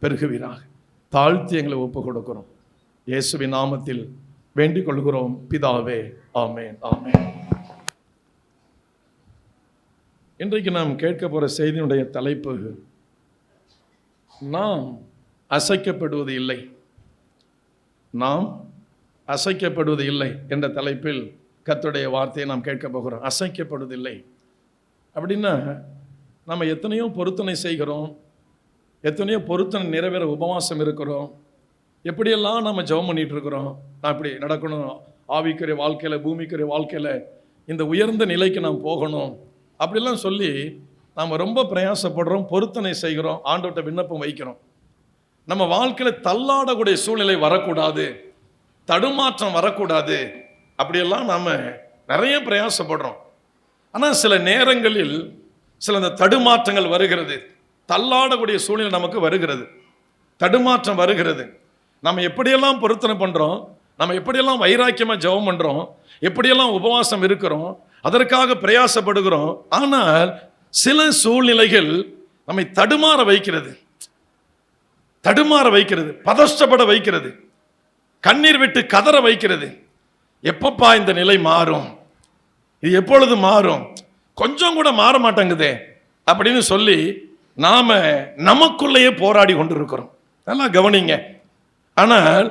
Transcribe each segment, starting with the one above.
பெருகுவீராக. தாழ்த்தி எங்களை ஒப்பு கொடுக்கிறோம். இயேசுவின் நாமத்தில் வேண்டிக் கொள்கிறோம் பிதாவே. ஆமேன், ஆமேன். இன்றைக்கு நாம் கேட்க போகிற செய்தியினுடைய தலைப்பு, நாம் அசைக்கப்படுவது இல்லை. நாம் அசைக்கப்படுவது இல்லை என்ற தலைப்பில் கர்த்தருடைய வார்த்தையை நாம் கேட்க போகிறோம். அசைக்கப்படுவதில்லை அப்படின்னா, நம்ம எத்தனையோ பொருத்தனை செய்கிறோம், எத்தனையோ பொருத்தனை நிறைவேற உபவாசம் இருக்கிறோம், எப்படியெல்லாம் நம்ம ஜெபம் பண்ணிட்டு இருக்கிறோம். நான் இப்படி நடக்கணும், ஆவிக்குரிய வாழ்க்கையில், பூமிக்குரிய வாழ்க்கையில் இந்த உயர்ந்த நிலைக்கு நாம் போகணும் அப்படிலாம் சொல்லி நாம் ரொம்ப பிரயாசப்படுறோம், பொருத்தனை செய்கிறோம், ஆண்டவர்கிட்ட விண்ணப்பம் வைக்கிறோம். நம்ம வாழ்க்கையில் தள்ளாடக்கூடிய சூழ்நிலை வரக்கூடாது, தடுமாற்றம் வரக்கூடாது, அப்படியெல்லாம் நாம் நிறைய பிரயாசப்படுறோம். ஆனால் சில நேரங்களில் சில இந்த தடுமாற்றங்கள் வருகிறது, தள்ளாடக்கூடிய சூழ்நிலை நமக்கு வருகிறது, தடுமாற்றம் வருகிறது. நம்ம எப்படியெல்லாம் பொருத்தனை பண்ணுறோம், நம்ம எப்படியெல்லாம் வைராக்கியமாக ஜெபம் பண்ணுறோம், எப்படியெல்லாம் உபவாசம் இருக்கிறோம், அதற்காக பிரயாசப்படுகிறோம். ஆனால் சில சூழ்நிலைகள் நம்மை தடுமாற வைக்கிறது, பதஷ்டப்பட வைக்கிறது, கண்ணீர் விட்டு கதற வைக்கிறது. எப்பப்பா இந்த நிலை மாறும், இது எப்பொழுது மாறும், கொஞ்சம் கூட மாற மாட்டேங்குதே அப்படின்னு சொல்லி நாம நமக்குள்ளேயே போராடி கொண்டிருக்கிறோம். நல்லா கவனிங்க. ஆனால்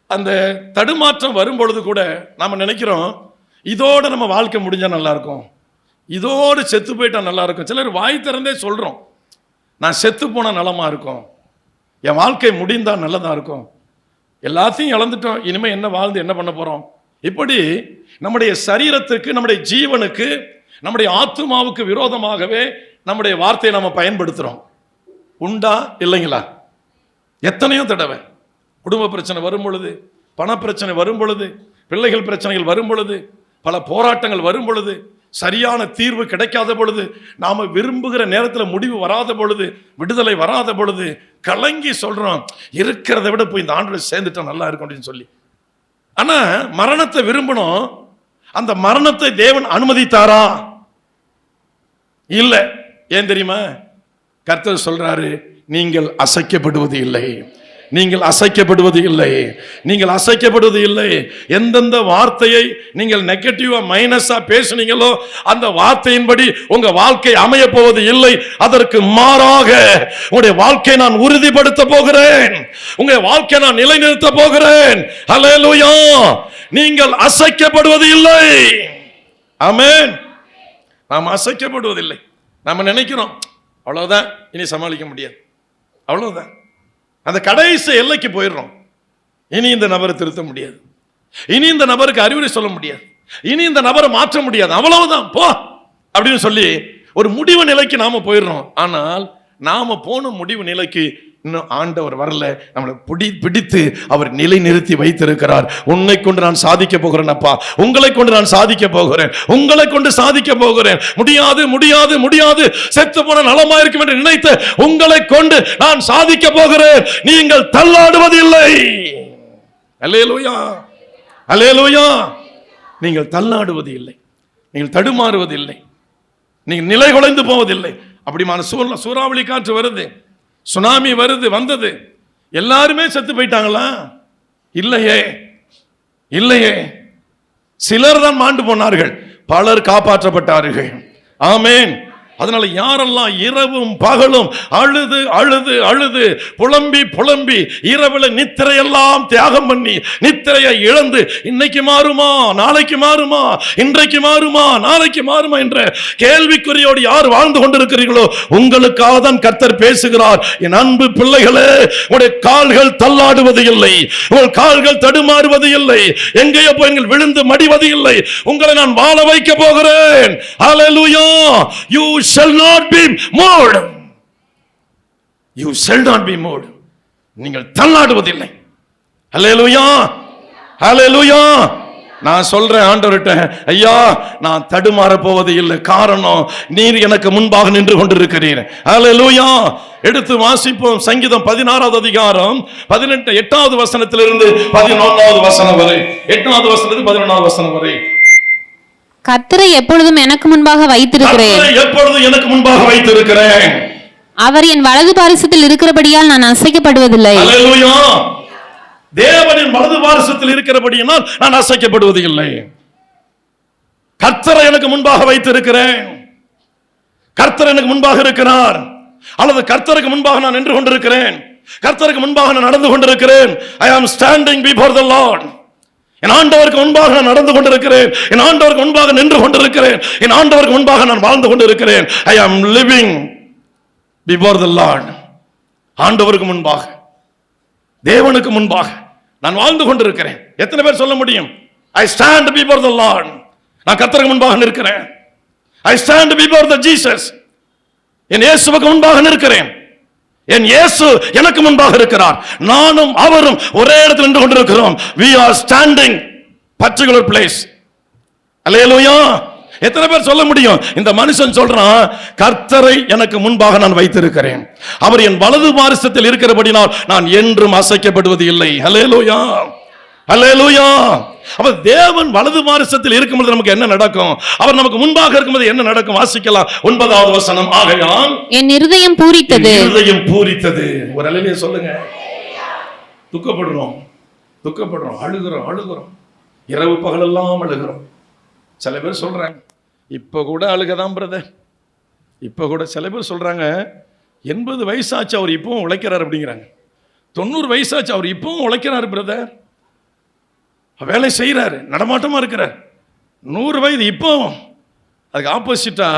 அந்த தடுமாற்றம் வரும்பொழுது கூட நாம நினைக்கிறோம், இதோட நம்ம வாழ்க்கை முடிஞ்சா நல்லா இருக்கும், இதோடு செத்து போயிட்டா நல்லா இருக்கும். சிலர் வாய் திறந்தே சொல்றோம், நான் செத்து போனா நலமா இருக்கும், என் வாழ்க்கை முடிந்தா நல்லதா இருக்கும், எல்லாத்தையும் இழந்துட்டோம், இனிமே என்ன வாழ்ந்து என்ன பண்ண போறோம். இப்படி நம்முடைய சரீரத்துக்கு, நம்முடைய ஜீவனுக்கு, நம்முடைய ஆத்துமாவுக்கு விரோதமாகவே நம்முடைய வார்த்தையை நம்ம பயன்படுத்துறோம். உண்டா இல்லைங்களா? எத்தனையோ தடவை குடும்ப பிரச்சனை வரும் பொழுது, பண பிரச்சனை வரும் பொழுது, பிள்ளைகள் பிரச்சனைகள் வரும் பொழுது, பல போராட்டங்கள் வரும் பொழுது, சரியான தீர்வு கிடைக்காத பொழுது, நாம விரும்புகிற நேரத்தில் முடிவு வராத பொழுது, விடுதலை வராத பொழுது கலங்கி சொல்றோம், இருக்கிறத விட போய் இந்த ஆண்டோட சேர்ந்துட்டா நல்லா இருக்கும் அப்படின்னு சொல்லி. ஆனா மரணத்தை விரும்பணும், அந்த மரணத்தை தேவன் அனுமதித்தாரா? இல்லை. ஏன் தெரியுமா? கர்த்தர் சொல்றாரு, நீங்கள் அசைக்கப்படுவது இல்லை, நீங்கள் அசைக்கப்படுவது இல்லை, நீங்கள் அசைக்கப்படுவது இல்லை. எந்தெந்த வார்த்தையை நீங்கள் நெகட்டிவா மைனஸா பேசுனீங்களோ அந்த வார்த்தையின்படி உங்க வாழ்க்கை அமைய போவது இல்லை. அதற்கு மாறாக உங்களுடைய வாழ்க்கையை நான் உறுதிப்படுத்த போகிறேன், உங்க வாழ்க்கையை நான் நிலைநிறுத்த போகிறேன். ஹல்லேலூயா! நீங்கள் அசைக்கப்படுவது இல்லை. ஆமென். நாம் அசைக்கப்படுவதில்லை. நம்ம நினைக்கிறோம், அவ்வளவுதான், இனி சமாளிக்க முடியாது, அவ்வளவுதான், அந்த கடைசி எல்லைக்கு போயிடுறோம். இனி இந்த நபரை திருத்த முடியாது, இனி இந்த நபருக்கு அறிவுரை சொல்ல முடியாது, இனி இந்த நபரை மாற்ற முடியாது, அவ்வளவுதான் போ அப்படின்னு சொல்லி ஒரு முடிவு நிலைக்கு நாம போயிடுறோம். ஆனால் நாம போன முடிவு நிலைக்கு இன்னும் ஆண்டவர் வரல. நம்மளை பிடித்து அவர் நிலை நிறுத்தி வைத்திருக்கிறார். உன்னை கொண்டு நான் சாதிக்க போகிறேன் அப்பா, உங்களை கொண்டு நான் சாதிக்க போகிறேன், உங்களை கொண்டு சாதிக்க போகிறேன். முடியாது முடியாது முடியாது, செத்து போன நலமா இருக்கும் என்று நினைத்து உங்களை கொண்டு நான் சாதிக்க போகிறேன். நீங்கள் தள்ளாடுவது இல்லை. அல்லேலூயா, அல்லேலூயா. நீங்கள் தள்ளாடுவது இல்லை, நீங்கள் தடுமாறுவது இல்லை, நீங்கள் நிலை குலைந்து போவதில்லை. அப்படிமான சூறாவளி காற்று வருது, சுனாமி வருது, வந்தது, எல்லாருமே செத்து போயிட்டாங்களா? இல்லையே, இல்லையே. சிலர் தான் மாண்டு போனார்கள், பலர் காப்பாற்றப்பட்டார்கள். ஆமென். அதனால யாரெல்லாம் இரவும் பகலும் அழுது அழுது அழுது புலம்பி புலம்பி இரவுல நித்திரையெல்லாம் தியாகம் பண்ணி நித்திரையை இழந்து இன்னைக்கு மாறுமா நாளைக்கு மாறுமா இன்றைக்கு மாறுமா நாளைக்கு மாறுமா என்ற கேள்விக்குறியோடு யார் வாழ்ந்து கொண்டிருக்கிறீர்களோ உங்களுக்காக தான் கர்த்தர் பேசுகிறார். என் அன்பு பிள்ளைகளே, உங்களுடைய கால்கள் தள்ளாடுவது இல்லை, உங்கள் கால்கள் தடுமாறுவது இல்லை, எங்கேயோ போய் விழுந்து மடிவது இல்லை. உங்களை நான் வாழ வைக்க போகிறேன். ஹல்லேலூயா. You shall not be moved. You shall not be moved. நீங்கள் தள்ளாடுவதில்லை. ஹல்லேலூயா, ஹல்லேலூயா. நான் சொல்றேன் ஆண்டவர்கிட்ட, ஐயா நான் தடுமாற போவது இல்லை. காரணம், நீர் எனக்கு முன்பாக நின்று கொண்டிருக்கிறீர். ஹல்லேலூயா. எடுத்து வாசிப்போம். சங்கீதம் 16வது அதிகாரம் 8வது வசனத்திலிருந்து 11வது வசனம் வரை, 8வது வசனத்திலிருந்து 11வது வசனம் வரை. கர்த்தரை எப்பொழுதும் எனக்கு முன்பாக வைத்திருக்கிறேன், எப்பொழுதும் எனக்கு முன்பாக வைத்திருக்கிறேன். அவர் என் வலது பாரிசத்தில் இருக்கிறபடியால் நான் அசைக்கப்படுவதில்லை. அல்லேலூயா. தேவனின் வலது பாரிசத்தில் இருக்கிறபடியால் நான் அசைக்கப்படுவது இல்லை. கர்த்தரை எனக்கு முன்பாக வைத்திருக்கிறேன். கர்த்தர் எனக்கு முன்பாக இருக்கிறார். அல்லது கர்த்தருக்கு முன்பாக நான் நின்று கொண்டிருக்கிறேன். கர்த்தருக்கு முன்பாக நான் நடந்து கொண்டிருக்கிறேன். I am standing before the Lord. என் ஆண்டவருக்கு முன்பாக நான் நடந்து கொண்டிருக்கிறேன். என் ஆண்டவருக்கு முன்பாக நின்று கொண்டிருக்கிறேன். என் ஆண்டவருக்கு முன்பாக நான் வாழ்ந்து கொண்டிருக்கிறேன். I am living before the Lord. ஆண்டவருக்கு முன்பாக, தேவனுக்கு முன்பாக நான் வாழ்ந்து கொண்டிருக்கிறேன். எத்தனை பேர் சொல்ல முடியும்? I stand before the Lord. நான் கர்த்தருக்கு முன்பாக நிற்கிறேன். I stand before the Jesus. என் இயேசுவுக்கு முன்பாக நிற்கிறேன். என் இயேசு எனக்கு முன்பாக இருக்கிறார். நானும் அவரும் ஒரே இடத்தில் நின்று கொண்டிருக்கிறோம். We are standing particular place. அல்லேலூயா. எத்தனை பேர் சொல்ல முடியும்? இந்த மனுஷன் சொல்றான், கர்த்தரை எனக்கு முன்பாக நான் வைத்திருக்கிறேன். அவர் என் வலது பாரிசத்தில் இருக்கிறபடினால் நான் என்றும் அசைக்கப்படுவது இல்லை. அல்லேலூயா, அல்லேலூயா. அப்ப தேவன் வலது பாரிசத்தில் இருக்கும்போது நமக்கு என்ன நடக்கும்? அவர் நமக்கு முன்பாக இருக்கும்போது என்ன நடக்கும்? வாசிக்கலாம் 9வது வசனம். ஆகையால் என் இருதயம் பூரித்தது. இருதயம் பூரித்தது. ஒரு அல்லேலூயா சொல்லுங்க. துக்கப்படுறோம், துக்கப்படுறோம், அழுகிறோம், அழுகிறோம், இரவு பகலெல்லாம் அழுகிறோம். சில பேர் சொல்றாங்க, இப்ப கூட அழுகதான் பிரதர். இப்ப கூட சில பேர் சொல்றாங்க, 80 வயசாச்சு அவர் இப்பவும் உழைக்கிறார் அப்படிங்கிறாங்க. 90 வயசாச்சு அவர் இப்பவும் உழைக்கிறார் பிரதர், வேலை செய்கிறாரு, நடமாட்டமாக இருக்கிறார். 100 வயது இப்போ. அதுக்கு ஆப்போசிட்டா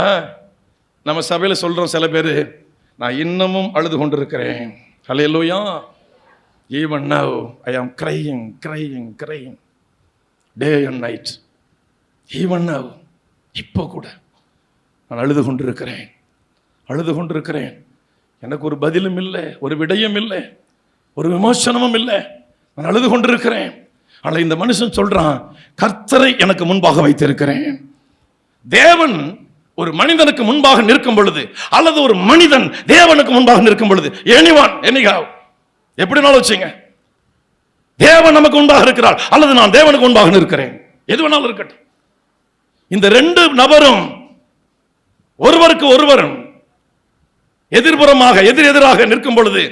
நம்ம சபையில் சொல்கிறோம் சில பேர், நான் இன்னமும் அழுது கொண்டிருக்கிறேன். ஹல்லேலூயா. Even now I am crying, crying, crying day and night. Even now, இப்போ கூட நான் அழுது கொண்டிருக்கிறேன், அழுது கொண்டிருக்கிறேன். எனக்கு ஒரு பதிலும் இல்லை, ஒரு விடயம் இல்லை, ஒரு விமோசனமும் இல்லை. நான் அழுது கொண்டிருக்கிறேன். ஆனால் இந்த மனுஷன் சொல்றான், கர்த்தரை எனக்கு முன்பாக வைத்திருக்கிறேன். தேவன் ஒரு மனிதனுக்கு முன்பாக நிற்கும் பொழுது, அல்லது ஒரு மனிதன் தேவனுக்கு முன்பாக நிற்கும் பொழுது, எனிவான் எனிகாவ் எப்படினாலும் வச்சுங்க, தேவன் நமக்கு முன்பாக இருக்கிறார், அல்லது நான் தேவனுக்கு முன்பாக நிற்கிறேன், எது வேணாலும் இருக்கட்டும். இந்த 2 நபரும் ஒருவருக்கு ஒருவர் எதிர்புறமாக எதிரெதிராக நிற்கும் பொழுது,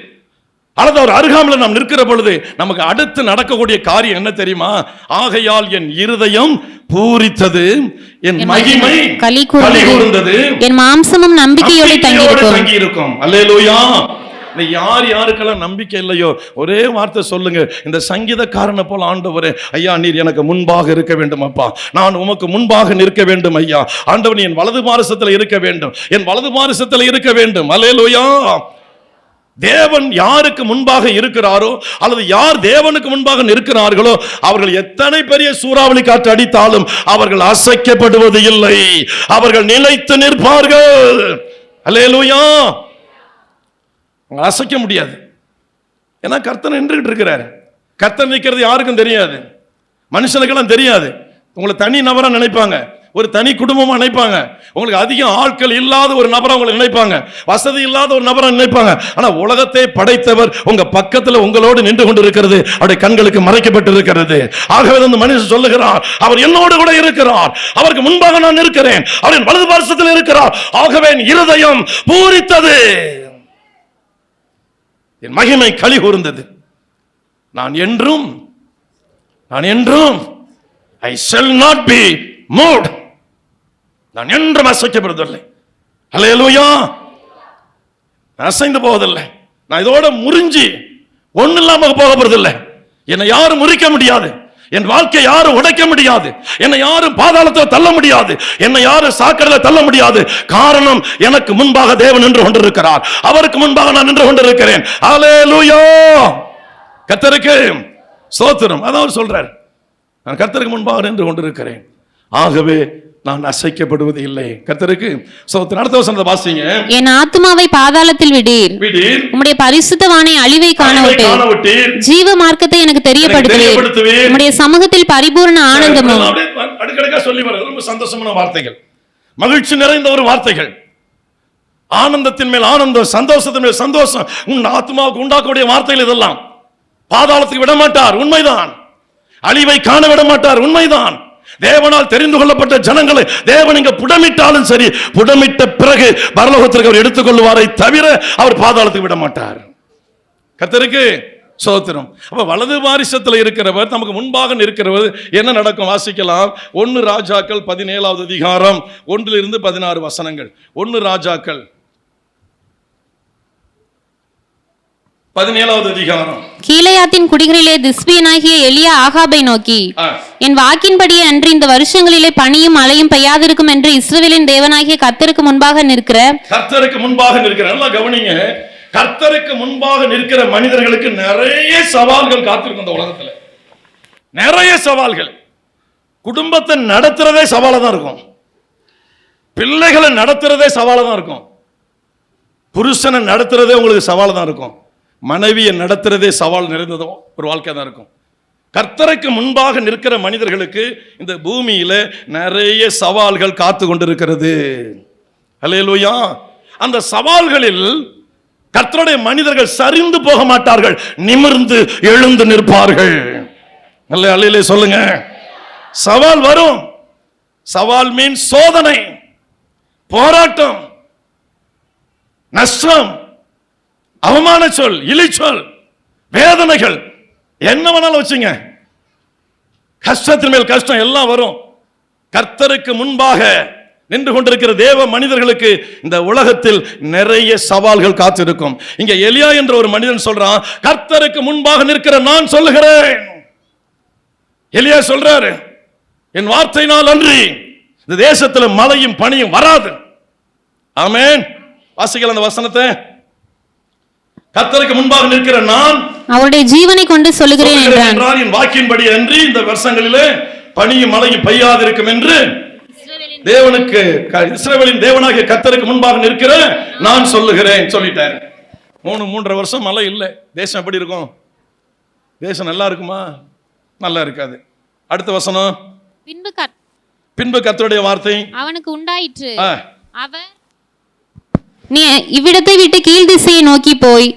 அல்லது ஒரு அருகாமையில் நாம் நிற்கிற பொழுது நமக்கு அடுத்து நடக்கக்கூடிய காரியம் என்ன தெரியுமா? ஆகையால் என் இருதயம் பூரித்தது, என் மகிமை களி கூர்ந்தது, என் மாம்சமும் நம்பிக்கையோடு தங்கி இருக்கும். அல்லேலூயா. யார் யாருக்கெல்லாம் நம்பிக்கை இல்லையோ ஒரே வார்த்தை சொல்லுங்க, இந்த சங்கீதக்காரனை போல, ஆண்டவரே ஐயா நீர் எனக்கு முன்பாக இருக்க வேண்டும் அப்பா, நான் உமக்கு முன்பாக நிற்க வேண்டும் ஐயா. ஆண்டவர் என் வலது பாரிசத்தில் இருக்க வேண்டும், என் வலது பாரிசத்தில் இருக்க வேண்டும். அல்லேலூயா. தேவன் யாருக்கு முன்பாக இருக்கிறாரோ, அல்லது யார் தேவனுக்கு முன்பாக நிற்கிறார்களோ, அவர்கள் எத்தனை பெரிய சூறாவளி காற்று அடித்தாலும் அவர்கள் அசைக்கப்படுவது இல்லை, அவர்கள் நிலைத்து நிற்பார்கள். அல்லேலூயா. அசைக்க முடியாது. ஏன்னா கர்த்தர் நின்றுகிட்டு இருக்கிறார். கர்த்தர் நிற்கிறது யாருக்கும் தெரியாது, மனுஷனுக்கெல்லாம் தெரியாது. உங்களை தனி நபரா நினைப்பாங்க, ஒரு தனி குடும்பமா நினைப்பாங்க, உங்களுக்கு அதிகம் ஆட்கள் இல்லாத ஒரு நபரை உங்களை நினைப்பாங்க, வசதி இல்லாத ஒரு நபரை நினைப்பாங்க. ஆனா உலகத்தை படைத்தவர் உங்க பக்கத்துல உங்களோடு நின்று கொண்டு இருக்கிறது, அவருடைய கண்களுக்கு மறைக்கப்பட்டு இருக்கிறது. ஆகவே அந்த மனுஷன் சொல்லுகிறார், அவர் என்னோடு கூட இருக்கிறார், அவருக்கு முன்பாக நான் இருக்கிறேன், அவரின் வலது பாரிசத்தில் இருக்கிறார். ஆகவே என் இருதயம் பூரித்தது, என் மகிமை களி கூர்ந்தது. நான் என்றும் I shall not be moved. நான் என்றும் அசைக்கப்படுவதில்லை. அல்லேலூயா. அசைந்து போவதில்லை. நான் இதோட முறிஞ்சி ஒன்னும் இல்லாம போக போறதில்லை. என்னை யாரும் முறிக்க முடியாது, என் வாழ்க்கை யாரும் உடைக்க முடியாது, என்னை யாரும் பாதாளத்தில் தள்ள முடியாது, என்னை யாரும் சாக்கடையில் தள்ள முடியாது. காரணம், எனக்கு முன்பாக தேவன் நின்று கொண்டிருக்கிறார், அவருக்கு முன்பாக நான் நின்று கொண்டிருக்கிறேன். அல்லேலூயா. கர்த்தருக்கு ஸ்தோத்திரம். அதான் சொல்றார், நான் கர்த்தருக்கு முன்பாக நின்று கொண்டிருக்கிறேன், ஆகவே நான் அசைக்கப்படுவது இல்லை. கர்த்தருக்கு ஸ்தோத்திரம். அடுத்த வசனத்தை வாசிங்க. என் ஆத்துமாவை பாதாளத்தில் விடீர், உம்முடைய பரிசுத்தவானை அழிவை காணவிட்டீர், ஜீவ மார்க்கத்தை எனக்கு தெரியப்படுத்துவீர், உம்முடைய சமூகத்தில் பரிபூர்ண ஆனந்தமும். அடுக்கடுக்கா சொல்லி வர ரொம்ப சந்தோஷமான வார்த்தைகள், மகிழ்ச்சி நிறைந்த ஒரு வார்த்தைகள். ஆனந்தத்தின் மேல் ஆனந்தம், சந்தோஷத்தின் மேல் சந்தோஷம் உன் ஆத்மாவுக்கு உண்டாக்கக்கூடிய வார்த்தைகள் இதெல்லாம். பாதாளத்துக்கு விட மாட்டார், உண்மைதான். அழிவை காண விட மாட்டார், உண்மைதான். தேவனால் தெரிந்து கொள்ளப்பட்ட ஜனங்களை தேவன் இங்க புடமிட்டாலும் சரி, புடமிட்ட பிறகு பரலோகத்திற்கு அவர் எடுத்துக்கொள்வாரை தவிர அவர் பாதாளத்துக்கு விட மாட்டார். கர்த்தருக்கு ஸ்தோத்திரம். அப்ப வலது வாரிசத்தில் இருக்கிறவர், நமக்கு முன்பாக இருக்கிறவர். என்ன நடக்கும்? வாசிக்கலாம். 1 ராஜாக்கள் 17வது அதிகாரம் 1 to 16 வசனங்கள். 1 ராஜாக்கள் 17வது அதிகாரம். கீலேயாத்தின் குடிகளிலே திஸ்பியனாகிய எலியா ஆகாபை நோக்கி, என் வாக்கின்படியே அன்று இந்த வருஷங்களிலே பனியும் மழையும் பெய்யாதிருக்கும் என்று இஸ்ரவேலின் தேவனாகிய கர்த்தருக்கு முன்பாக நிற்கிற நல்லா கவனிங்க. கர்த்தருக்கு முன்பாக நிற்கிற மனிதர்களுக்கு நிறைய சவால்கள் காத்திருக்கும். இந்த உலகத்துல நிறைய சவால்கள். குடும்பத்தை நடத்துறதே சவாலா தான் இருக்கும். பிள்ளைகளை நடத்துறதே சவாலா தான் இருக்கும். புருஷனை நடத்துறதே உங்களுக்கு சவாலா தான் இருக்கும். மனைவியை நடத்துறதே சவால் நிறைந்ததும் ஒரு வாழ்க்கை தான் இருக்கும். கர்த்தருக்கு முன்பாக நிற்கிற மனிதர்களுக்கு இந்த பூமியில நிறைய சவால்கள் காத்து கொண்டிருக்கிறது. அல்லேலூயா. அந்த சவால்களில் கர்த்தருடைய மனிதர்கள் சரிந்து போக மாட்டார்கள், நிமிர்ந்து எழுந்து நிற்பார்கள். அல்லேலூயா சொல்லுங்க. சவால் வரும். சவால் மீன் சோதனை, போராட்டம், நஷ்டம், அவமான சொல், இழிச்சொல், வேதனைகள், என்ன வேணாலும் வச்சுங்க. கஷ்டத்தின் மேல் கஷ்டம் எல்லாம் வரும். கர்த்தருக்கு முன்பாக நின்று கொண்டிருக்கிற தேவ மனிதர்களுக்கு இந்த உலகத்தில் நிறைய சவால்கள் காத்திருக்கும். இங்க எலியா என்ற ஒரு மனிதன் சொல்றான், கர்த்தருக்கு முன்பாக நிற்கிற நான் சொல்லுகிறேன். எலியா சொல்றாரு, என் வார்த்தையினால் அன்றி இந்த தேசத்தில் மழையும் பனியும் வராது. ஆமென். வாசிக்கலாம் அந்த வசனத்தை. கர்த்தருக்கு முன்பாக நிற்கிற நான் அவருடைய ஜீவனை கொண்டு சொல்லுகிறேன் என்றான். என் வாக்கின்படி அன்றி இந்த வருஷங்களிலே பனியும் மழையும் பெய்யாதிருக்கும் என்று தேவனுக்கு, இஸ்ரவேலின் தேவனாகிய கர்த்தருக்கு முன்பாக நிற்கிற நான் சொல்லுகிறேன் சொல்லிட்டாரு. 3.5 வருஷம் மழை இல்லை. தேசம் எப்படி இருக்கும்? தேசம் நல்லா இருக்குமா? நல்லா இருக்காது. அடுத்த வசனம். பின்பு கர்த்தருடைய வார்த்தை அவனுக்கு உண்டாயிற்று. அவர், நீ இவ்விடத்தை விட்டு கீழ் திசையை நோக்கி போய்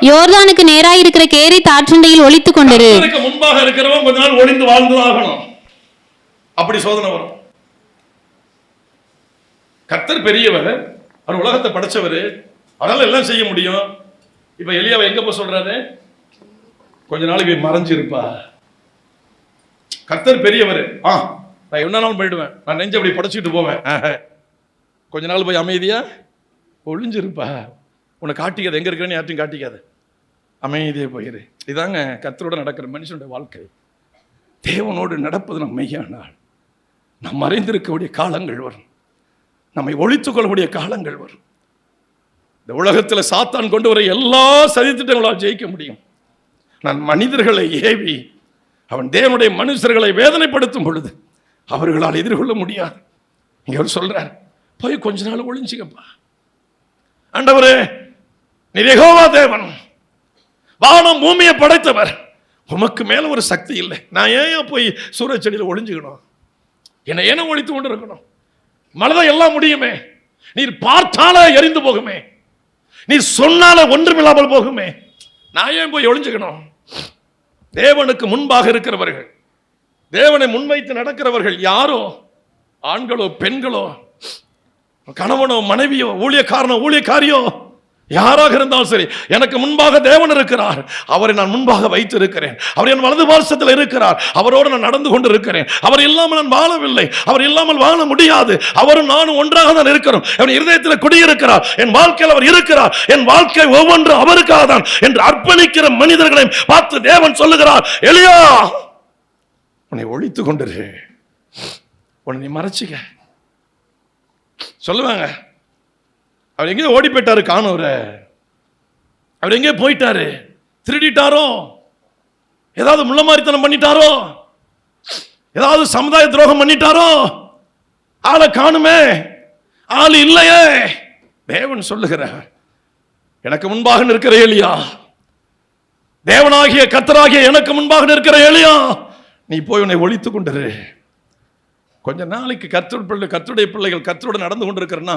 யோர்தானுக்கு நேராய் இருக்கிற கேரி தாற்றண்டையில் ஒளித்துக் கொண்டிரு. முன்பாக இருக்கிறவன் கொஞ்ச நாள் ஒளிந்து வாழ்ந்து ஆகணும். அப்படி சோதனை வரும். கர்த்தர் பெரியவர், அவர் உலகத்தை படைச்சவர், அவரால் எல்லாம் செய்ய முடியும். இப்ப எலியாவை எங்க போய் சொல்றாரு? கொஞ்ச நாளைக்கு மறைஞ்சிருப்பா. கர்த்தர் பெரியவர். நான் என்ன நாள் போயிடுவேன், நான் நெஞ்சு அப்படி படைச்சிட்டு போவேன். கொஞ்ச நாள் போய் அமைதியா ஒளிஞ்சிருப்பா. உன்னை காட்டிக்காது, எங்க இருக்கிறேன்னு யார்ட்டையும் காட்டிக்காது, அமைதியே போயிரு. இதாங்க கர்த்தரோட நடக்கிற மனுஷனுடைய வாழ்க்கை. தேவனோடு நடப்பது நம்ம மெய்யானால் நாம் மறைந்திருக்கக்கூடிய காலங்கள் வரும், நம்மை ஒழித்துக் கொள்ளக்கூடிய காலங்கள் வரும். இந்த உலகத்தில் சாத்தான் கொண்டு வர எல்லா சதித்திட்டங்களால் ஜெயிக்க முடியும். நான் மனிதர்களை ஏவி அவன் தேவனுடைய மனுஷர்களை வேதனைப்படுத்தும் பொழுது அவர்களால் எதிர்கொள்ள முடியாது. இங்க அவர் சொல்றார், போய் கொஞ்ச நாள் ஒளிஞ்சிக்கப்பா. ஆண்டவரே, நீர் யெகோவா தேவன், வானம் பூமியை படைத்தவர், உமக்கு மேல ஒரு சக்தி இல்லை. நான் ஏன் போய் சூரிய செடியில் ஒளிஞ்சுக்கணும்? என்னை ஏன ஒழித்து கொண்டு இருக்கணும்? மனதை எல்லாம் முடியுமே. நீர் பார்த்தால எரிந்து போகுமே, நீர் சொன்னால ஒன்றுமில்லாமல் போகுமே. நான் ஏன் போய் ஒளிஞ்சுக்கணும்? தேவனுக்கு முன்பாக இருக்கிறவர்கள், தேவனை முன்வைத்து நடக்கிறவர்கள் யாரோ, ஆண்களோ பெண்களோ, கணவனோ மனைவியோ, ஊழியக்காரனோ ஊழியக்காரியோ, யாராக இருந்தாலும் சரி, எனக்கு முன்பாக தேவன் இருக்கிறார், அவரை நான் முன்பாக வைத்திருக்கிறேன். அவர் என் வலது பார்சத்தில் இருக்கிறார், அவரோடு நான் நடந்து கொண்டு இருக்கிறேன். அவர் இல்லாமல் நான் வாழவில்லை, அவர் இல்லாமல் வாழ முடியாது. அவரும் நானும் ஒன்றாக தான் இருக்கிறோம். என் இருதயத்தில் குடியிருக்கிறார், என் வாழ்க்கையில் அவர் இருக்கிறார், என் வாழ்க்கை ஒவ்வொன்றும் அவருக்காக தான் என்று அர்ப்பணிக்கிற மனிதர்களை பார்த்து தேவன் சொல்லுகிறார், எலியா, உன்னை ஒழித்துக் கொண்டிரு, உன்னை நீ மறைச்சிக்க சொல்லுவாங்க. அவர் எங்கேயோ ஓடி போயிட்டாரு, காணவர அவர் எங்கேயோ போயிட்டாரு, திருடிட்டாரோ, ஏதாவது முள்ளமாரித்தனம் பண்ணிட்டாரோ, ஏதாவது சமுதாய துரோகம் பண்ணிட்டாரோ, ஆளை காணுமே, ஆள் இல்லையே. தேவன் சொல்லுகிறார், எனக்கு முன்பாக நிற்கிற எலியா, தேவனாகிய கர்த்தராகிய எனக்கு முன்பாக நிற்கிற எலியா, நீ போய் உன்னை ஒழித்துக் கொண்டிரு. கொஞ்ச நாளைக்கு கர்த்தருடைய பிள்ளைகள் கர்த்தரோடு நடந்து கொண்டிருக்கிறன்னா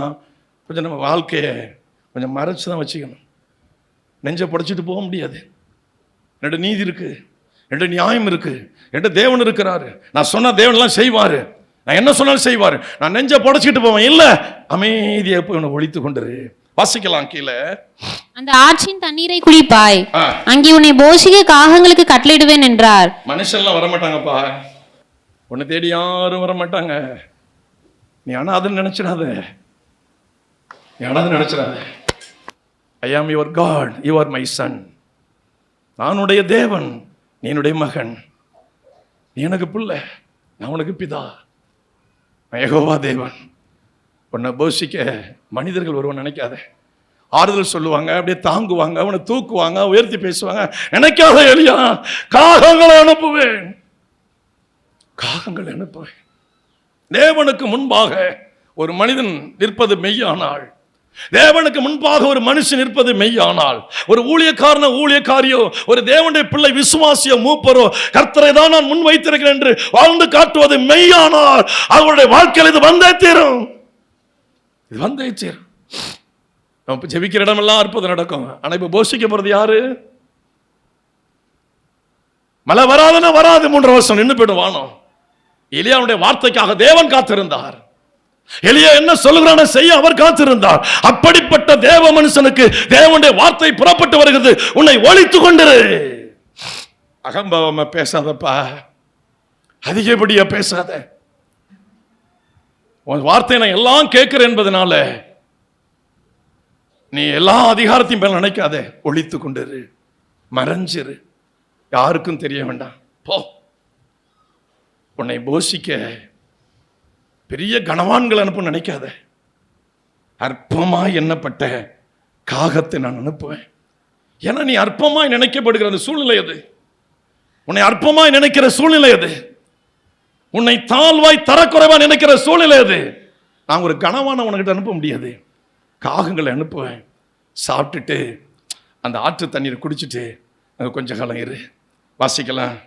கொஞ்சம் நம்ம வாழ்க்கையை கொஞ்சம் மறைச்சு தான் வச்சுக்கணும். நெஞ்சை படைச்சிட்டு போக முடியாது. என்னோட நீதி இருக்கு, என்னோட நியாயம் இருக்கு, என்னோட தேவன் இருக்கிறாரு, நான் சொன்ன தேவன் எல்லாம் செய்வாரு. நான் என்ன சொன்னாலும் செய்வார். நான் நெஞ்ச புடைச்சிட்டு போவேன். இல்ல, அமைதியா போய் உன்னை ஒழித்து கொண்டுரு. வாசிக்கலாம் கீழே. அந்த ஆற்றின் தண்ணீரை குடிப்பாய், அங்கே உன்னை போஷிக்க காகங்களுக்கு கட்டளையிடுவேன் என்றார். மனுஷன்லாம் வரமாட்டாங்கப்பா, உன்னை தேடி யாரும் வரமாட்டாங்க. நீ ஆனா அதை நினைச்சிடாத, I am your God, you are my son. நான் உடைய தேவன், நீ என்னுடைய மகன், நீ எனக்கு பிள்ளை, நான் உனக்கு பிதா. யெகோவா தேவன். உன்னை போஷிக்க மனிதர்கள் ஒருவன் நினைக்காத. ஆறுதல் சொல்லுவாங்க, அப்படியே தாங்குவாங்க, அவனை தூக்குவாங்க, உயர்த்தி பேசுவாங்க. நினைக்காத எலியா, காகங்களை அனுப்புவேன், காகங்களை அனுப்புவேன். தேவனுக்கு முன்பாக ஒரு மனிதன் நிற்பது மெய்யானால், தேவனுக்கு முன்பாக ஒரு மனுஷன் நிற்பது மெய்யானால், ஒரு ஊழியக்காரியோ ஒரு தேவனுடைய பிள்ளை விசுவாசியோ மூப்பரோ கர்த்தரை தான் நான் முன் வைத்திருக்கிறேன் என்று வாழ்ந்து காட்டுவது மெய்யானால் அவருடைய வாழ்க்கையில் இது வந்தே தீரும். இது வந்தே தீரும். நம்ம ஜெபிக்கிற இடமெல்லாம் அற்புதம் நடக்கும். ஆனா இப்ப போஷிக்க போறது யாரு? மழை வராதுன்னா வராது, 3 வருஷம் நின்று போயிடும் வானம். எலியாவுடைய வார்த்தைக்காக தேவன் காத்திருந்தார். எலியா என்ன சொல்லுகிறான செய்ய அவர் காத்திருந்தார். அப்படிப்பட்ட தேவ மனுஷனுக்கு தேவனுடைய வார்த்தை புறப்பட்டு வருகிறது. உன்னை ஒழித்து கொண்டிரு. அகம்பாவமா பேசாதப்பா, அதிகப்படியா பேசாத. உன் வார்த்தை நான் எல்லாம் கேட்கிறேன் என்பதனால நீ எல்லா அதிகாரத்தையும் மேல நினைக்காத. ஒழித்து கொண்டிரு, மறைஞ்சிரு, யாருக்கும் தெரிய வேண்டாம். போ. உன்னை போஷிக்க பெரிய கனவான்கள் அனுப்ப நினைக்காத. அற்பமாய் எண்ணப்பட்ட காகத்தை நான் அனுப்புவேன். ஏன்னா நீ அற்பமாய் நினைக்கப்படுகிற அந்த சூழ்நிலை அது. உன்னை அற்பமாய் நினைக்கிற சூழ்நிலை அது. உன்னை தாழ்வாய் தரக்குறைவா நினைக்கிற சூழ்நிலை அது. நான் ஒரு கனவான உனக்கிட்ட அனுப்ப முடியாது. காகங்களை அனுப்புவேன். சாப்பிட்டுட்டு அந்த ஆற்று தண்ணீரை குடிச்சிட்டு அங்க கொஞ்ச காலம் இரு. வாசிக்கலாம்.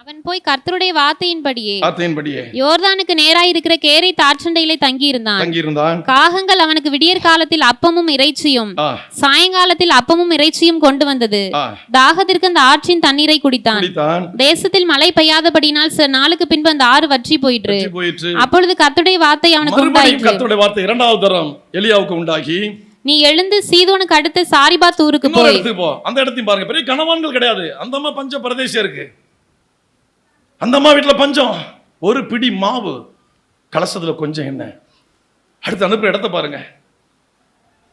அவன் போய் கர்த்தருடைய வார்த்தையின்படியே யோர்தானுக்கு நேராய் இருக்கிற கேரேத் ஆற்றண்டையிலே தங்கியிருந்தான். காகங்கள் அவனுக்கு விடியற் காலத்தில் அப்பமும் இறைச்சியும் சாயங்காலத்தில் அப்பமும் இறைச்சியும் கொண்டு வந்தது. தாகத்திற்கு அந்த ஆற்றின் தண்ணீரை குடித்தான். தேசத்தில் மழை பெய்யாதபடினால் சில நாளுக்கு பின்பு அந்த ஆறு வற்றி போயிற்று. அப்பொழுது கர்த்தருடைய வார்த்தை அவனுக்கு உண்டாயிற்று. கர்த்தருடைய வார்த்தை இரண்டாவது தரம் எலியாவுக்கு உண்டாகி, நீ எழுந்து சீதோனுக்கு அடுத்த சாரிபாத் ஊருக்கு போய். அந்த இடத்தையும் பாருங்க, பெரிய கனவான்கள் கிடையாது. அந்தமா பஞ்ச பிரதேசம் இருக்கு. அந்த அம்மா வீட்டில் பஞ்சம். ஒரு பிடி மாவு, கலசத்துல கொஞ்சம் என்ன. அடுத்து அனுப்புற இடத்தை பாருங்க.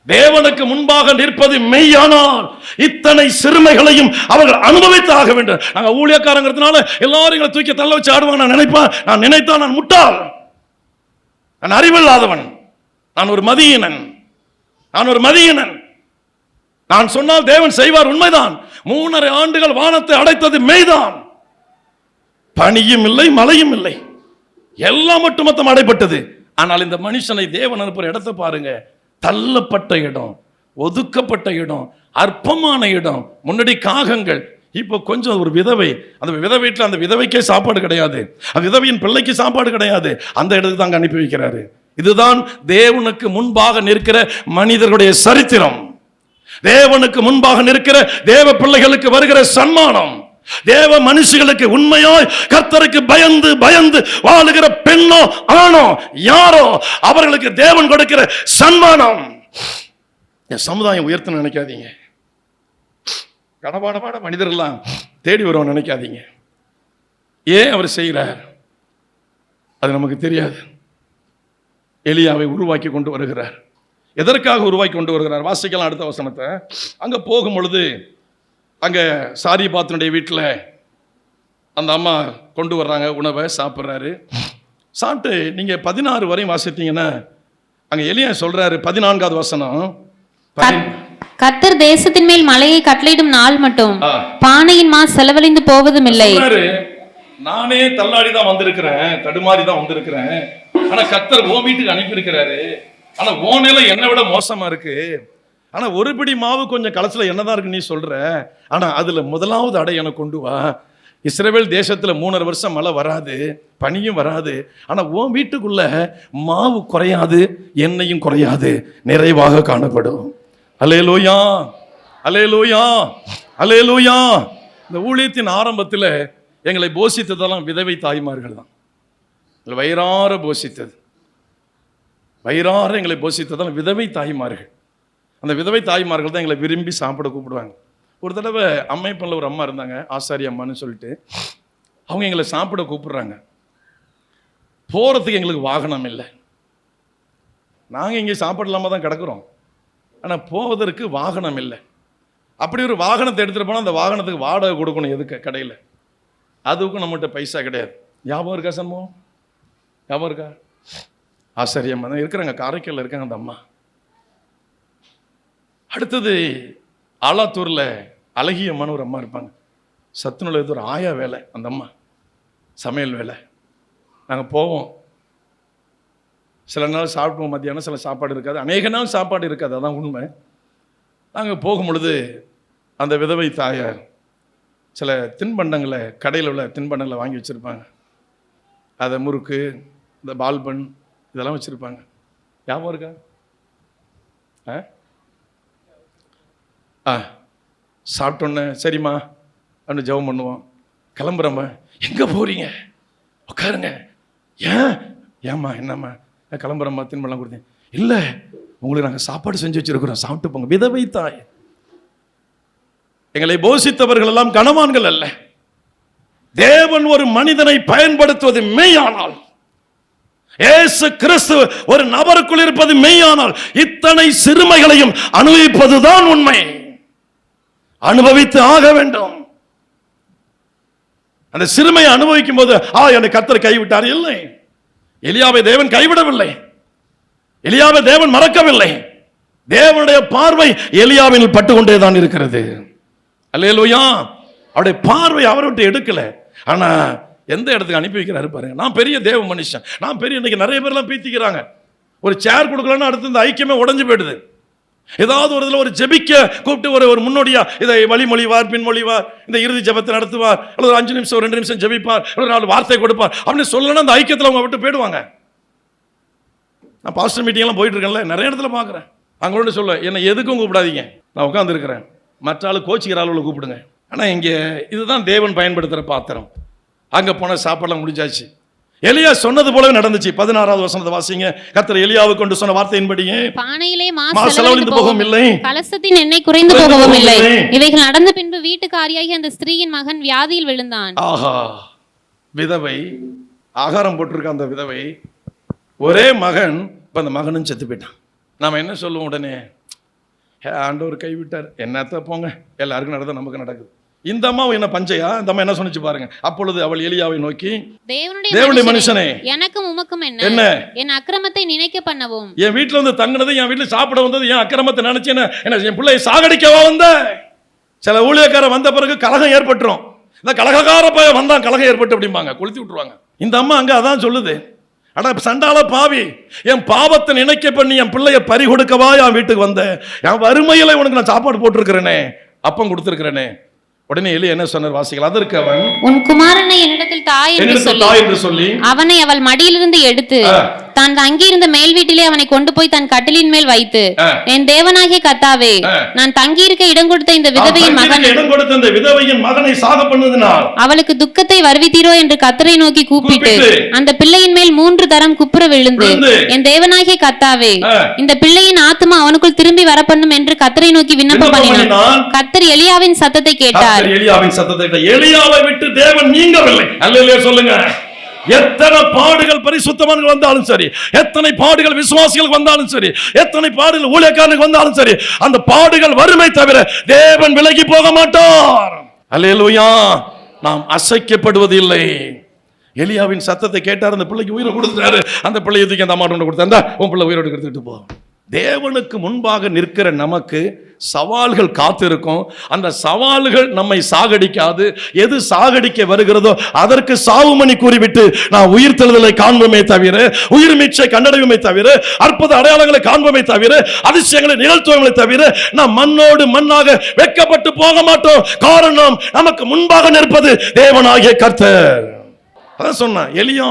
தேவனுக்கு முன்பாக நிற்பது மெய்யானால் இத்தனை சிறுமைகளையும் அவர்கள் அனுபவித்து ஆக வேண்டும். நாங்க ஊழியக்காரங்கிறதுனால எல்லாரும் எங்களை தூக்கி தள்ள வச்சு ஆடுவாங்க. நான் நினைப்பேன், நான் நினைத்தா நான் முட்டாள், நான் அறிவில்லாதவன், நான் ஒரு மதியீனன். நான் சொன்னால் தேவன் செய்வார், உண்மைதான். 3.5 ஆண்டுகள் வானத்தை அடைத்தது மெய்தான். பனியும் இல்லை, மழையும் இல்லை, எல்லாம் மட்டுமொத்தம் அடைப்பட்டது. ஆனால் இந்த மனுஷனை தேவன் அனுப்புற இடத்தை பாருங்க. தள்ளப்பட்ட இடம், ஒதுக்கப்பட்ட இடம், அற்பமான இடம். முன்னாடி காகங்கள், இப்போ கொஞ்சம் ஒரு விதவை. அந்த விதவை வீட்டில் அந்த விதவைக்கே சாப்பாடு கிடையாது, அந்த விதவையின் பிள்ளைக்கு சாப்பாடு கிடையாது. அந்த இடத்துக்கு தாங்க அனுப்பி வைக்கிறாரு. இதுதான் தேவனுக்கு முன்பாக நிற்கிற மனிதர்களுடைய சரித்திரம். தேவனுக்கு முன்பாக நிற்கிற தேவ பிள்ளைகளுக்கு வருகிற சன்மானம். தேவ மனுஷர்களுக்கு உண்மையாய் கர்த்தருக்கு பயந்து பயந்து வாழுகிற பெண்ணோ ஆணோ யாரோ அவர்களுக்கு தேவன் கொடுக்கிற சன்மானம். சமுதாயம் உயர்த்த நினைக்காதீங்க. கடபாடபாட மனிதர்கள்லாம் தேடி வருவோம் நினைக்காதீங்க. ஏன் அவர் செய்கிறார் அது நமக்கு தெரியாது. எலியாவை உருவாக்கி கொண்டு வருகிறார். எதற்காக உருவாக்கி கொண்டு வருகிறார்? வாசிக்கலாம் அடுத்த வசனத்தை. அங்க போகும் பொழுது அங்க சாரிபாத்தினுடைய வீட்டில் அந்த அம்மா கொண்டு வர்றாங்க உணவை, சாப்பிட்றாரு. சாப்பிட்டு நீங்க 16 வரையும் வாசித்தீங்கன்னா அங்க எலியா சொல்றாரு. 14வது வசனம், கர்த்தர் தேசத்தின் மேல் மலையை கட்டளையிடும் நாள் மட்டும் பானையின் மா செலவழிந்து போவதும் இல்லை. நானே தள்ளாடி தான் வந்திருக்கிறேன், தடுமாறி தான் வந்திருக்கிறேன். ஆனா கர்த்தர் உன் வீட்டுக்கு அனுப்பி இருக்கிறாரு. ஆனா உன் நிலை என்னை விட மோசமா இருக்கு. ஆனா ஒரு பிடி மாவு கொஞ்சம் கலசல என்னதான் இருக்கு நீ சொல்ற. ஆனா அதுல முதலாவது அடை எனக்கு கொண்டு வா. இஸ்ரவேல் தேசத்துல 3.5 வருஷம் மழை வராது, பனியும் வராது. ஆனா உன் வீட்டுக்குள்ள மாவு குறையாது, எண்ணெயும் குறையாது, நிறைவாக காணப்படும். அல்லேலூயா, அல்லேலூயா, அல்லேலூயா. இந்த ஊழியத்தின் ஆரம்பத்தில் எங்களை போஷித்ததெல்லாம் விதவை தாய்மார்கள் தான். வயிறார போஷித்தது, வயிறார எங்களை போஷித்ததால் விதவை தாய்மார்கள். அந்த விதவை தாய்மார்கள் தான் எங்களை விரும்பி சாப்பிட கூப்பிடுவாங்க. ஒரு தடவை அம்மைப்பனில் ஒரு அம்மா இருந்தாங்க, ஆசாரி அம்மான்னு சொல்லிட்டு. அவங்க எங்களை சாப்பிட கூப்பிடுறாங்க. போகிறதுக்கு எங்களுக்கு வாகனம் இல்லை. நாங்கள் இங்கே சாப்பிடலாமா தான் கிடக்குறோம், ஆனால் போவதற்கு வாகனம் இல்லை. அப்படி ஒரு வாகனத்தை எடுத்துகிட்டு போனால் அந்த வாகனத்துக்கு வாடகை கொடுக்கணும். எதுக்கு? கடையில். அதுக்கும் நம்மகிட்ட பைசா கிடையாது. ஞாபகம் இருக்கா சம்பவம்? ஞாபகம் இருக்கா? ஆச்சரியமாக தான் இருக்கிறாங்க, காரைக்காலில் இருக்காங்க அந்த அம்மா. அடுத்தது ஆலாத்தூரில் அழகிய அம்மான்னு ஒரு அம்மா இருப்பாங்க. சத்துணவு ஒரு ஆயா வேலை அந்த அம்மா, சமையல் வேலை. நாங்கள் போவோம், சில நாள் சாப்பிடுவோம் மத்தியானம், சில சாப்பாடு இருக்காது, அநேக நாள் சாப்பாடு இருக்காது, அதான் உண்மை. நாங்கள் போகும் பொழுது அந்த விதவை தாயார் சில தின்பண்டங்களை, கடையில் உள்ள தின்பண்டங்களை வாங்கி வச்சுருப்பாங்க. அதை முறுக்கு, இந்த பால்பன் இதெல்லாம் வச்சுருப்பாங்க. ஞாபகம் இருக்கா? சாப்பிட்டோன்னே சரிம்மா அப்படின்னு ஜெபம் பண்ணுவோம். கிளம்புறம்மா. எங்கே போகிறீங்க? உட்காருங்க. ஏம்மா என்னம்மா? கிளம்புறம்மா. தின்பண்டம் கொடுத்தேன். இல்லை, உங்களுக்கு நாங்கள் சாப்பாடு செஞ்சு வச்சுருக்கிறோம், சாப்பிட்டு போங்க. விதவை தாய். எங்களை போஷித்தவர்கள் எல்லாம் கனவான்கள் அல்ல. தேவன் ஒரு மனிதனை பயன்படுத்துவது மெய்யானால், இயேசு கிறிஸ்து ஒரு நபருக்குள் இருப்பது மெய்யானால், இத்தனை சிறுமைகளையும் அனுபவிப்பதுதான் உண்மை. அனுபவித்து ஆக வேண்டும். அந்த சிறுமையை அனுபவிக்கும் போது என்னை கர்த்தர் கைவிட்டார் இல்லை. எலியாவை தேவன் கைவிடவில்லை, எலியாவை தேவன் மறக்கவில்லை. தேவனுடைய பார்வை எலியாவின் பட்டுக்கொண்டே தான் இருக்கிறது. அல்லேலூயா. அவருடைய பார்வை அவரை விட்டு எடுக்கல. ஆனா எந்த இடத்துக்கு அனுப்பி வைக்கிறாரு பாருங்க. நான் பெரிய தேவ மனுஷன், நான் பெரிய, இன்னைக்கு நிறைய பேர்லாம் பீத்திக்கிறாங்க. ஒரு சேர் கொடுக்கலன்னா அடுத்து இந்த ஐக்கியமே உடஞ்சு போயிடுது. ஏதாவது ஒரு இதில் ஒரு ஜெபிக்க கூப்பிட்டு ஒரு முன்னோடியா இதை வழிமொழிவார், பின்மொழிவார், இந்த இறுதி ஜெபத்தை நடத்துவார், அல்லது ஒரு 5 நிமிஷம் 2 நிமிஷம் ஜெபிப்பார், ஒரு 4 வார்த்தை கொடுப்பார் அப்படின்னு சொல்லணும்னா அந்த ஐக்கியத்தில் அவங்க விட்டு போயிடுவாங்க. நான் பாஸ்டர் மீட்டிங்லாம் போயிட்டு இருக்கேன்ல, நிறைய இடத்துல பார்க்குறேன். அவங்களோட சொல்ல என்னை எதுக்கும் கூப்பிடாதீங்க, நான் உட்காந்துருக்கிறேன், மற்ற ஆள் கோச்சிக்கிற ஆளுகளை கூப்பிடுங்க. ஆனால் இங்கே இதுதான் தேவன் பயன்படுத்துகிற பாத்திரம். அங்கே போன சாப்பாடெல்லாம் முடிஞ்சாச்சு. எலியா சொன்னது போலவே நடந்துச்சு. 16வது வசனத்தை வாசிங்க. கர்த்தர் எலியாவை கொண்டு சொன்ன வார்த்தையின்படியே பானையிலே மாசு செலவழிந்து போகவும் இல்லை, கலசத்தின் எண்ணெய் குறைந்து போகவும் இல்லை. இவைகள் நடந்த பின்பு வீட்டுக்காரியாகிய அந்த ஸ்திரீயின் மகன் வியாதியில் விழுந்தான். ஆஹா, விதவை ஆகாரம் போட்டிருக்க அந்த விதவை, ஒரே மகன், இப்போ அந்த மகனும் செத்து போயிட்டான். நாம என்ன சொல்லுவோம் உடனே? ஆண்டவர் கைவிட்டார், என்னத்த போங்க, எல்லாருக்கும் நடந்தது நமக்கு நடக்குது. இந்த அம்மா என்ன பஞ்சையா? இந்த அம்மா என்ன சொன்னிச்சு பாருங்க. அப்பொழுது அவள் எலியாவை நோக்கி, தேவனுடைய மனுஷனே, எனக்கும் உமக்கும் என்ன, என் அக்கிரமத்தை நினைக்க பண்ணவும், என் வீட்டுல வந்து தங்கினது, என் வீட்டுல சாப்பிட வந்தது, என் அக்கிரமத்தை நினைச்சு என்ன என் பிள்ளையை சாகடிக்கவா வந்த? சில ஊழியக்காரர் வந்த பிறகு கலகம் ஏற்பட்டுரும். இந்த கலகக்கார பையன் வந்தான், கலகம் ஏற்பட்டு அப்படிம்பாங்க, கொளுத்தி விட்டுருவாங்க. இந்த அம்மா அங்க அதான் சொல்லுது, அட சண்டால பாவி, என் பாவத்தை நினைக்க பண்ணி என் பிள்ளைய பறி கொடுக்கவா என் வீட்டுக்கு வந்த? என் வறுமையில உனக்கு நான் சாப்பாடு போட்டிருக்கிறேனே, அப்பம் கொடுத்திருக்கிறேனே. உடனே எலி என்ன சொன்னார் வாசிகள்? அதற்கு அவன், உன் குமாரனை என்னிடத்தில் தாய் என்று சொல்லி அவனை அவள் மடியிலிருந்து எடுத்து தான் தங்கியிருந்த மேல் வீட்டிலே அவனை கொண்டு போய் தன் கட்டிலின் மேல் வைத்து, என் தேவனாகிய கர்த்தாவே, நான் தங்கியிருக்க இடம் கொடுத்த இந்த விதவையின் மகனை சாக பண்ணுவதனால் அவளுக்கு துக்கத்தை வருவித்தீரோ என்று கர்த்தரை நோக்கி கூப்பிட்டு அந்த பிள்ளையின் மேல் 3 தரம் குப்புற விழுந்து, என் தேவனாகிய கர்த்தாவே, இந்த பிள்ளையின் ஆத்மா அவனுக்குள் திரும்பி வர பண்ணும் என்று கர்த்தரை நோக்கி விண்ணப்பம் பண்ணினான். கர்த்தர் எலியாவின் சத்தத்தை கேட்டார். எலியாவின் சத்தத்தை கேட்டார். எலியாவை விட்டு தேவன் நீங்கவில்லை. அல்லேலூயா சொல்லுங்க. எத்தனை பாடுகள் பரிசுத்தவான்கள் வந்தாலும் சரி, எத்தனை பாடுகள் விசுவாசிகளுக்கு வந்தாலும் சரி, எத்தனை பாடுகள் ஊழியக்காரனுக்கு வந்தாலும் சரி, அந்த பாடுகள் வறுமை தவிர தேவன் விலகி போக மாட்டார். அல்லேலூயா. நாம் அசைக்கப்படுவது இல்லை. எலியாவின் சத்தத்தை கேட்டார், அந்த பிள்ளைக்கு உயிரை கொடுத்தாரு. அந்த பிள்ளையை தூக்கி அந்த அம்மாட்ட கொடுத்தா, உன் பிள்ளை உயிரோடு எடுத்துட்டு போ. தேவனுக்கு முன்பாக நிற்கிற நமக்கு சவால்கள் காத்திருக்கும். அந்த சவால்கள் நம்மை சாகடிக்காது. எது சாகடிக்க வருகிறதோ அதற்கு சாவுமணி கூறிவிட்டு நான் உயிர்த்தெழுதலை காண்போமே தவிர, உயிர் மீட்சை கண்டடையுமே தவிர, அற்புத அடையாளங்களை காண்போமே தவிர, அதிசயங்களை நிகழ்த்துவங்களை தவிர நாம் மண்ணோடு மண்ணாக வெட்கப்பட்டு போக மாட்டோம். காரணம், நமக்கு முன்பாக நிற்பது தேவனாகிய கர்த்தர். அதான் சொன்னான் எலியா,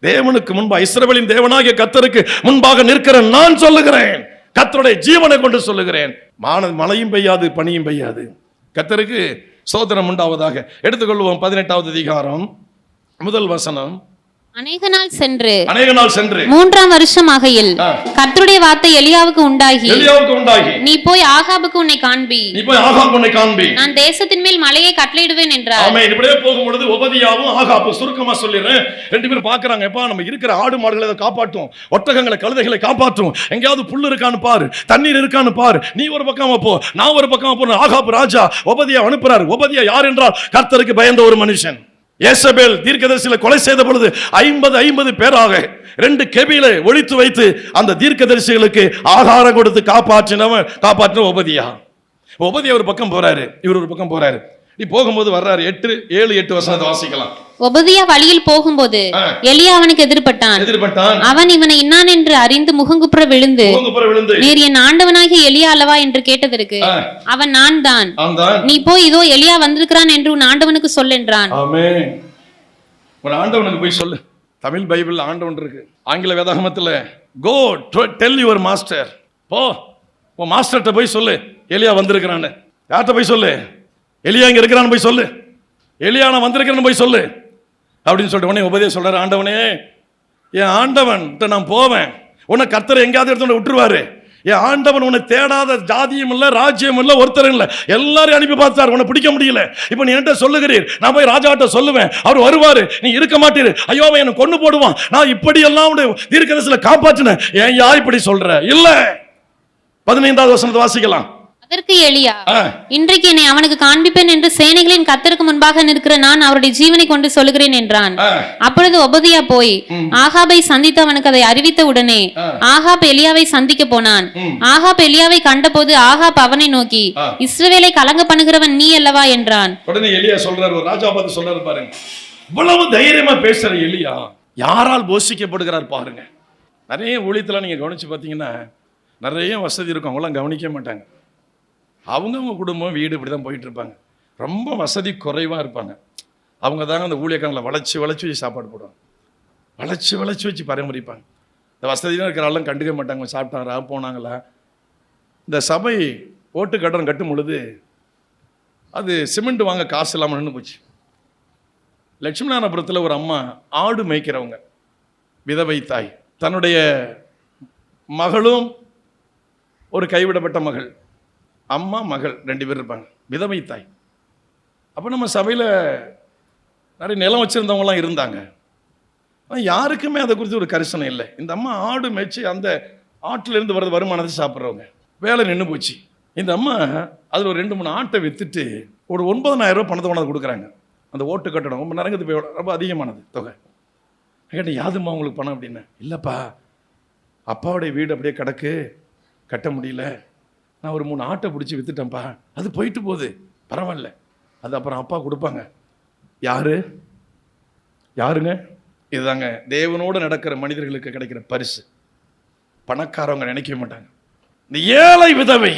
தேவனுக்கு முன்பாக, இஸ்ரவேலின் தேவனாகிய கர்த்தருக்கு முன்பாக நிற்கிற நான் சொல்லுகிறேன், கர்த்தருடைய ஜீவனை கொண்டு சொல்லுகிறேன், மழையும் பெய்யாது பனியும் பெய்யாது. கர்த்தருக்கு ஸ்தோத்திரம் உண்டாவதாக. எடுத்துக்கொள்வோம் 18வது அதிகாரம் முதல் வசனம். அநேக நாள் சென்று 3ஆம் வருஷம் ஆகையில் கர்த்தருடைய வார்த்தை எலியாவுக்கு உண்டாகி நீ போய் ஆகாபுக்கு உன்னை காண்பி நான் தேசத்தின் மேல் மலையை கட்டளையிடுவேன் என்றார். ஆமென். இப்படியே போகும்போது ஒபதியாவும் ஆகாபு, சுருக்கமா சொல்லிடுறேன், ரெண்டு பேரும் பாக்குறாங்க, எப்பா நம்ம இருக்கிற ஆடு மாடுகளை காப்பாற்றும், ஒட்டகங்களை கழுதைகளை காப்பாற்றும், எங்கேயாவது புல்லு இருக்கான்னு பாரு, தண்ணீர் இருக்கான்னு பாரு, நீ ஒரு பக்கமா போ, நான் ஒரு பக்கமா போ. ஆகாபு ராஜா ஒபதியா அனுப்புறாரு. ஒபதியா யார் என்றால் கர்த்தருக்கு பயந்த ஒரு மனுஷன். யேசபேல் தீர்க்கதரிசிகளை கொலை செய்த பொழுது 50 பேராக 2 கெபிகளை ஒழித்து வைத்து அந்த தீர்க்கதரிசிகளுக்கு ஆகாரம் கொடுத்து காப்பாற்றின ஒபதியா. ஒரு பக்கம் போறாரு, இவர் ஒரு பக்கம் போறாரு. நீ போகும்போது வர்றாரு. 7-8 வசனத்தை வாசிக்கலாம். ஒபதியா வழியில் போகும்போது எலியா அவனுக்கு எதிர்பட்டான். அவன் இவனை இன்னான் என்று அறிந்து முகங்குப்புற விழுந்து, நீர் என் ஆண்டவனாகிய எலியா அல்லவா என்று கேட்டதற்கு அவன் நான் தான், நீ போய் இதோ எலியா வந்திருக்கிறான் என்று உன் ஆண்டவனுக்கு சொல் என்றான். ஆமென். உன் ஆண்டவனுக்கு போய் சொல்லு. தமிழ் பைபிள் ஆண்டவன் இருக்கு, ஆங்கில வேதாகமத்துல கோ டெல் யுவர் மாஸ்டர், போ உன் மாஸ்டர்கிட்ட போய் சொல்லு எலியா வந்திருக்கிறான்னு. யார்கிட்ட போய் சொல்லு? எலியா இங்க இருக்கிறான்னு போய் சொல்லு, எலியா நான் வந்திருக்கிறேன்னு போய் சொல்லு அப்படின்னு சொல்லிட்டு உடனே உபதேச சொல்றாரு, ஆண்டவனே என் ஆண்டவன் நான் போவேன், உன்னை கர்த்தர் எங்கேயாவது எடுத்து விட்டுருவாரு, என் ஆண்டவன் உன்னை தேடாத ஜாதியும் இல்லை ராஜ்யம் இல்லை ஒருத்தரும் இல்லை, எல்லாரையும் அனுப்பி பார்த்தார், உன்னை பிடிக்க முடியல, இப்போ நீ என்கிட்ட சொல்லுகிறீர், நான் போய் ராஜாட்ட சொல்லுவேன், அவர் வருவாரு, நீ இருக்க மாட்டீரு, ஐயோ அவன் என்னை கொண்டு போடுவான், நான் இப்படி எல்லாம் தீர்க்கதரிசிகளை காப்பாற்றினேன், ஏன் யா இப்படி சொல்ற? இல்ல. 15வது வசனத்தை வாசிக்கலாம். அதற்கு எலியா, இன்றைக்கு என்னை அவனுக்கு காண்பிப்பேன் என்று சேனைகளின் கர்த்தருக்கு முன்பாக நிற்கிற நான் அவருடைய ஜீவனை கொண்டு சொல்லுகிறேன் என்றான். அப்பொழுது ஒபதியா போய் ஆகாபை சந்தித்து அவனுக்கு அதை அறிவித்த உடனே ஆகாப் எலியாவை சந்திக்க போனான். ஆகாப் எலியாவை கண்டபோது ஆகாப் அவனை நோக்கி, இஸ்ரவேலை கலங்க பண்ணுகிறவன் நீ அல்லவா என்றான். உடனே எலியா சொல்றாரு, ஒரு ராஜா பார்த்து சொல்றாரு, பாருங்க இவ்வளவு தைரியமா பேசுற எலியா யாரால் போஷிக்கப்படுகிறார் பாருங்க. நிறைய ஊழியத்துல நீங்க கவனிச்சு பார்த்தீங்கன்னா நிறைய வசதி இருக்கும், அவங்களாம் கவனிக்க மாட்டாங்க, அவங்கவுங்க குடும்பம் வீடு இப்படி தான் போயிட்டு இருப்பாங்க, ரொம்ப வசதி குறைவாக இருப்பாங்க, அவங்க தாங்க அந்த ஊழியக்காரங்களை வளைச்சி வச்சு சாப்பாடு போடுவாங்க, வளைச்சி வச்சு பராமரிப்பாங்க. இந்த வசதியாக இருக்கிற ஆளும் கண்டுக்க மாட்டாங்க, சாப்பிட்டாங்களா போனாங்களா. இந்த சபை ஓட்டு கட்டணம் கட்டும் பொழுது அது சிமெண்ட் வாங்க காசு இல்லாமல் நின்று போச்சு. லட்சுமிநாதபுரத்தில் ஒரு அம்மா ஆடு மேய்க்கிறவங்க, விதவை தாய், தன்னுடைய மகளும் ஒரு கைவிடப்பட்ட மகள், அம்மா மகள் 2 பேர் இருப்பாங்க, விதவை தாய். அப்போ நம்ம சபையில் நிறைய நிலம் வச்சுருந்தவங்களாம் இருந்தாங்க, ஆனால் யாருக்குமே அதை குறித்து ஒரு கரிசனை இல்லை. இந்த அம்மா ஆடு மேய்ச்சி அந்த ஆட்டிலேருந்து வர்றது வருமானத்தை சாப்பிட்றவங்க, வேலை நின்று போச்சு. இந்த அம்மா அதில் ஒரு 2-3 ஆட்டை விற்றுட்டு ஒரு 9,000 ரூபா பணத்தை கொண்டாந்து கொடுக்குறாங்க. அந்த ஓட்டு கட்டணம் ரொம்ப நரங்கத்து போய் ரொம்ப அதிகமானது தொகை. கேட்டேன், யாதும்மா உங்களுக்கு பணம் அப்படின்னு. இல்லைப்பா, அப்பாவுடைய வீடு அப்படியே கிடக்கு, கட்ட முடியல, நான் ஒரு 3 ஆட்டை பிடிச்சி விற்றுட்டேன்ப்பா, அது போயிட்டு போகுது, பரவாயில்ல, அது அப்புறம் அப்பா கொடுப்பாங்க. யாருங்க? இதுதாங்க தேவனோடு நடக்கிற மனிதர்களுக்கு கிடைக்கிற பரிசு. பணக்காரவங்க நினைக்க மாட்டாங்க. இந்த ஏழை விதவை,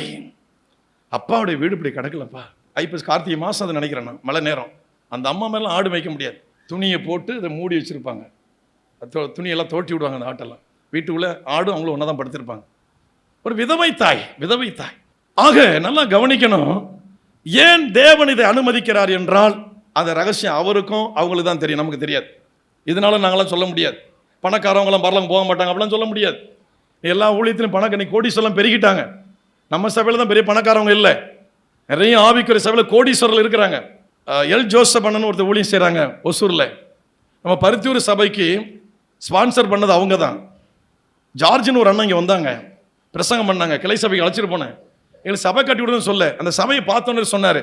அப்பாவுடைய வீடு இப்படி கிடக்கலப்பா, ஐப்பசி கார்த்திகை மாதம் அதை நினைக்கிறேன் நான், மழை நேரம், அந்த அம்மா மேலாம் ஆடு மேய்க்க முடியாது, துணியை போட்டு அதை மூடி வச்சுருப்பாங்க, துணியெல்லாம் தோட்டி விடுவாங்க அந்த ஆட்டெல்லாம், வீட்டுக்குள்ளே ஆடும் அவங்களும் ஒன்றா தான் படுத்திருப்பாங்க. ஒரு விதவை தாய். ஆக நல்லா கவனிக்கணும், ஏன் தேவன் இதை அனுமதிக்கிறார் என்றால் அந்த ரகசியம் அவருக்கும் அவங்களுக்கு தான் தெரியும், நமக்கு தெரியாது. இதனால நாங்களாம் சொல்ல முடியாது, பணக்காரவங்களாம் பரலாம் போக மாட்டாங்க அப்படிலாம் சொல்ல முடியாது. எல்லா ஊழியத்திலும் பணக்கணி கோடீஸ்வரம் பெருகிட்டாங்க. நம்ம சபையில் தான் பெரிய பணக்காரவங்க இல்லை, நிறைய ஆவிக்குரிய சபையில் கோடீஸ்வரர்கள் இருக்கிறாங்க. எல் ஜோசப் அண்ணன் ஒருத்தர் ஊழியம் செய்கிறாங்க ஒசூரில், நம்ம பருத்தியூர் சபைக்கு ஸ்பான்சர் பண்ணது அவங்க தான். ஜார்ஜின்னு ஒரு அண்ணன் இங்கே வந்தாங்க, பிரசங்கம் பண்ணாங்க, கிளை சபைக்கு அழைச்சிட்டு போனேன், எங்களுக்கு சபை கட்டி விடுன்னு சொல்ல, அந்த சபையை பார்த்தோன்னு சொன்னார்,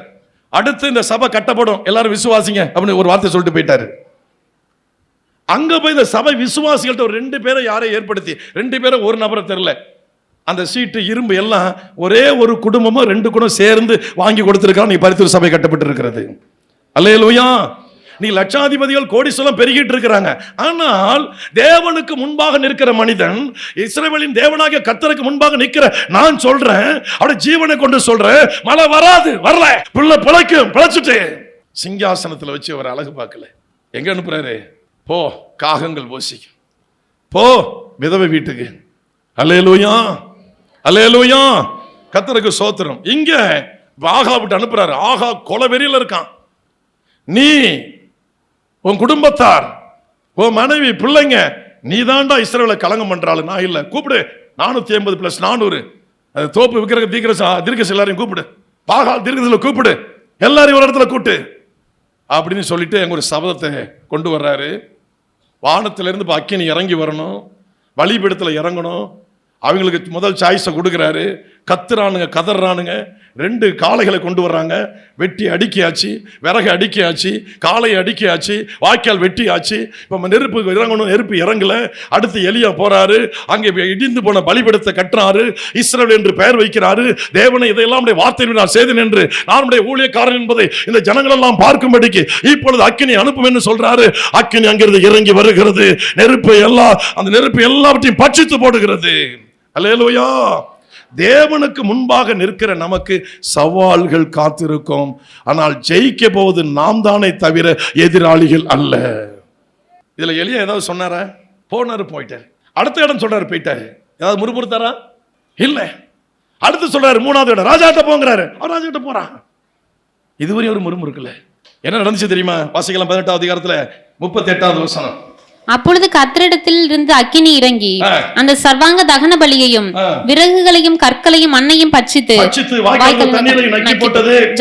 அடுத்து இந்த சபை கட்டப்படும், எல்லாரும் விசுவாசிங்க அப்படின்னு ஒரு வார்த்தை சொல்லிட்டு போயிட்டாரு. அங்கே போய் இந்த சபை விசுவாசிகள்கிட்ட ஒரு 2 பேரை யாரையும் ஏற்படுத்தி, 2 பேரை ஒரு நபரை தெரில, அந்த சீட்டு இரும்பு எல்லாம் ஒரே ஒரு குடும்பமும் 2 குடும்பம் சேர்ந்து வாங்கி கொடுத்துருக்காங்க. நீ பரிசுத்த சபை கட்டப்பட்டு இருக்கிறது. அல்லேலூயா. நீ லட்சாதிபதிகள் கோடீஸ்வரம் பெருகிட்டு இருக்கிறாங்க, ஆனால் தேவனுக்கு முன்பாக நிற்கிற மனிதன், இஸ்ரவேலின் தேவனாகிய கர்த்தருக்கு முன்பாக நிற்கிற நான் சொல்றேன், அவருடைய ஜீவனை கொண்டு சொல்றேன், மழை வராது, வரல, பிள்ளை பிழைக்கும், பிழைச்சிட்டு சிங்காசனத்தில் வச்சு அவர் அழகு பார்க்கல, எங்க அனுப்புறாரு? போ காகங்கள் போசிக்கும், போ விதவை வீட்டுக்கு. அல்லேலூயா, அல்லேலூயா, கர்த்தருக்கு ஸ்தோத்திரம். இங்க ஆகா விட்டு அனுப்புறாரு. ஆகா கொலை வெறியில இருக்கான், நீ உன் குடும்பத்தார் உன் மனைவி பிள்ளைங்க, நீ தாண்டா இஸ்ரவேலை கலங்கம் பண்றாள், நான் இல்ல. கூப்பிடு 480 + 400 அது தோப்பு விக்கிரக தீர்க்கதரிசி எல்லாரையும் கூப்பிடு, பாகால் தீர்க்கதரிசிகளை கூப்பிடு, எல்லாரையும் ஒரு இடத்துல கூட்டு அப்படின்னு சொல்லிட்டு அங்க ஒரு சபதத்தை கொண்டு வர்றாரு. வானத்திலிருந்து இப்போ அக்கினி இறங்கி வரணும், பலிபீடத்தில் இறங்கணும். அவங்களுக்கு முதல் சாய்ஸை கொடுக்குறாரு. கத்துறானுங்க, கதறானுங்க. 2 காளைகளை கொண்டு வர்றாங்க. வெட்டி அடுக்கியாச்சு, விறகு அடுக்கியாச்சு, காளையை அடுக்கியாச்சு, வாய்க்கால் வெட்டியாச்சு. இப்போ நெருப்பு இறங்கணும், நெருப்பு இறங்கல. அடுத்து எலியா போறாரு, அங்கே இடிந்து போன பலிபீடத்தை கட்டுறாரு, இஸ்ரவேல் என்று பெயர் வைக்கிறாரு. தேவனை இதையெல்லாம் வார்த்தை நான் செய்தேன் என்று நான் ஊழியக்காரன் என்பதை இந்த ஜனங்கள் எல்லாம் பார்க்கும்படிக்கு இப்பொழுது அக்கினி அனுப்பும் என்று சொல்றாரு. அக்கினி அங்கிருந்து இறங்கி வருகிறது. நெருப்பு எல்லாம், அந்த நெருப்பு எல்லாவற்றையும் பட்சித்து போடுகிறது. அல்லேலூயா. தேவனுக்கு முன்பாக நிற்கிற நமக்கு சவால்கள் காத்திருக்கும். ஆனால் ஜெயிக்க போவது நாம் தானே தவிர எதிராளிகள் அல்ல. இதுல எலியா ஏதாவது சொன்னாரா? போனாரு, போயிட்டாரு. அடுத்த இடம் சொல்றாரு, போயிட்டாரு. ஏதாவது முறுமுறுத்தாரா? இல்ல. அடுத்து சொல்றாரு, 3வது இடம் ராஜாட்ட போங்கிறாரு. அவர் ராஜாட்ட போறான். இதுவரை ஒரு முறுமுறுக்கல. என்ன நடந்துச்சு தெரியுமா? வாசிக்கலாம் 18வது அதிகாரத்துல 38வது வசனம். அப்பொழுது கர்த்தரிடத்தில் இருந்து அக்கினி இறங்கி அந்த சர்வாங்க தகன பலியையும் விறகுகளையும் கற்களையும் மண்ணையும் பட்சித்து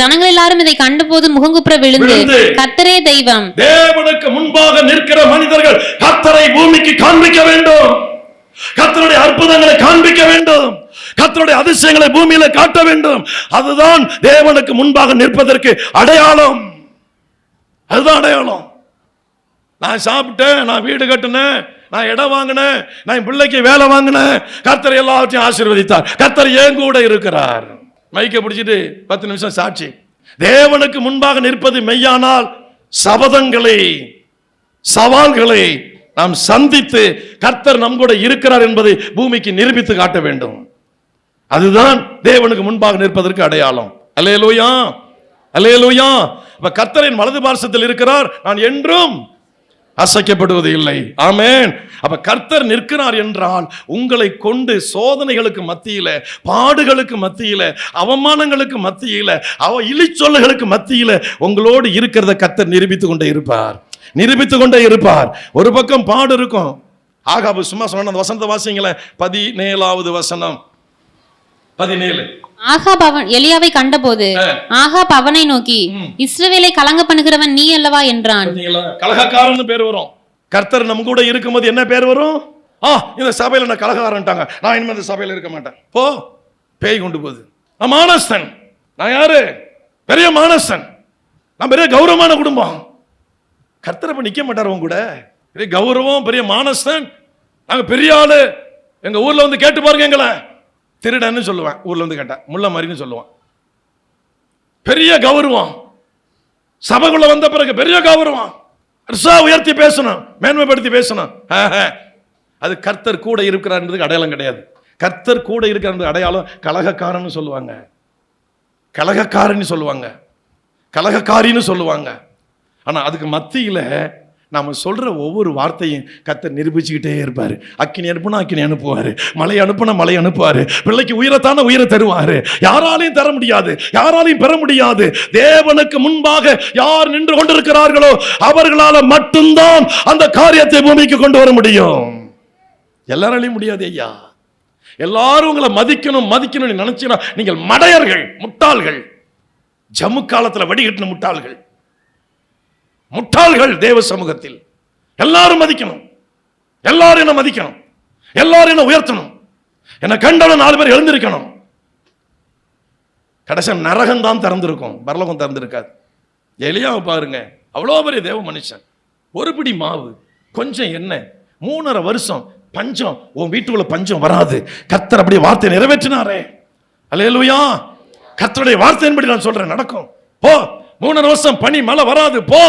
ஜனங்கள் எல்லாரும் இதை கண்டபோது முகங்குப்புற விழுந்து கர்த்தரே தெய்வம். தேவனுக்கு முன்பாக நிற்கிற மனிதர்கள் கர்த்தரை பூமிக்கு காண்பிக்க வேண்டும், கர்த்தருடைய அற்புதங்களை காண்பிக்க வேண்டும், கர்த்தருடைய அதிசயங்களை பூமியில காட்ட வேண்டும். அதுதான் தேவனுக்கு முன்பாக நிற்பதற்கு அடையாளம். அதுதான் அடையாளம். நான் சாப்பிட்டேன், நான் வீடு கட்டினேன், நான் இடம் வாங்கினேன், நான் என் பிள்ளைக்கு வேலை வாங்கினேன், கர்த்தர் எல்லாத்தையும் ஆசீர்வதித்தார், கர்த்தர் ஏன் கூட இருக்கிறார். மைக்க பிடிச்சிட்டு 10 நிமிஷம் சாட்சி. தேவனுக்கு முன்பாக நிற்பது மெய்யானால் சபதங்களை, சவால்களை நாம் சந்தித்து கர்த்தர் நம் கூட இருக்கிறார் என்பதை பூமிக்கு நிரூபித்து காட்ட வேண்டும். அதுதான் தேவனுக்கு முன்பாக நிற்பதற்கு அடையாளம். அல்லேலூயா, அல்லேலூயா. அப்ப கர்த்தரின் வலது பார்சத்தில் இருக்கிறார், நான் என்றும் அசைக்கப்படுவது இல்லை. ஆமென். அப்ப கர்த்தர் நிற்கிறார் என்றால் உங்களை கொண்டு சோதனைகளுக்கு மத்தியில, பாடுகளுக்கு மத்தியில, அவமானங்களுக்கு மத்தியில, இழிச்சொல்லுகளுக்கு மத்தியில உங்களோடு இருக்கிறத கர்த்தர் நிரூபித்துக் கொண்டே இருப்பார், நிரூபித்துக் கொண்டே இருப்பார். ஒரு பக்கம் பாடு இருக்கும். ஆகாபு சும்மா சொன்ன வசனத்தை வாசிங்களேன். 17வது வசனம். 17. ஆகாப் எலியாவை கண்டபோது ஆகாப் அவனை நோக்கி, இஸ்ரவேலை கலங்க பண்ணுகிறவன் நீ அல்லவா என்றான். கலகக்காரன் பேர் வரும். கர்த்தர் நம்ம கூட இருக்கும்போது என்ன பேர் வரும்? இந்த சபையில நான் கலகக்காரன்ட்டாங்க, நான் இனிமே இந்த சபையில இருக்க மாட்டேன், போ. பேய் கொண்டு போகுது. நான் மானஸ்தன். நான் யாரு? பெரிய மானஸ்தன். நான் பெரிய கௌரவமான குடும்பம். கர்த்தர் அப்ப நிக்க மாட்டார் உங்க கூட. பெரிய கௌரவம், பெரிய மானஸ்தன், நாங்க பெரிய ஆளு. எங்க ஊர்ல வந்து கேட்டு பாருங்க, எங்களை திருடன்னு சொல்லுவேன். ஊர்ல வந்து கேட்டா முள்ள மாதிரின்னு சொல்லுவான். பெரிய கௌரவம். சபைக்குள்ள வந்த பிறகு பெரிய கௌரவம். உயர்த்தி பேசணும், மேன்மைப்படுத்தி பேசணும். அது கர்த்தர் கூட இருக்கிறார் என்பதுக்கு அடையாளம் கிடையாது. கர்த்தர் கூட இருக்கிற அடையாளம் கலகக்காரன்னு சொல்லுவாங்க, கலகக்காரன்னு சொல்லுவாங்க, கலகக்காரின்னு சொல்லுவாங்க. ஆனா அதுக்கு மத்தியில நாம சொல்ற ஒவ்வொரு வார்த்தையும் கர்த்தர் நிரூபிச்சுக்கிட்டே இருப்பாரு. அக்கினி அனுப்புனா அக்கினி அனுப்புவாரு, மழை அனுப்புனா மழை அனுப்புவாரு, பிள்ளைக்கு உயிரத்தான உயிரை தருவாரு. யாராலையும் தர முடியாது, யாராலையும் பெற முடியாது. தேவனுக்கு முன்பாக யார் நின்று கொண்டிருக்கிறார்களோ அவர்களால மட்டும்தான் அந்த காரியத்தை பூமிக்கு கொண்டு வர முடியும். எல்லாராலையும் முடியாது ஐயா. எல்லாரும் உங்களை மதிக்கணும் மதிக்கணும்னு நினைச்சீங்கன்னா நீங்கள் மடையர்கள், முட்டாள்கள், ஜம்மு காலத்துல வடிகட்டின முட்டாள்கள், முட்டாள்கள். தேவ சமூகத்தில் எல்லாரும் மதிக்கணும், எல்லாரும் என்ன மதிக்கணும், எல்லாரும் என்ன உயர்த்தணும், என்ன கண்டவன 4 பேர் எழுந்திருக்கணும். கடைசி நரகம் தான் திறந்திருக்கும், பரலோகம் திறந்திருக்காது. எலியாவை பாருங்க, அவ்வளோ பெரிய தேவ மனுஷன். ஒரு பிடி மாவு, கொஞ்சம் எண்ணெய், 3.5 வருஷம் பஞ்சம். உன் வீட்டுக்குள்ள பஞ்சம் வராது. கர்த்தர் அப்படியே வார்த்தை நிறைவேற்றினாரே. அல்லேலூயா. கர்த்தருடைய வார்த்தையின்படி நான் சொல்றேன், நடக்கும். போ. 3.5 வருஷம் பனி மழை வராது, போ.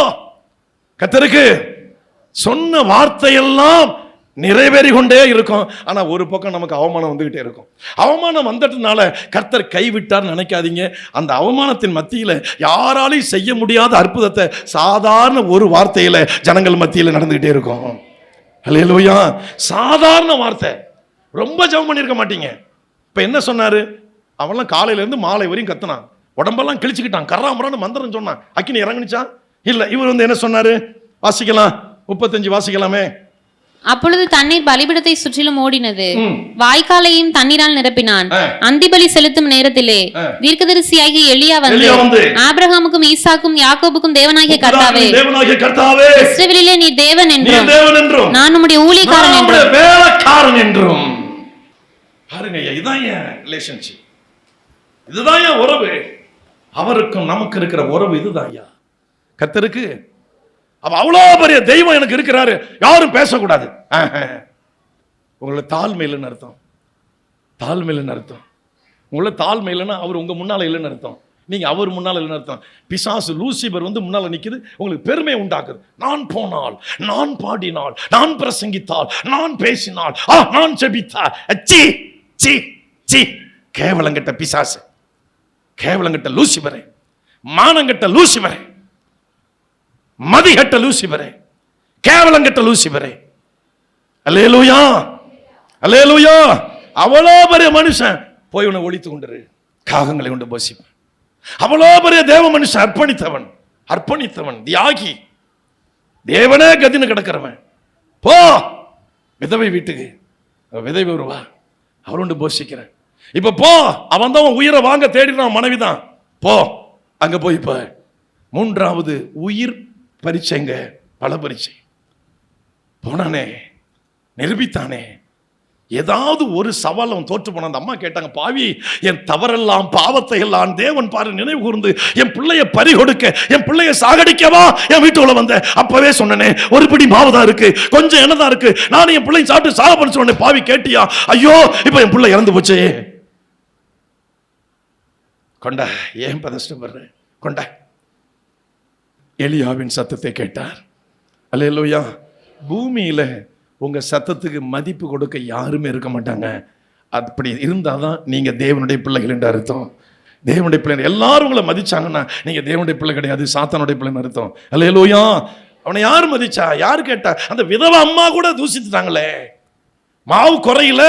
கர்த்தருக்கு சொன்ன வார்த்தையெல்லாம் நிறைவேறி கொண்டே இருக்கும். ஆனா ஒரு பக்கம் நமக்கு அவமானம் வந்துகிட்டே இருக்கும். அவமானம் வந்துட்டனால கர்த்தர் கைவிட்டார் நினைக்காதீங்க. அந்த அவமானத்தின் மத்தியில யாராலையும் செய்ய முடியாத அற்புதத்தை சாதாரண ஒரு வார்த்தையில ஜனங்கள் மத்தியில நடந்துகிட்டே இருக்கும். அல்லேலூயா. சாதாரண வார்த்தை. ரொம்ப ஜெபம் பண்ணிருக்க மாட்டீங்க. இப்ப என்ன சொன்னாரு? அவன்லாம் காலையில இருந்து மாலை வரையும் கத்துனான், உடம்பெல்லாம் கிழிச்சுக்கிட்டான், கர்றாமரான்னு மந்திரம் சொன்னான். அக்கினி இறங்குனுச்சா? இல்ல. இவர் வந்து என்ன சொன்னாரு? வாசிக்கலாம். 35 வாசிக்கலாமே. அப்பொழுது தண்ணீர் பலிபீடத்தை சுற்றிலும் ஓடினது, வாய்க்காலையும் தண்ணீரால் நிரப்பினான். அந்திபலி செலுத்தும் நேரத்திலே தீர்க்கதரிசியாகிய எலியா வந்து ஆபிரகாமுக்கும் ஈசாக்கும் யாக்கோபுக்கும் தேவனாகிய கர்த்தாவே, இஸ்ரவேலிலே நீர் தேவன் என்றும் நான் உம்முடைய ஊழியக்காரன் என்றும். பாருங்க, இதுதான் ரிலேஷன்ஷிப், இதுதான் உறவு. அவருக்கும் நமக்கு இருக்கிற உறவு இதுதான். கர்த்தருக்கு அவ்வளோ பெரிய தெய்வம் எனக்கு இருக்கிறாரு, யாரும் பேசக்கூடாது. உங்களை தாழ்மை இல்லைன்னு அர்த்தம். தாழ்மை இல்லைன்னு அர்த்தம். உங்களை தாழ்மை இல்லைன்னா அவர் உங்க முன்னால இல்லைன்னு அர்த்தம். நீங்க அவர் முன்னால இல்லைன்னு அர்த்தம். பிசாசு லூசிபர் வந்து முன்னால நிக்குது, உங்களுக்கு பெருமை உண்டாக்குது. நான் போனால், நான் பாடினால், நான் பிரசங்கித்தால், நான் பேசினால், நான் செபித்தால், சி சி சி, கேவலங்கட்ட பிசாசு, கேவலங்கட்ட லூசிபரே, மானங்கட்ட லூசிபரே, மதிகட்ட லூசிபரே, கேவலங்கட்ட லூசிபரே. அல்லேலூயா, அல்லேலூயா. அவ்வளோ பெரிய மனுஷன் போய் உன்னை ஒழித்து கொண்டிரு, காகங்களை கொண்டு போசிப்பேன். அவ்வளோ பெரிய தேவ மனுஷன், அர்ப்பணித்தவன், அர்ப்பணித்தவன், தியாகி, தேவனே கதின்னு கிடக்கிறவன். போ விதவை வீட்டுக்கு, விதவை வருவா, அவளோண்டு போஷிக்கிறேன். இப்ப போ, அவன் தான் உயிரை வாங்க தேடினான், மனைவிதான். போ அங்க போய் இப்ப 3வது உயிர் பரீட்சைங்க, பல பரீட்சை. போனானே, நிரூபித்தானே. ஏதாவது ஒரு சவால் அவன் தோற்று போன. அந்த அம்மா கேட்டாங்க, பாவி, என் தவறெல்லாம் பாவத்தை எல்லாம் தேவன் பாரு நினைவு கூர்ந்து என் பிள்ளைய பறி கொடுக்க, என் பிள்ளைய சாகடிக்கவா என் வீட்டுக்குள்ள வந்த. அப்பவே சொன்னனே, ஒரு பிடி மாவுதான் இருக்கு, கொஞ்சம் என்னதான் இருக்கு, நான் என் பிள்ளைய சாப்பிட்டு சாக பண்ண சொன்னேன். பாவி கேட்டியா? ஐயோ, இப்ப என் பிள்ளை இறந்து போச்சே. கொண்டா, ஏன் பதஷ்டப்படுற? கொண்டா. எலியாவின் சத்தத்தை கேட்டார். அல்லேலூயா. பூமியில உங்க சத்தத்துக்கு மதிப்பு கொடுக்க யாருமே இருக்க மாட்டாங்க. அப்படி இருந்தாதான் நீங்க தேவனுடைய பிள்ளைகள் என்று அர்த்தம். தேவனுடைய பிள்ளை எல்லாரும் உங்களை மதிச்சாங்கன்னா நீங்க தேவனுடைய பிள்ளை கிடையாது, சாத்தானுடைய பிள்ளைன்னு அர்த்தம். அல்லேலூயா. அவனை யார் மதிச்சா? யார் கேட்டா? அந்த விதவை அம்மா கூட தூசித்துட்டாங்களே. மாவு குறையில,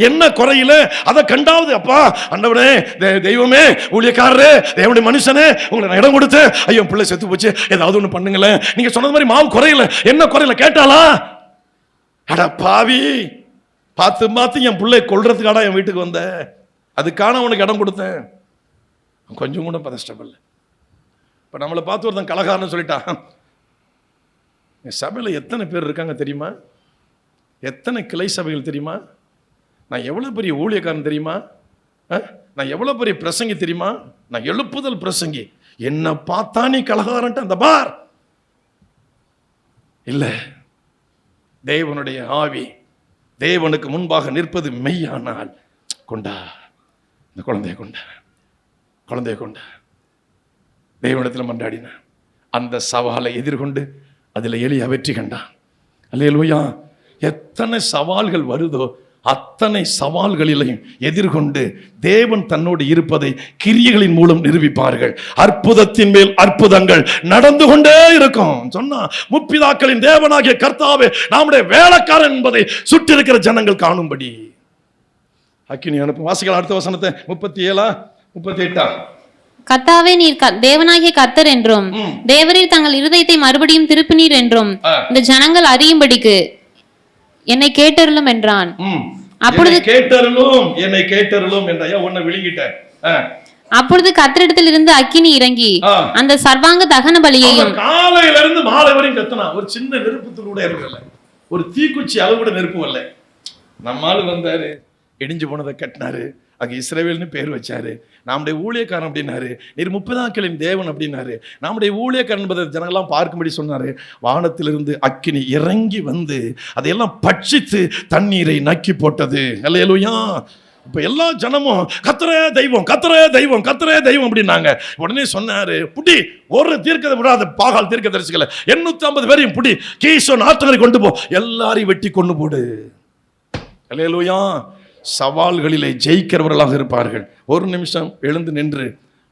என்ன குறையில, அதை கண்டாவது அப்பா ஆண்டவனே, தெய்வமே, ஊழியக்காரரே, தேவனுடைய மனுஷனே, உங்களை நான் இடம் கொடுத்து, ஐயோ பிள்ளை செத்து போச்சு, ஏதாவது ஒண்ணு பண்ணுங்களேன். நீங்க சொன்னது மாதிரி மாவு குறையில, என்ன குறையில கேட்டாளா? அட பாவி, பார்த்து என் பிள்ளை கொல்றதுக்காடா என் வீட்டுக்கு வந்த, அதுக்கான உனக்கு இடம் கொடுத்தேன். கொஞ்சம் கூட பதஷ்டப்படல. இப்ப நம்மளை பார்த்து ஒருத்தன் கலகாரன்னு சொல்லிட்டான். சபையில் எத்தனை பேர் இருக்காங்க தெரியுமா? எத்தனை கிளை சபைகள் தெரியுமா? நான் எவ்வளோ பெரிய ஊழியக்காரன் தெரியுமா? நான் எவ்வளோ பெரிய பிரசங்கி தெரியுமா? நான் எழுப்புதல் பிரசங்கி. என்ன பார்த்தா நீ கலகாரன்ட்டு அந்த பார் இல்லை. தேவனுடைய ஆவி தேவனுக்கு முன்பாக நிற்பது மெய்யானால் கொண்டா, இந்த குழந்தைய கொண்டா, குழந்தைய கொண்டா. தேவனிடத்தில் மன்றாடின அந்த சவாலை எதிர்கொண்டு அதில் எலியா வெற்றி கண்டான். அல்லேலூயா. எத்தனை சவால்கள் வருதோ அத்தனை சவால்களிலையும் எதிர்கொண்டு தேவன் தன்னோடு இருப்பதை கிரியைகளின் மூலம் நிரூபிப்பார்கள். அற்புதத்தின் மேல் அற்புதங்கள் நடந்து கொண்டே இருக்கும். சொன்னா, முற்பிதாக்களின் தேவனாகிய கர்த்தாவே நம்முடைய வேலைக்காரன் என்பதை சுற்றி இருக்கிற ஜனங்கள் காணும்படி அக்கினி அனுப்பும். வாசிகள் அடுத்த வசனத்தை 37 38. கர்த்தாவே, நீர் தேவனாகிய கர்த்தர் என்றும் தேவரீர் தங்கள் இருதயத்தை மறுபடியும் திருப்பினீர் என்றும் இந்த ஜனங்கள் அறியும்படிக்கு என்னை கேட்டருளும் என்றான். அப்பொழுது என்னை கேட்டருளும் என்றையா உன்னை விழுங்கிட்ட. அப்பொழுது கர்த்தரிடத்தில் இருந்து அக்கினி இறங்கி அந்த சர்வாங்க தகன பலியையும், காலையில இருந்து மாலை வரையும் கத்தனா. ஒரு சின்ன நெருப்பு கூட இருக்கல, ஒரு தீக்குச்சி அளவு கூட நெருப்பு வரல. நம்மால் வந்தாரு, இடிஞ்சு போனதை கட்டினாரு, அங்கே இஸ்ரவேல்னு பேர் வச்சாரு. நம்முடைய ஊழியக்காரன் அப்படின்னாரு. நீர் 30 தேவன் அப்படின்னாரு. நம்முடைய ஊழியக்காரன் என்பதை ஜனங்கள்லாம் பார்க்கும்படி சொன்னாரு. வானத்திலிருந்து அக்கினி இறங்கி வந்து அதையெல்லாம் பட்சித்து தண்ணீரை நக்கி போட்டது. அல்லேலூயா. இப்ப எல்லா ஜனமும் கர்த்தரே தெய்வம், கர்த்தரே தெய்வம், கர்த்தரே தெய்வம் அப்படின்னாங்க. உடனே சொன்னாரு, புடி, ஒரு தீர்க்கதை விடாத பாகால் தீர்க்க தரிசிக்கல 850 பேரையும் புடி, கீசோன் ஆற்றங்கரை கொண்டு போ, எல்லாரையும் வெட்டி கொண்டு போடு. அல்லேலூயா. சவால்களிலே ஜெயிக்கிறவர்களாக இருப்பார்கள். ஒரு நிமிஷம் எழுந்து நின்று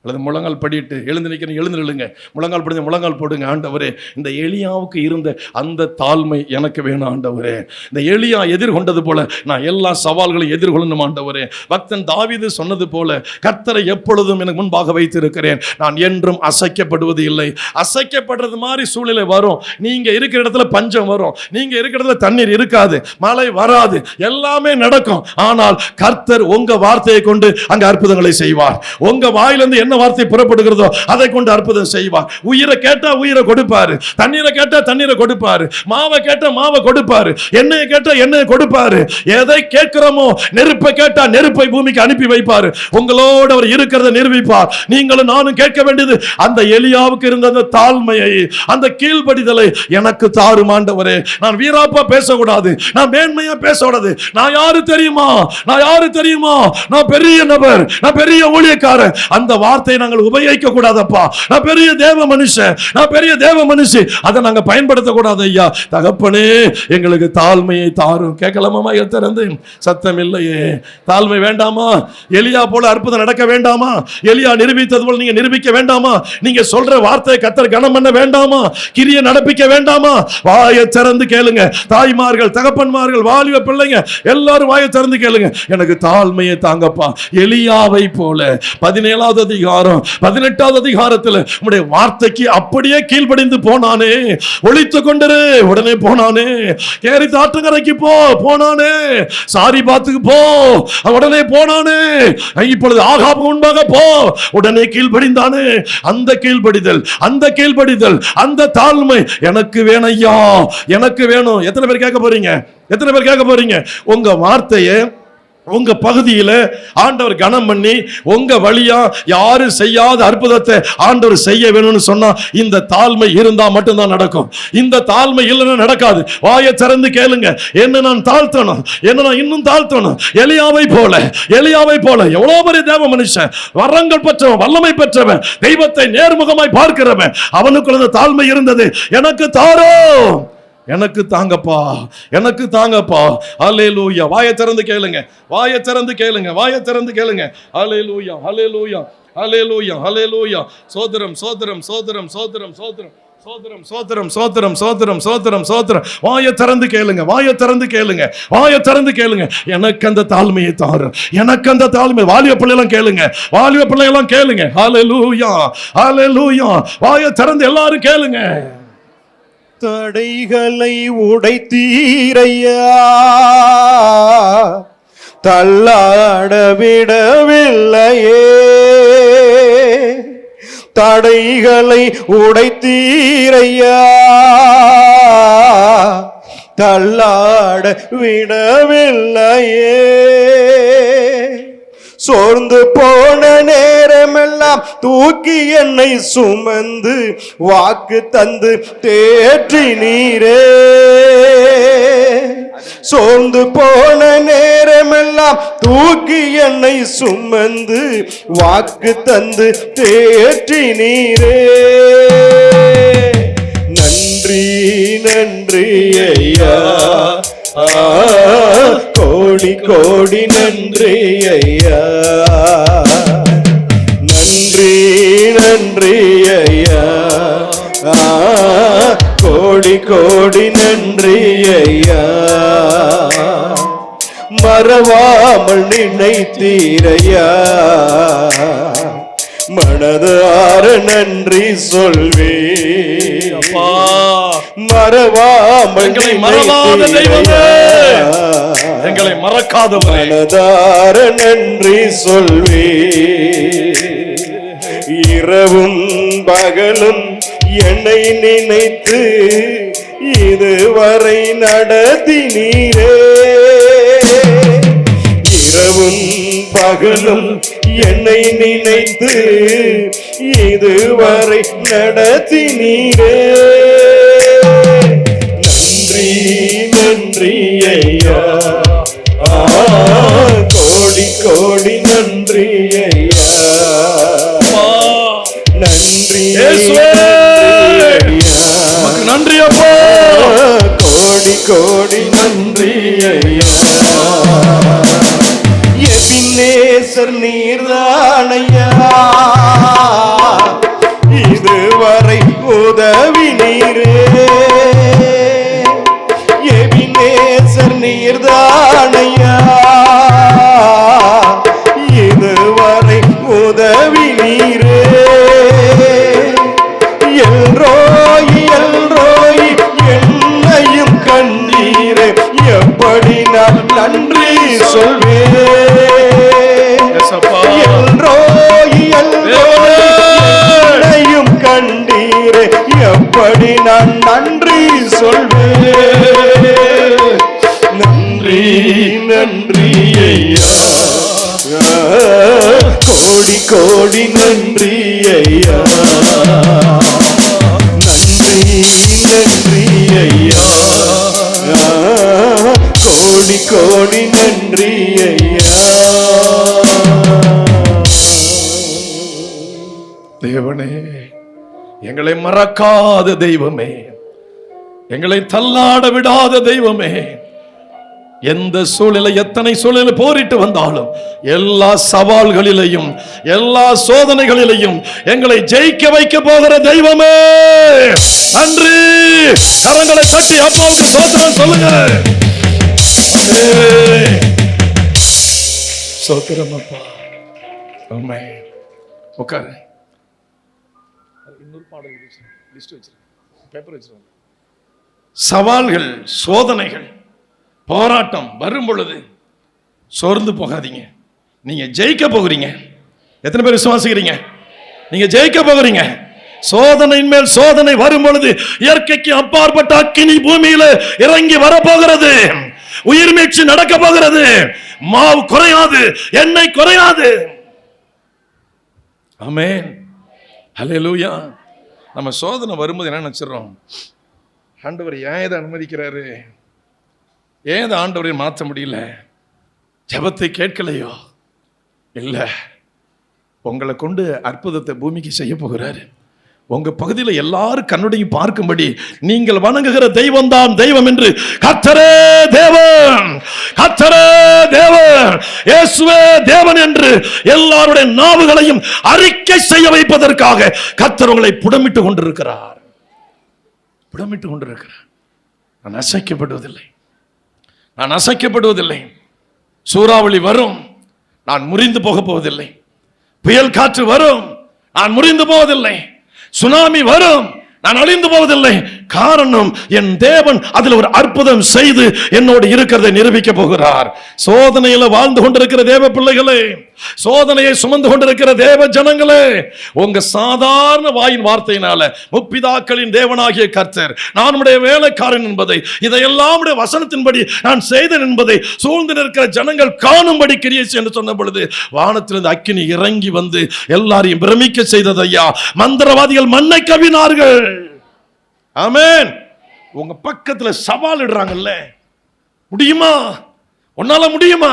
அல்லது முழங்கால் படிட்டு எழுந்து நிற்கிறேன், எழுந்து நில்லுங்க, முழங்கால் படிங்க, முழங்கால் போடுங்க. ஆண்டவரே, இந்த எலியாவுக்கு இருந்த அந்த தாழ்மை எனக்கு வேணும் ஆண்டவரே. இந்த எலியா எதிர்கொண்டது போல நான் எல்லா சவால்களையும் எதிர்கொள்ளணும் ஆண்டவரே. பக்தன் தாவீது சொன்னது போல கர்த்தரை எப்பொழுதும் எனக்கு முன்பாக வைத்திருக்கிறேன், நான் என்றும் அசைக்கப்படுவது இல்லை. அசைக்கப்படுறது மாதிரி சூழ்நிலை வரும், நீங்க இருக்கிற இடத்துல பஞ்சம் வரும், நீங்க இருக்கிற இடத்துல தண்ணீர் இருக்காது, மழை வராது, எல்லாமே நடக்கும். ஆனால் கர்த்தர் உங்க வார்த்தையை கொண்டு அங்க அற்புதங்களை செய்வார். உங்க வாயிலிருந்து என்ன வார்த்தை புறப்படுகிறதோ அதை கொண்டு அற்புதம் செய்வார். உயிரை கேட்டா உயிரை கொடுப்பாரு, தண்ணீரை கேட்டா தண்ணீரை கொடுப்பாரு, மாவை கேட்டா மாவை கொடுப்பாரு, எண்ணெயை கேட்டா எண்ணெயை கொடுப்பாரு. எதை கேட்கிறோமோ, நெருப்பை கேட்டா நெருப்பை பூமிக்கு அனுப்பி வைப்பாரு. உங்களோடு அவர் இருக்கிறத நிரூபிப்பார். நீங்களும் நானும் கேட்க வேண்டியது அந்த எலியாவுக்கு இருந்த அந்த தாழ்மையை, அந்த கீழ்ப்படிதலை எனக்கு தாரும் ஆண்டவரே. நான் வீராப்பா பேசக்கூடாது, நான் மேன்மையா பேசக்கூடாது. நான் யாரு தெரியுமா, நான் யாரு தெரியுமா, நான் பெரிய நபர், நான் பெரிய ஊழியக்காரன், அந்த வார்த்தை நாங்கள் உபயோகிக்க கூடாதப்பா. நான் பெரிய தேவ மனுஷன், நான் பெரிய தேவ மனுஷி, அதை நாங்க பயன்படுத்த கூடாது ஐயா. தகப்பனே, எங்களுக்கு தாழ்மையை தாரும். கேட்கலாமா? திறந்து சத்தம் இல்லையே. தாழ்மை வேண்டாமா? எலியா போல அற்புதம் நடக்க வேண்டாமா? எலியா நிரூபித்தது போல நீங்க நிரூபிக்க வேண்டாமா? நீங்க சொல்ற வார்த்தையை கர்த்தர் கனம் பண்ண வேண்டாமா? கிரியை நடப்பிக்க வேண்டாமா? வாயை திறந்து கேளுங்க. தாய்மார்கள், தகப்பன்மார்கள், வாலிப பிள்ளைங்க எல்லாரும் வாயை திறந்து கேளுங்க. எனக்கு தாழ்மையை தாங்கப்பா. எலியாவை போல 17வது அதிகாரம் 18வது அதிகாரத்தில் உம்முடைய வார்த்தைக்கு அப்படியே கீழ்ப்படிந்து போனானே. ஒளித்துக் கொண்டிரு, உடனே போனானே. கேரி தாற்றுங்கரைக்கு போனானே. சாரிபாத்துக்கு போ, உடனே போனானே. இப்பொழுது ஆகாபு முன்பாக போ, உடனே கீழ்ப்படிந்தானே. அந்த கீழ்ப்படிதல், அந்த கீழ்ப்படிதல், அந்த தாழ்மை எனக்கு வேணும் ஐயா, எனக்கு வேணும். எத்தனை பேர் கேட்க போறீங்க? எத்தனை பேர் கேட்க போறீங்க? உங்க வார்த்தையை உங்க பகுதியில ஆண்டவர் கனம் பண்ணி உங்க வழியா யாரும் செய்யாத அற்புதத்தை ஆண்டவர் செய்ய வேணும்னு சொன்னா இந்த தாழ்மை இருந்தா மட்டும்தான் நடக்கும். இந்த தாழ்மை இல்லைன்னா நடக்காது. வாயை திறந்து கேளுங்க. என்ன நான் தாழ்த்தணும், என்ன நான் இன்னும் தாழ்த்தணும். எலியாவை போல எவ்வளவு பெரிய தேவ மனுஷன், வரங்கள் பெற்றவன், வல்லமை பெற்றவன், தெய்வத்தை நேர்முகமாய் பார்க்கிறவன், அவனுக்குள்ள தாழ்மை இருந்தது. எனக்கு தாரோ, எனக்கு தாங்கப்பா, எனக்கு தாங்கப்பா. அல்லேலூயா. வாயை திறந்து கேளுங்க, வாயை திறந்து கேளுங்க, வாயை திறந்து கேளுங்க. அல்லேலூயா, அல்லேலூயா, அல்லேலூயா, அல்லேலூயா. சோதரம், சோதரம், சோதரம், சோதரம், சோதரம், சோதரம், சோதரம், சோதரம், சோதரம், சோதரம், சோதரம். வாயை திறந்து கேளுங்க, வாயை திறந்து கேளுங்க, வாயை திறந்து கேளுங்க. எனக்கு அந்த தாழ்மையை தாரு, எனக்கு அந்த தாழ்மை. வாலிப பிள்ளைலாம் கேளுங்க, வாலிப பிள்ளைலாம் கேளுங்க. அல்லேலூயா, அல்லேலூயா. வாயை திறந்து எல்லாரும் கேளுங்க. தடைகளை உடைத்தீரையா, தள்ளாட விடவில்லையே. தடைகளை உடைத்தீரையா, தள்ளாட விடவில்லையே. சோர்ந்து போன நேரமெல்லாம் தூக்கி என்னை சுமந்து வாக்கு தந்து தேற்றி நீரே. சோர்ந்து போன நேரமெல்லாம் தூக்கி என்னை சுமந்து வாக்கு தந்து தேற்றி நீரே. நன்றி, நன்றி ஐயா, கோடி கோடி நன்றி ஐயா. நன்றி, நன்றி ஐயா, கோடி கோடி நன்றி ஐயா. மறவாமல் நினைத்தீரையா, மனதார நன்றி சொல்வே. மறவாமல் மறவாத தெய்வமே, எங்களை மறக்காத மனதார நன்றி சொல்வே. இரவும் பகலும் என்னை நினைத்து இதுவரை நடத்தினீரே. இரவும் பகலும் என்னை நினைத்து இதுவரை நடத்தினீரே. நன்றி, நன்றி ஐயா, கோடி கோடி நன்றி ஐயா. நன்றி, நன்றி அப்பா, கோடி கோடி நன்றி ஐயா. எபினேசர் நீர்தானையா, கண்டீரே, எப்படி நான் நன்றி சொல்வேன். நன்றி நன்றி ஐயா, கோடி கோடி நன்றி ஐயா. நன்றி நன்றி ஐயா, கோடி கோடி நன்றி ஐயா. தேவனே, எங்களை மறக்காத தெய்வமே, எங்களை தள்ளாட விடாத தெய்வமே, எந்த சூழ்நிலை எத்தனை சூழ்நிலை போரிட்டு வந்தாலும் எல்லா சவால்களிலையும் எல்லா சோதனைகளிலையும் எங்களை ஜெயிக்க வைக்க போகிற தெய்வமே நன்றி. கரங்களை தட்டி அப்பாவுக்கு ஸ்தோத்திரம் சொல்லுங்க. ஸ்தோத்திரம் அப்பா. ஆமென். உட்காரு. இன்னொரு பாடல் லிஸ்ட் வச்சிருக்கேன், பேப்பர் வச்சிருக்கேன். சவால்கள் சோதனைகள் போராட்டம் வரும் பொழுது சோர்ந்து போகாதீங்க. நீங்க ஜெயிக்க போகிறீங்க. எத்தனை பேர் விசுவாசிக்கிறீங்க? நீங்க ஜெயிக்க போகிறீங்க. சோதனையின் மேல் சோதனை வரும் பொழுது இயற்கைக்கு அப்பாற்பட்ட அக்கினி பூமியில இறங்கி வரப்போகிறது. உயிர் மீட்சி நடக்க போகிறது. மாவு குறையாது, எண்ணெய் குறையாது. ஆமென். ஹல்லேலூயா. நம்ம சோதனை வரும்போது என்ன நினைச்சிடறோம்? ஆண்டவர் ஏன் இதை அனுமதிக்கிறாரு? ஏன் இதை ஆண்டவரை மாற்ற முடியல? ஜெபத்தை கேட்கலையோ? இல்லை, உங்களை கொண்டு அற்புதத்தை பூமிக்கு செய்ய போகிறாரு. உங்க பகுதியில் எல்லாரும் கண்ணுடைய பார்க்கும்படி நீங்கள் வணங்குகிற தெய்வம் தான் தெய்வம் என்று கர்த்தரே தேவன், கர்த்தரே தேவன், இயேசுவே தேவன் என்று எல்லாருடைய நாவுகளையும் அறிக்கை செய்ய வைப்பதற்காக கர்த்தர் உங்களை புடமிட்டு கொண்டிருக்கிறார். புடமிட்டு கொண்டிருக்கிறார். நான் அசைக்கப்படுவதில்லை, நான் அசைக்கப்படுவதில்லை. சூறாவளி வரும், நான் முறிந்து போக போவதில்லை. புயல் காற்று வரும், நான் முறிந்து போவதில்லை. சுனாமி வரும், நான் அழிந்து போவதில்லை. காரணம், என் தேவன் அதில் ஒரு அற்புதம் செய்து என்னோடு இருக்கிறதை நிரூபிக்க போகிறார். சோதனையில வாழ்ந்து கொண்டிருக்கிற தேவ பிள்ளைகளே, சோதனையை சுமந்து கொண்டிருக்கிற தேவ ஜனங்களே, உங்க சாதாரண வாயின் வார்த்தையினால முற்பிதாக்களின் தேவனாகிய கர்த்தர் நான் உடைய வேலைக்காரன் என்பதை, இதையெல்லாம் உடைய வசனத்தின்படி நான் செய்தேன் என்பதை சூழ்ந்து நிற்கிற ஜனங்கள் காணும்படி கிரியை என்று சொன்ன பொழுது வானத்திலிருந்து அக்கினி இறங்கி வந்து எல்லாரையும் பிரமிக்க செய்தது. ஐயா, மந்திரவாதிகள் மண்ணை கவினார்கள். ஆமென். உங்க பக்கத்துல சவால் இடுறாங்கல்ல, முடியுமா, உன்னால முடியுமா,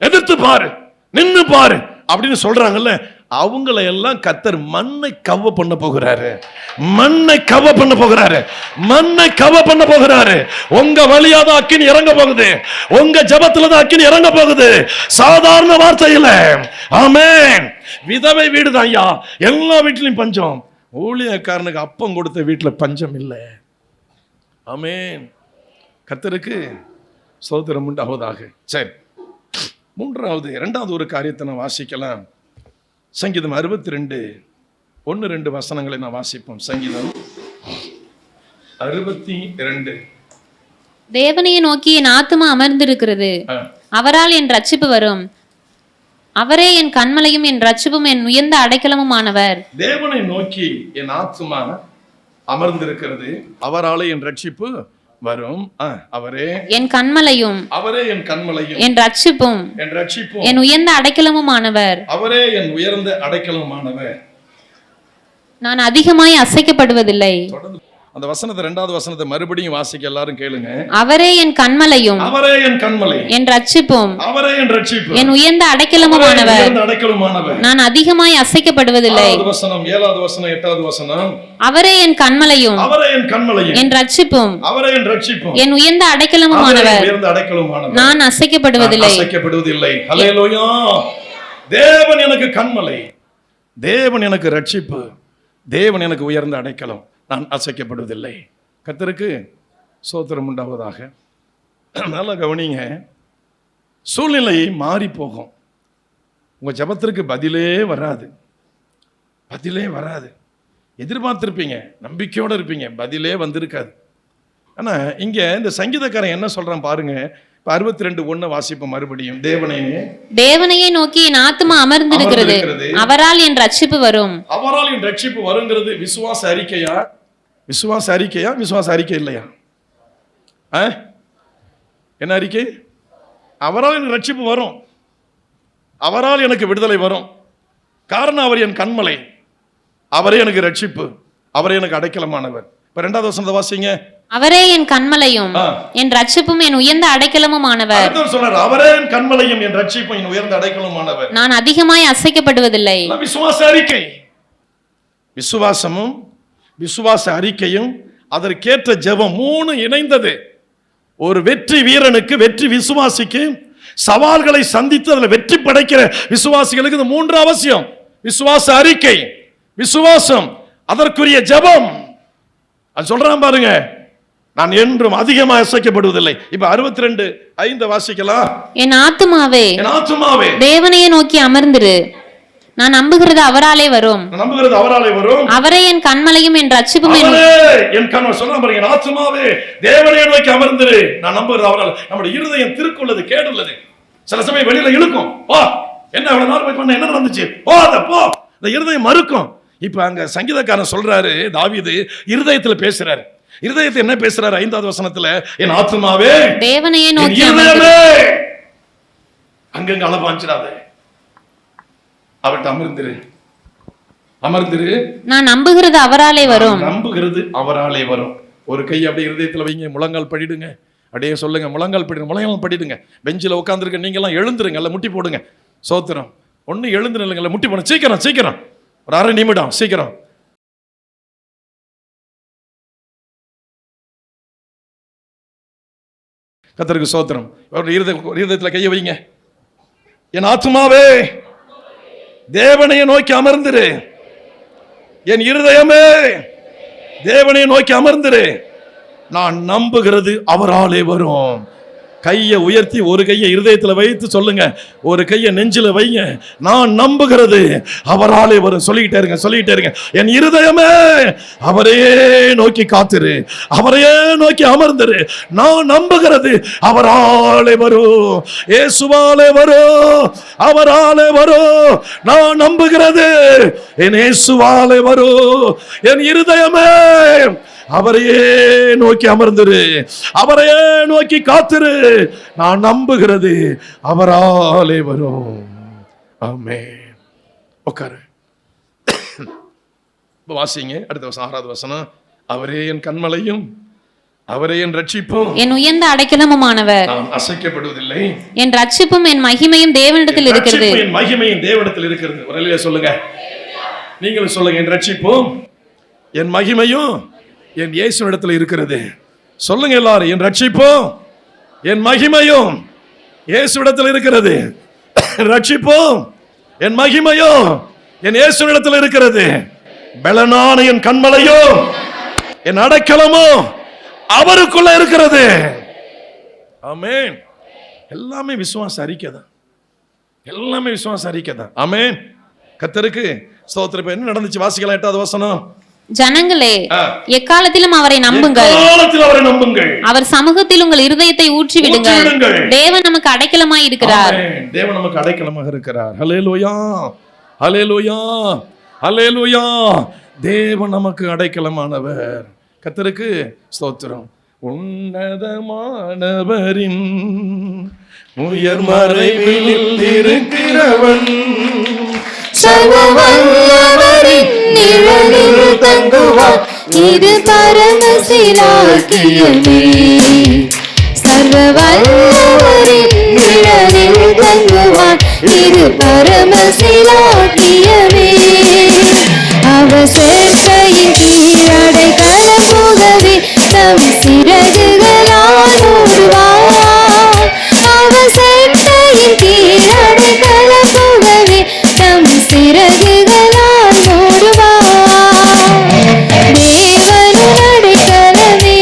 எதிர்த்து பாரு, நின்னு பாரு அப்படின்னு சொல்றாங்கல்ல, அவங்களை எல்லாம் கர்த்தர் மண்ணை கவ பண்ண போகிறாரு. மண்ணை கவ பண்ண போகிறாரு. மண்ணை கவ பண்ண போகிறாரு. உங்க வழியாதான் அக்கினி இறங்க போகுது. உங்க ஜபத்துல தான் அக்கினி இறங்க போகுது. சாதாரண வார்த்தையில. ஆமென். விதவை வீடுதான் ஐயா, எல்லா வீட்டிலையும் பஞ்சம். ஊழியக்காரனுக்கு அப்பம் கொடுத்த வீட்டில் பஞ்சம் இல்லை. ஆமென். கர்த்தருக்கு ஸ்தோத்திரம் உண்டாவதாக. சரி, இரண்டாவது ஒரு காரியத்தை நான் வாசிக்கலாம். சங்கீதம் 62 1-2 வசனங்களை நான் வாசிப்போம். சங்கீதம் 62. தேவனையை நோக்கி என் ஆத்துமா அமர்ந்திருக்கிறது, அவரால் என் ரட்சிப்பு வரும். அவரே என் கண்மலையும் என் ரட்சிப்பும் என் உயர்ந்த அடைக்கலமும் ஆனவர். தேவனை நோக்கி என் ஆத்துமா அமர்ந்திருக்கிறது, அவராலே என் ரட்சிப்பு வரும். அவரே என் கண்மலையும், அவரே என் கண்மலையும், என் ரட்சிப்பும், என் ரட்சிப்பும், என் உயர்ந்த அடைக்கலமும் ஆனவர். அவரே என் உயர்ந்த அடைக்கலமும் ஆனவர். நான் அதிகமாய் அசைக்கப்படுவதில்லை. அந்த வசனத்தை, 2வது வசனத்தை மறுபடியும் வாசிக்க எல்லாரும் கேளுங்க. அவரே என் கண்மலையும், அவரே என் கண்மலையும், என் ரட்சிப்பும், அவரே என் ரட்சிப்பும், என் உயர்ந்த அடைக்கலமுமானவர். நான் அதிகமாய் அசைக்கப்படுவதில்லை. 6வது வசனம், 7வது வசனம், 8வது வசனம். அவரே என் கண்மலையும், அவரே என் கண்மலையும், என் ரட்சிப்பும், அவரே என் ரட்சிப்பும், என் உயர்ந்த அடைக்கலமுமானவர். நான் அசைக்கப்படுவதில்லை. அசைக்கப்படுவதில்லை. ஹல்லேலூயா. தேவன் எனக்கு கண்மலை, தேவன் எனக்கு ரட்சிப்பு, தேவன் எனக்கு உயர்ந்த அடைக்கலம். நான் அசைக்கப்படுவதில்லை. கர்த்தருக்கு ஸ்தோத்திரம் உண்டாவதாக. நல்லா கவனிங்க. சூழ்நிலை மாறி போகும். உங்க ஜெபத்திற்கு பதிலே வராது, பதிலே வராது. எதிர்பார்த்திருப்பீங்க, நம்பிக்கையோடு இருப்பீங்க, பதிலே வந்திருக்காது. ஆனா இங்க இந்த சங்கீதக்காரன் என்ன சொல்றான் பாருங்க. 62:1 வாசிப்போம் மறுபடியும். தேவனையே நோக்கி என் ஆத்துமா அமர்ந்திருக்கிறது, அவரால் என் ரட்சிப்பு வரும். அவரால் என் ரட்சிப்பு வருங்கிறது விசுவாச அறிக்கையா? விசுவாச அறிக்கையா? விசுவாச அறிக்கை இல்லையா? என்ன அறிக்கை? அவரால் எனக்கு ரட்சிப்பு வரும், அவரால் எனக்கு விடுதலை வரும். காரணம் அவர் என் கண்மலை, அவரே எனக்கு ரட்சிப்பு, அவரே எனக்கு அடைக்கலமானவர். இப்ப 2வது வசனத்தை வாசிங்க. அவரே என் கண்மலையும் என் ரட்சிப்பும் என் உயர்ந்த அடைக்கலமுமானவர். சொன்னார், அவரே என் கண்மலையும் என் ரட்சிப்பும் என் உயர்ந்த அடைக்கலமுமானவர். நான் அதிகமாய் அசைக்கப்படுவதில்லை. விசுவாச அறிக்கை, விசுவாசமும் விசுவாச அறிக்கையும் அதற்கேற்ற ஜெபம் 3 இணைந்தது. ஒரு வெற்றி வீரனுக்கு, வெற்றி விசுவாசிக்கு, சவால்களை சந்தித்து அதில் வெற்றி படைக்கிற விசுவாசிகளுக்கு இந்த 3 அவசியம். விசுவாச அறிக்கை, விசுவாசம், அதற்குரிய ஜெபம். அது சொல்றான் பாருங்க, நான் என்றும் அதிகமாக அசைக்கப்படுவதில்லை. இப்ப 62:5 வாசிக்கலாம். என் ஆத்துமாவே, என் ஆத்துமாவே தேவனையே நோக்கி அமர்ந்திரு, நான் நம்புகிறது அவராலே வரும். நம்புகிறது அவராலே வரும். அவரே என் கண்மலையும் என் ரட்சிப்பும் என் கண்மலை. சொல்றான் பாருங்க, என் ஆத்துமாவே தேவனையே நோக்கி அமர்ந்திரு, நான் நம்புகிறது அவரால். நம்முடைய இருதயம் திருக்குள்ளது, கேடுள்ளது, சில சமயம் வெளியில இழுக்கும். என்ன அவ்வளவு நாள் பண்ண, என்ன நடந்துச்சு, போ, இந்த இருதயம் மறுக்கும். இப்ப அங்க சங்கீதக்காரன் சொல்றாரு, தாவீது இருதயத்துல பேசுறாரு. இருதயத்தை என்ன பேசுறாரு? 5வது வசனத்துல, என் ஆத்துமாவே தேவனையே நோக்கி அங்கங்க அளவாஞ்சிடாத, அவர்கிட்ட அமர்ந்திரு, அமர்ந்திரு, நான் நம்புகிறது அவராலே வரும். நம்புகிறது அவராலே வரும். ஒரு கை அப்படியே இருதயத்துல வைங்க, முழங்கால் படிடுங்க, அப்படியே சொல்லுங்க, முழங்கால் படிடுங்க, முழங்கால் படிடுங்க. பெஞ்சில் உட்காந்துருக்க நீங்க எல்லாம் எழுந்துருங்க, இல்ல முட்டி போடுங்க. சோத்திரம். ஒண்ணு எழுந்து நில்லுங்க, முட்டி போடுங்க. சீக்கிரம் சீக்கிரம், ஒரு 1/2 நிமிடம் சீக்கிரம். கர்த்தருக்கு சோத்திரம். இருதயத்துல கையை வைங்க. என் ஆத்துமாவே தேவனையை நோக்கி அமர்ந்திரு, என் இருதயமே தேவனையை நோக்கி அமர்ந்திரு, நான் நம்புகிறது அவராலே வரும். கையை உயர்த்தி ஒரு கையை இருதயத்தில் வைத்து சொல்லுங்க, ஒரு கையை நெஞ்சில வைங்க. நான் நம்புகிறது அவராலே வரும். சொல்லிக்கிட்டே இருங்க, சொல்லிக்கிட்டே இருங்க. என் இருதயமே அவரையே நோக்கி காத்திரு, அவரையே நோக்கி அமர்ந்திரு, நான் நம்புகிறது அவராலே வரும், இயேசுவாலே வரும், அவராலே வரும். நான் நம்புகிறது என் இயேசுவாலே வரும். என் இருதயமே அவரையே நோக்கி அமர்ந்திரு, அவரையே நோக்கி காத்திரு, நான் நம்புகிறது அவராலே வரும். ஆமென். உட்காரு. வாசிங்க அடுத்த வசனம், 6வது வசனம். அவரே என் கண்மலையும் அவரே என் ரட்சிப்பும் என் உயர்ந்த அடைக்கலமுமானவர், நான் அசைக்கப்படுவதில்லை. என் ரட்சிப்பும் என் மகிமையும் தேவனிடத்தில் இருக்கிறது. என் மகிமையும் தேவனிடத்தில் இருக்கிறது. ஒரு அல்லேலூயா சொல்லுங்க. நீங்களும் சொல்லுங்க, என் ரட்சிப்பும் என் மகிமையும் என் இயேசுவிடத்தில் இருக்கிறது. சொல்லுங்க எல்லாரும், என் ரட்சிப்பும் என் மகிமையும் இயேசுவிடத்தில் இருக்கிறது. ரட்சிப்பும் என் மகிமையும் என் இயேசுவிடத்தில் இருக்கிறது. பலனான என் கண்மலையும் என் அடைக்கலமும் அவருக்குள்ள இருக்கிறது. ஆமென். எல்லாமே விசுவாச அறிக்கை தான், எல்லாமே விசுவாச அறிக்கை தான். ஆமென். கர்த்தருக்கு ஸ்தோத்திரம். என்ன நடந்துச்சு? வாசிக்கலாம் 8வது வசனம். ஜனங்களே, எக்காலத்திலும் அவரை நம்புங்கள், அவர் சமூகத்தில் உங்கள் இருதயத்தை ஊற்றி விடுங்கள். தேவன் நமக்கு அடைக்கலமாய் இருக்கிறார். தேவன் நமக்கு அடைக்கலமாக இருக்கிறார். ஹல்லேலூயா, ஹல்லேலூயா, ஹல்லேலூயா. தேவன் நமக்கு அடைக்கலமானவர். கர்த்தருக்கு ஸ்தோத்திரம். உன்னதமானவரின் உயர் மறைவில் இருக்கிறவன், சர்வவல்லவரின் நிழலில் தங்குவான், இது பரமசிலாக்கியமே. சர்வவல்லவரின் நிழலில் தங்குவான், இது பரமசிலாக்கியமே. அவர் சேட்டையின் கீழடை கலமுகவே தம் சிறகுகளால் மூடுவார். அவர் சேட்டையின் கீழடை கலமுகவே தம் சிறகுகளால் மூடுவார். தேவனும் அடைக்கலமே,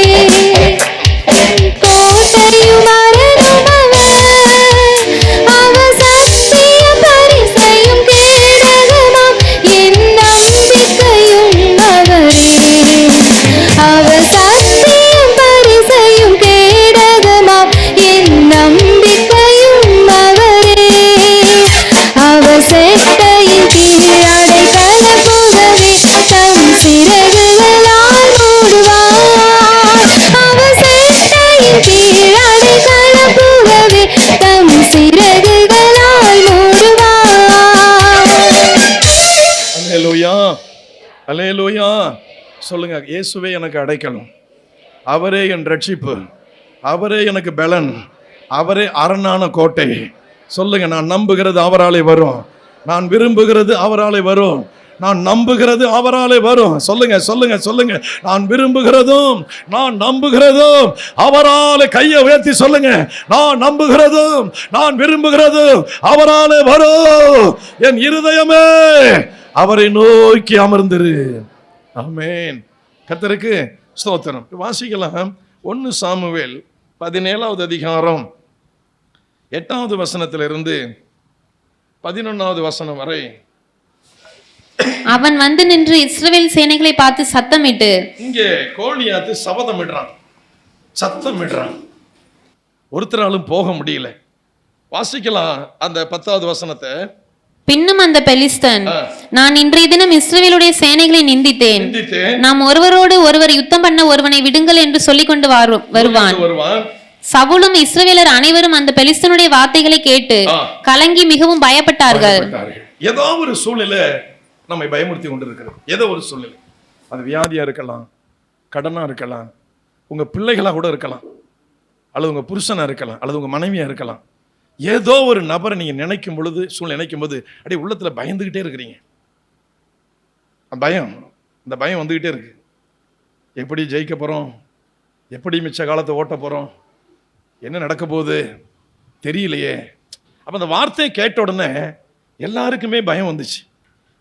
கோட்டையும் அரணும் அவர். அவர் சத்திய பரிசையும் கேடகமாம், என் நம்பிக்கையும் அவரே. சொல்லுங்க, இயேசுவே எனக்கு அடைக்கலம், அவரே என் ரட்சிப்பு, அவரே எனக்கு பலன், அவரே அரணான கோட்டை. சொல்லுங்க, நான் நம்புகிறது அவராலே வரும், நான் விரும்புகிறது அவராலே வரும், நான் நம்புகிறது அவராலே வரும். சொல்லுங்க சொல்லுங்க சொல்லுங்க, நான் விரும்புகிறதும் நான் நம்புகிறதும் அவராலே. கையை உயர்த்தி சொல்லுங்க, நான் நம்புகிறதும் நான் விரும்புகிறதும் அவராலே வரும். என் இருதயமே அவரை நோக்கி அமர்ந்திரு. ஆமென். கர்த்தருக்கு ஸ்தோத்திரம். வாசிக்கலாம் 1 சாமுவேல் 17வது அதிகாரம் 8வது வசனத்திலிருந்து 11வது வசனம் வரை. அவன் வந்து நின்று இஸ்ரவேல் சேனைகளை பார்த்து சத்தமிட்டு. இங்கே கோலியாத்து சபதமிடுறான், சத்தமிடுறான். ஒருத்தராலும் போக முடியல. வாசிக்கலாம் அந்த 10வது வசனத்தை. பின்னும் அந்த பெலிஸ்தன், நான் இன்றைய தினம் இஸ்ரவேலுடைய சேனைகளை நிந்தித்தேன், நாம் ஒருவரோடு ஒருவர் யுத்தம் பண்ண ஒருவனை விடுங்கள் என்று சொல்லிக் கொண்டு வருவான். சவுலும் இஸ்ரவேலர் அனைவரும் அந்த பெலிஸ்தனுடைய வார்த்தைகளை கேட்டு கலங்கி மிகவும் பயப்பட்டார்கள். ஏதோ ஒரு சூழ்நிலை நம்மை பயமுறுத்தி கொண்டு இருக்கிறது. ஏதோ ஒரு சூழ்நிலை, அது வியாதியா இருக்கலாம், கடனா இருக்கலாம், உங்க பிள்ளைகளா கூட இருக்கலாம், அல்லது உங்க புருஷனா இருக்கலாம், அல்லது உங்க மனைவியா இருக்கலாம். ஏதோ ஒரு நபரை நீங்க நினைக்கும் பொழுது, சூழ்நிலை நினைக்கும் போது அப்படியே உள்ளத்துல பயந்துகிட்டே இருக்கிறீங்க. பயம், இந்த பயம் வந்துகிட்டே இருக்கு. எப்படி ஜெயிக்க போறோம், எப்படி மிச்ச காலத்தை ஓட்ட போறோம், என்ன நடக்க போகுது தெரியலையே. அப்ப அந்த வார்த்தையை கேட்ட உடனே எல்லாருக்குமே பயம் வந்துச்சு,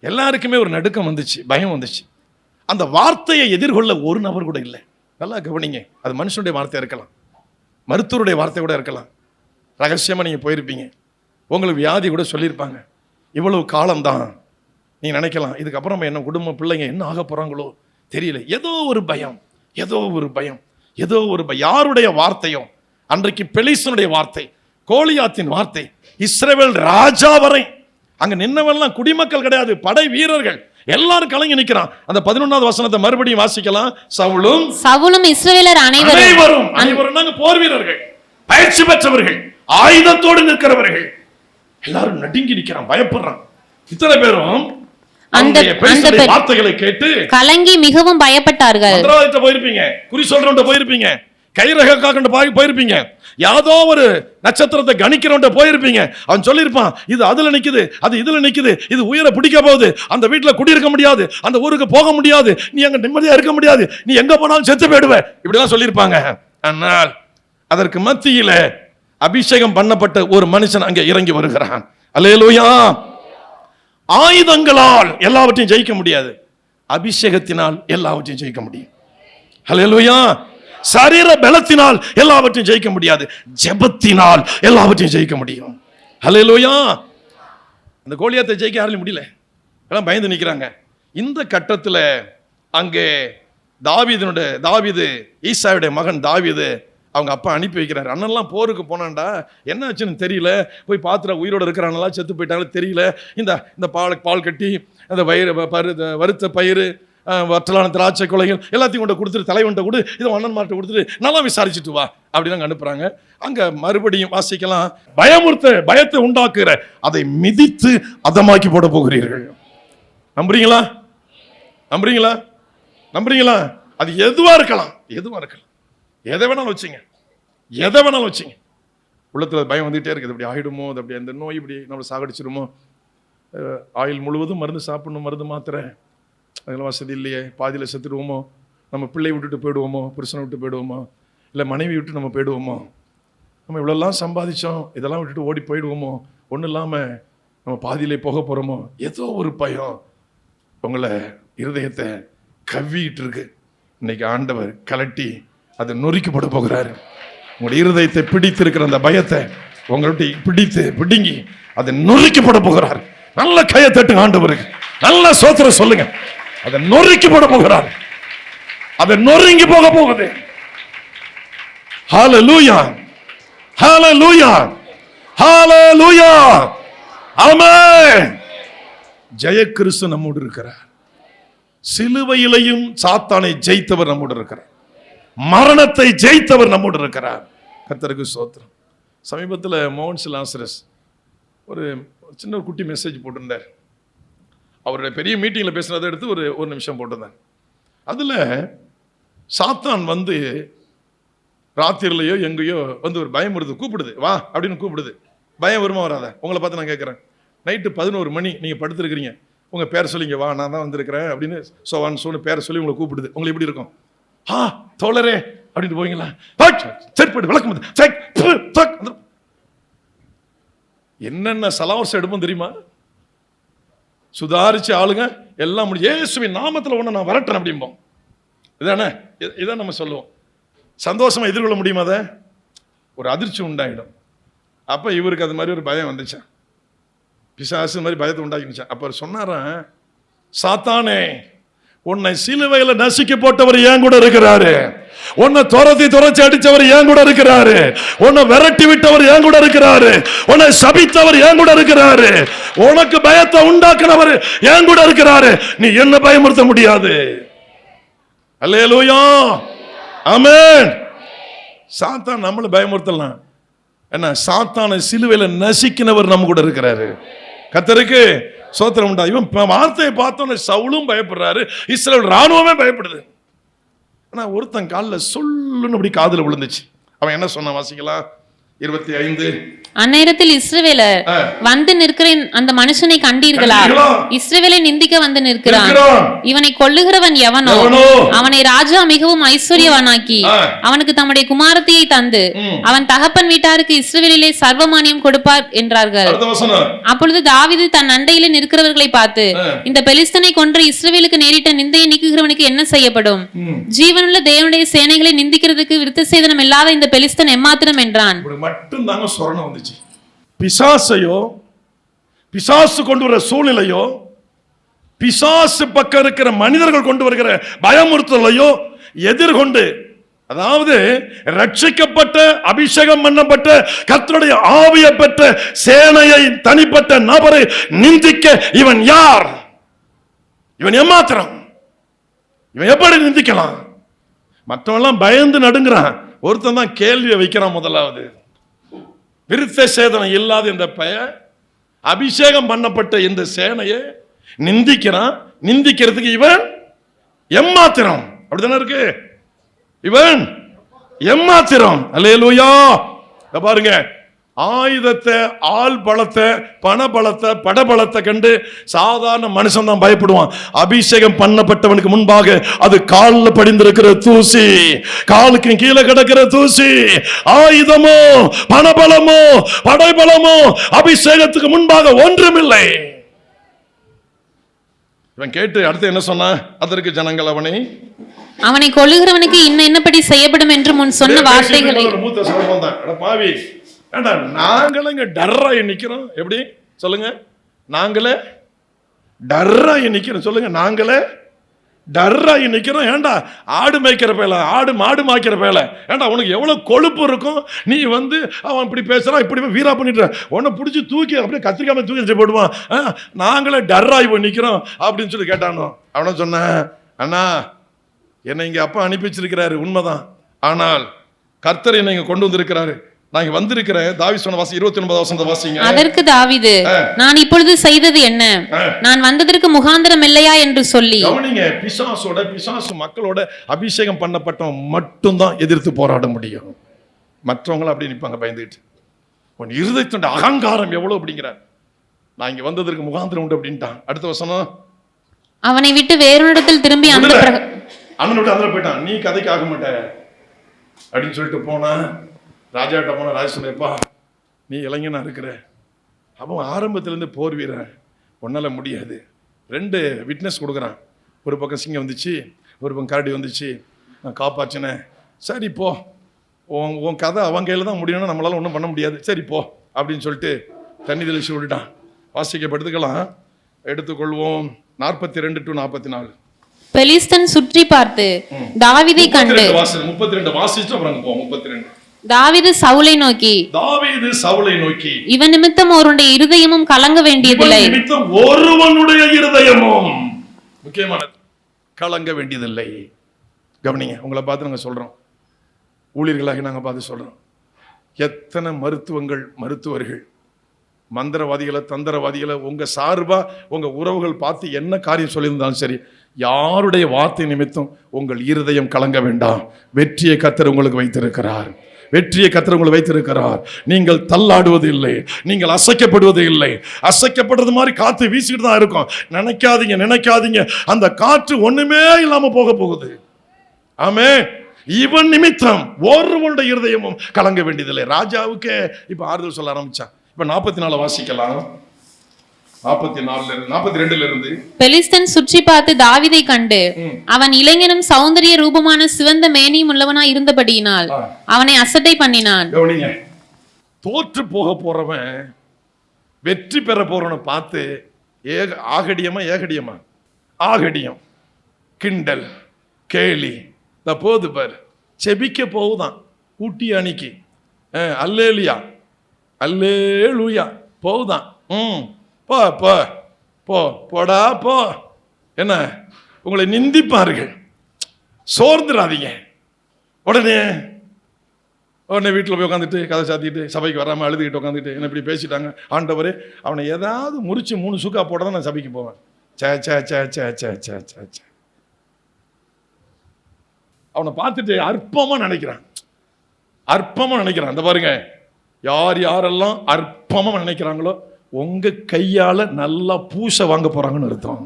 எல்லாருக்குமே ஒரு நடுக்கம் வந்துச்சு, பயம் வந்துச்சு. அந்த வார்த்தையை எதிர்கொள்ள ஒரு நபர் கூட இல்லை. நல்லா கவனிங்க, அது மனுஷனுடைய வார்த்தையா இருக்கலாம், மருத்துவருடைய வார்த்தை கூட இருக்கலாம். ரகசியமா நீங்க போயிருப்பீங்க, உங்களுக்கு வியாதி கூட சொல்லியிருப்பாங்க. இவ்வளவு காலம்தான் நீங்க நினைக்கலாம், இதுக்கப்புறம் என்ன குடும்ப பிள்ளைங்க என்ன ஆக போறாங்களோ தெரியல. ஏதோ ஒரு பயம், ஏதோ ஒரு பயம், ஏதோ ஒரு யாருடைய வார்த்தையோ, அன்றைக்கு பெலிஸ்தனுடைய வார்த்தை, கோலியாத்தின் வார்த்தை, இஸ்ரவேல் ராஜா வரை அங்க நின்னவெல்லாம் குடிமக்கள் கிடையாது, படை வீரர்கள் எல்லாரும் கலங்கி நிக்கிறான். அந்த 11வது வசனத்தை மறுபடியும் வாசிக்கலாம். சவுலும் இஸ்ரவேலர் அனைவரும் போர் வீரர்கள், பயிற்சி பெற்றவர்கள், ஆயுதத்தோடு நிற்கிறவர்கள், எல்லாரும் நடுங்கி நிக்கிறான், பயப்படுறான். இத்தனை பேரும் அந்த வார்த்தைகளை கேட்டு கலங்கி மிகவும் பயப்பட்டார்கள். மந்திரவாதிட்ட போயிருப்பீங்க, குறி சொல்றவன்ட்ட போயிருப்பீங்க, கைரகக்காரன்ட்ட போயிருப்பீங்க, யாதோ ஒரு நட்சத்திரத்தை கணிக்கிறவன்ட்ட போயிருப்பீங்க. அவன் சொல்லியிருப்பான், இது அதுல நிக்குது, அது இதுல நிக்குது, இது உயிரை பிடிக்க போகுது, அந்த வீட்டுல குடியிருக்க முடியாது, அந்த ஊருக்கு போக முடியாது, நீ அங்க நிம்மதியா இருக்க முடியாது, நீ எங்க போனாலும் செத்து போயிடுவ, இப்படிலாம் சொல்லியிருப்பாங்க. ஆனால் அதற்கு மத்தியில அபிஷேகம் பண்ணப்பட்ட ஒரு மனுஷன் அங்கே இறங்கி வருகிறான். அல்லேலூயா. ஆயுதங்களால் எல்லாவற்றையும் ஜெயிக்க முடியாது, அபிஷேகத்தினால் எல்லாவற்றையும் ஜெயிக்க முடியும். அல்லேலூயா. சரீர பலத்தினால் எல்லாவற்றையும் ஜெயிக்க முடியாது, ஜெபத்தினால் எல்லாவற்றையும் ஜெயிக்க முடியும். அல்லேலூயா. அந்த கோலியாத்தை ஜெயிக்க யாராலும் முடியல, எல்லாம் பயந்து நிற்கிறாங்க. இந்த கட்டத்தில் அங்கே தாவீது ஈசாவுடைய மகன் தாவீது அவங்க அப்பா அனுப்பி வைக்கிறார். அண்ணன்லாம் போருக்கு போனான்டா, என்ன ஆச்சுன்னு தெரியல, போய் பார்த்துட, உயிரோடு இருக்கிறானெல்லாம் செத்து போயிட்டாலும் தெரியல, இந்த பால் கட்டி அந்த வறுத்த பயிர், வற்றலான திராட்சை கொலைகள் எல்லாத்தையும் கொண்டு கொடுத்துட்டு, தலைவன்ட்ட கொடு, இதை அண்ணன் மாட்ட கொடுத்துட்டு நல்லா விசாரிச்சுட்டு வா அப்படின்னு அனுப்புறாங்க. அங்க மறுபடியும் வாசிக்கலாம், பயத்தை உண்டாக்குற அதை மிதித்து அதமாக்கி போட போகிறீர்கள். நம்புறீங்களா? நம்புறீங்களா? நம்புறீங்களா? அது எதுவா இருக்கலாம், எதுவா இருக்கலாம், எதை வேணாலும் வச்சுங்க, எதை வேணாலும் வச்சுங்க. உள்ளத்துல பயம் வந்துகிட்டே இருக்குது, இப்படி ஆயிடுமோ, அது அப்படி அந்த நோய் இப்படி நம்மளை சாகடிச்சிடுமோ, ஆயில் முழுவதும் மருந்து சாப்பிடணும், மருந்து மாத்திரை, அதெல்லாம் வசதி இல்லையே, பாதியில் செத்துடுவோமோ, நம்ம பிள்ளை விட்டுட்டு போயிடுவோமோ, புருஷனை விட்டு போயிடுவோமோ, இல்லை மனைவி விட்டு நம்ம போயிடுவோமோ, நம்ம இவ்வளோலாம் சம்பாதிச்சோம், இதெல்லாம் விட்டுட்டு ஓடி போயிடுவோமோ, ஒன்றும் இல்லாமல் நம்ம பாதியிலே போக போகிறோமோ, ஏதோ ஒரு பயம் உங்களை இருதயத்தை கவ்விட்டு இருக்கு. இன்னைக்கு ஆண்டவர் கலட்டி அதை நொறுக்கப்பட போகிறாரு. உங்களுடைய இருதயத்தை பிடித்து இருக்கிற அந்த பயத்தை உங்களுடைய பிடுங்கி அதை நொறுக்கப்பட போகிறார். நல்ல கையை தட்டு ஆண்டவருக்கு, நல்ல சோத்திரம் சொல்லுங்க. அதை நொறுக்கப்பட போகிறார், அதை நொறுங்கி போக போகுது. ஹல்லேலூயா, ஹல்லேலூயா, ஹல்லேலூயா, ஆமென். ஜெய கிறிஸ்து நம்மோடு இருக்கிறார். சிலுவையிலையும் சாத்தானை ஜெயித்தவர் நம்மோடு இருக்கிறார், மரணத்தை ஜெயித்தவர் நம்மோடு இருக்கிறார். கர்த்தருக்கு ஸ்தோத்திரம். சமீபத்தில் மோகன் லாசரஸ் ஒரு சின்ன குட்டி மெசேஜ் போட்டிருந்தார். அவருடைய பெரிய மீட்டிங்கில் பேசுனதை எடுத்து ஒரு நிமிஷம் போட்டிருந்தார். அதுல சாத்தான் வந்து ராத்திரிலையோ எங்கேயோ வந்து ஒரு பயம் வருது, கூப்பிடுது, வா அப்படின்னு கூப்பிடுது. பயம் வருமா வராத? உங்களை பார்த்து நான் கேட்குறேன், நைட்டு 11 மணி நீங்கள் படுத்துருக்கிறீங்க, உங்கள் பேரை சொல்லிங்க, வா நான் தான் வந்திருக்கிறேன் அப்படின்னு சோவான்னு சொல்லி பேரை சொல்லி உங்களை கூப்பிடுது. உங்களுக்கு எப்படி இருக்கும்? தோழரே அப்படின்ட்டு போவீங்களா? சரி போய்ட்டு விளக்கம் என்னென்ன சலாவர்ஸ் எடுப்போம் தெரியுமா? சுதாரிச்சு ஆளுங்க எல்லாம் முடியும், இயேசுவின் நாமத்தில் ஒன்று நான் வரட்டேன் அப்படிம்போம். இதானே, இதான் நம்ம சொல்லுவோம். சந்தோஷமா எதிர்கொள்ள முடியுமா? அதை ஒரு அதிர்ச்சி உண்டாயிடும். அப்போ இவருக்கு அது மாதிரி ஒரு பயம் வந்துச்சான், பிசாசு மாதிரி பயத்தை உண்டாக்கிச்சான். அப்போ சொன்னாரான், சாத்தானே உன்னை சிலுவையில் நசுக்கி போட்டவர் ஏன் கூட இருக்கிறாரு, உன்னை துரத்தி அடிச்சவர் ஏன் கூட இருக்கிறாரு, உன்னை விரட்டி விட்டவர் ஏன் கூட இருக்கிறாரு, உன்னை சபித்தவர் ஏன் கூட இருக்கிறாரு, உனக்கு பயத்தை உண்டாக்குனவர் ஏன் கூட இருக்கிறாரு, நீ என்ன பயமுறுத்த முடியாது. அல்லேலூயா, ஆமென். சாத்தான் நம்மளை பயமுறுத்தலாம், என்ன சாத்தானை சிலுவையில் நசுக்கினவர் நம்ம கூட இருக்கிறாரு. கர்த்தருக்கு சோத்திரம் உண்டா. இவன் வார்த்தையை பார்த்தோன்னு சவுலும் பயப்படுறாரு, இஸ்ரவேல் ராணுவமே பயப்படுது. ஆனா ஒருத்தன் காலில் சொல்லுன்னு அப்படி காதுல விழுந்துச்சு. அவன் என்ன சொன்ன வாசிக்கலாம்? 25. அந்நேரத்தில் இஸ்ரவேலர் வந்து நிற்கிற அந்த மனுஷனை கண்டீர்களா? இஸ்ரவேலை நிந்திக்க வந்து நிற்கிறான். இவனை கொல்லுகிறவன் எவனோ அவனை ராஜா மிகவும் ஐஸ்வர்யவானாக்கி அவனுக்கு தம்முடைய குமாரத்தியை தந்து அவன் தகப்பன் வீட்டாருக்கு இஸ்ரவேலிலே சர்வமானியம் கொடுப்பார் என்றார்கள். அப்பொழுது தாவீது தன் அண்டையிலே நிற்கிறவர்களை பார்த்து, இந்த பெலிஸ்தனை கொன்று இஸ்ரவேலுக்கு நேரிட்ட நிந்தையை நீக்குகிறவனுக்கு என்ன செய்யப்படும்? ஜீவனுள்ள தேவனுடைய சேனைகளை நிந்திக்கிறதுக்கு விருத்த சேதனம் இல்லாத இந்த பெலிஸ்தன் எம்மாத்திரம் என்றான். மட்டும் தாங்க சொரணம் வந்துச்சு. பிசாசையோ பிசாசு கொண்டு வர சூழ்நிலையோ பிசாசு பக்கம் இருக்கிற மனிதர்கள் கொண்டு வருகிற பயமுறுத்தலையோ எதிர்கொண்டு, அதாவது ரட்சிக்கப்பட்ட அபிஷேகம் பண்ணப்பட்ட கர்த்தருடைய ஆவியை பெற்ற சேனையை தனிப்பட்ட நபரை நிந்திக்க இவன் யார்? இவன் எம்மாத்திரம்? இவன் எப்படி நிந்திக்கலாம்? மற்றவெல்லாம் பயந்து நடுங்கிறான், ஒருத்தன் தான் கேள்வியை வைக்கிறான். முதலாவது விருத்த சேதனம் இல்லாத இந்த பெயர் அபிஷேகம் பண்ணப்பட்ட இந்த சேனையை நிந்திக்கிறான். நிந்திக்கிறதுக்கு இவன் எம்மாத்திரம்? அப்படித்தானே இருக்கு, இவன் எம்மாத்திரம். அல்லேலூயா. பாருங்க, ஆயுதத்தை, ஆள் பலத்தை, பண பலத்தை, படபலத்தை கண்டு சாதாரண மனுஷன் தான் பயப்படுவான். அபிஷேகம் பண்ணப்பட்டவனுக்கு முன்பாக அது காலில் படிந்திருக்கிற தூசி, காலுக்கு கீழே கிடக்கிற தூசி. ஆயுதமோ பணபலமோ படைபலமோ அபிஷேகத்துக்கு முன்பாக ஒன்றுமில்லை. இவன் கேட்டு அடுத்து என்ன சொன்ன? அதற்கு ஜனங்கள் அவனை கொல்லுகிறவனுக்கு என்னப்படி செய்யப்படும் என்று முன் சொன்ன வார்த்தைகளை மூத்த சகோதரன் தான். பாவி, நாங்களும் இங்க டர்ராய் நிக்கிறோம். எப்படி சொல்லுங்க? நாங்களே டர்ராய் நிக்கிறோம். சொல்லுங்க, நாங்களே டர்ராய் நிக்கிறோம். ஏண்டா ஆடு மேய்க்கிற பேல, ஆடு மாடு மாய்க்கிற பேல, ஏண்டா உனக்கு எவ்வளவு கொழுப்பு இருக்கும்? நீ வந்து அவன் இப்படி பேசுறான், இப்படி வீரா பண்ணிட்டு உன்னை பிடிச்சி தூக்கி அப்படியே கத்திரிக்காம தூக்கி போடுவான். நாங்களே டர்ராய் போய் நிக்கிறோம் அப்படின்னு சொல்லி கேட்டானோ. அவன சொன்ன, அண்ணா என்னை இங்க அப்பா அனுப்பி வச்சிருக்கிறாரு, உண்மைதான். ஆனால் கர்த்தர் என்னை இங்க கொண்டு வந்திருக்கிறாரு, நான் வந்திருக்கிறேன். தாவீது சொன்ன வாசி 29 வாசிங்க. அதற்கு தாவீது, நான் இப்பொழுது செய்தது என்ன? நான் வந்ததற்கு முகாந்திரம் இல்லையா என்று சொல்லி. கவனிங்க, பிசாசோட பிசாசு மக்களோட அபிஷேகம் பண்ணப்பட்டவன் மட்டும் தான் எதிர்த்து போராட முடியும். மற்றவங்களும் அப்படி நிற்பாங்க பயந்துட்டு. உன் இருதயத்தோட அகங்காரம் எவ்வளவு அப்படிங்கிறார். நான் இங்க வந்ததற்கு முகாந்திரம் உண்டு அப்படின்ட்டான். அடுத்த வசனம், அவனை விட்டு வேறொரு திரும்பி அந்த விட்டு அதில் போயிட்டான். நீ கதைக்கு ஆக மாட்ட அப்படின்னு சொல்லிட்டு போனா. ராஜாட்ட போன ராஜா சொன்னப்பா, நீ இளைஞனா இருக்கிற, அவன் ஆரம்பத்திலேருந்து போர் வீரன், ஒன்னால முடியாது. 2 விட்னஸ் கொடுக்குறான். ஒரு பக்கம் சிங்கம் வந்துச்சு, ஒரு பக்கம் கரடி வந்துச்சு, நான் காப்பாற்றினேன். சரி போ, உன் கதை அவன் கையில் தான் முடியணும், நம்மளால ஒன்றும் பண்ண முடியாது, சரி போ அப்படின்னு சொல்லிட்டு தண்ணி தெளிச்சு விட்டுட்டான். வாசிக்கப்படுத்துக்கலாம், எடுத்துக்கொள்வோம். 42 to 44. பெலிஸ்தன் சுற்றி பார்த்து தாவீதை கண்டு 32 வாசிச்சு அப்புறம் போ. 32 தாவீது சவுலை நோக்கி இவன் நிமித்தம் ஒருவனுடைய இருதயமும் கலங்க வேண்டியதில்லை. ஒருவனுடைய இருதயமும் முக்கியமானது, கலங்க வேண்டியதில்லை. கவனிங்க, உங்களை பார்த்து நாங்கள் சொல்றோம், ஊழியர்களாக நாங்கள் பார்த்து சொல்றோம், எத்தனை மருத்துவர்கள் மந்திரவாதிகளை தந்திரவாதிகளை உங்க சார்பா உங்க உறவுகள் பார்த்து என்ன காரியம் சொல்லியிருந்தாலும் சரி, யாருடைய வார்த்தை நிமித்தம் உங்கள் இருதயம் கலங்க வேண்டாம். வெற்றியை கர்த்தர் உங்களுக்கு வைத்திருக்கிறார். வெற்றியை கர்த்தர் உங்களை வைத்திருக்கிறார். நீங்கள் தள்ளாடுவது இல்லை, நீங்கள் அசைக்கப்படுவது இல்லை. அசைக்கப்படுறது மாதிரி காற்று வீசிக்கிட்டு தான் இருக்கும். நினைக்காதீங்க அந்த காற்று ஒண்ணுமே இல்லாம போக போகுது. ஆமென். இவன் நிமித்தம் ஒருவனுடைய இருதயமும் கலங்க வேண்டியதில்லை. ராஜாவுக்கு இப்ப ஆறுதல் சொல்ல ஆரம்பிச்சான். இப்ப 44 வாசிக்கலாம். 42 இருந்து. பெலிஸ்தன் சுற்றி பார்த்து தாவீதை கண்டு அவன் இளைஞனும் சௌந்தரிய ரூபமான சிவந்த மேனியும் உள்ளவனா இருந்தபடியினால் அவனை அசட்டை பண்ணினான். தோற்று போக போறவன் வெற்றி பெற போறவனை பார்த்து ஆகடியம், கிண்டல், கேலி, போது பார் செபிக்க போகுதான் ஊட்டி அணிக்கு. அல்லேலூயா போகுதான். போ போ போ போடா போ. என்ன உங்களை நிந்திப்பார்கள். சோர்ந்துடாதீங்க. உடனே வீட்டில் போய் உட்காந்துட்டு கதை சாத்திட்டு சபைக்கு வராமல் அழுதுகிட்டு உட்காந்துட்டு என்ன இப்படி பேசிட்டாங்க ஆண்டவரே, அவனை ஏதாவது முறிச்சு 3 சூக்கா போட தான் நான் சபைக்கு போவேன். அவனை பார்த்துட்டு அற்பமா நினைக்கிறான். அந்த பாருங்க, யாரெல்லாம் அற்பமா நினைக்கிறாங்களோ உங்க கையால நல்லா பூசை வாங்க போறாங்கன்னு அர்த்தம்.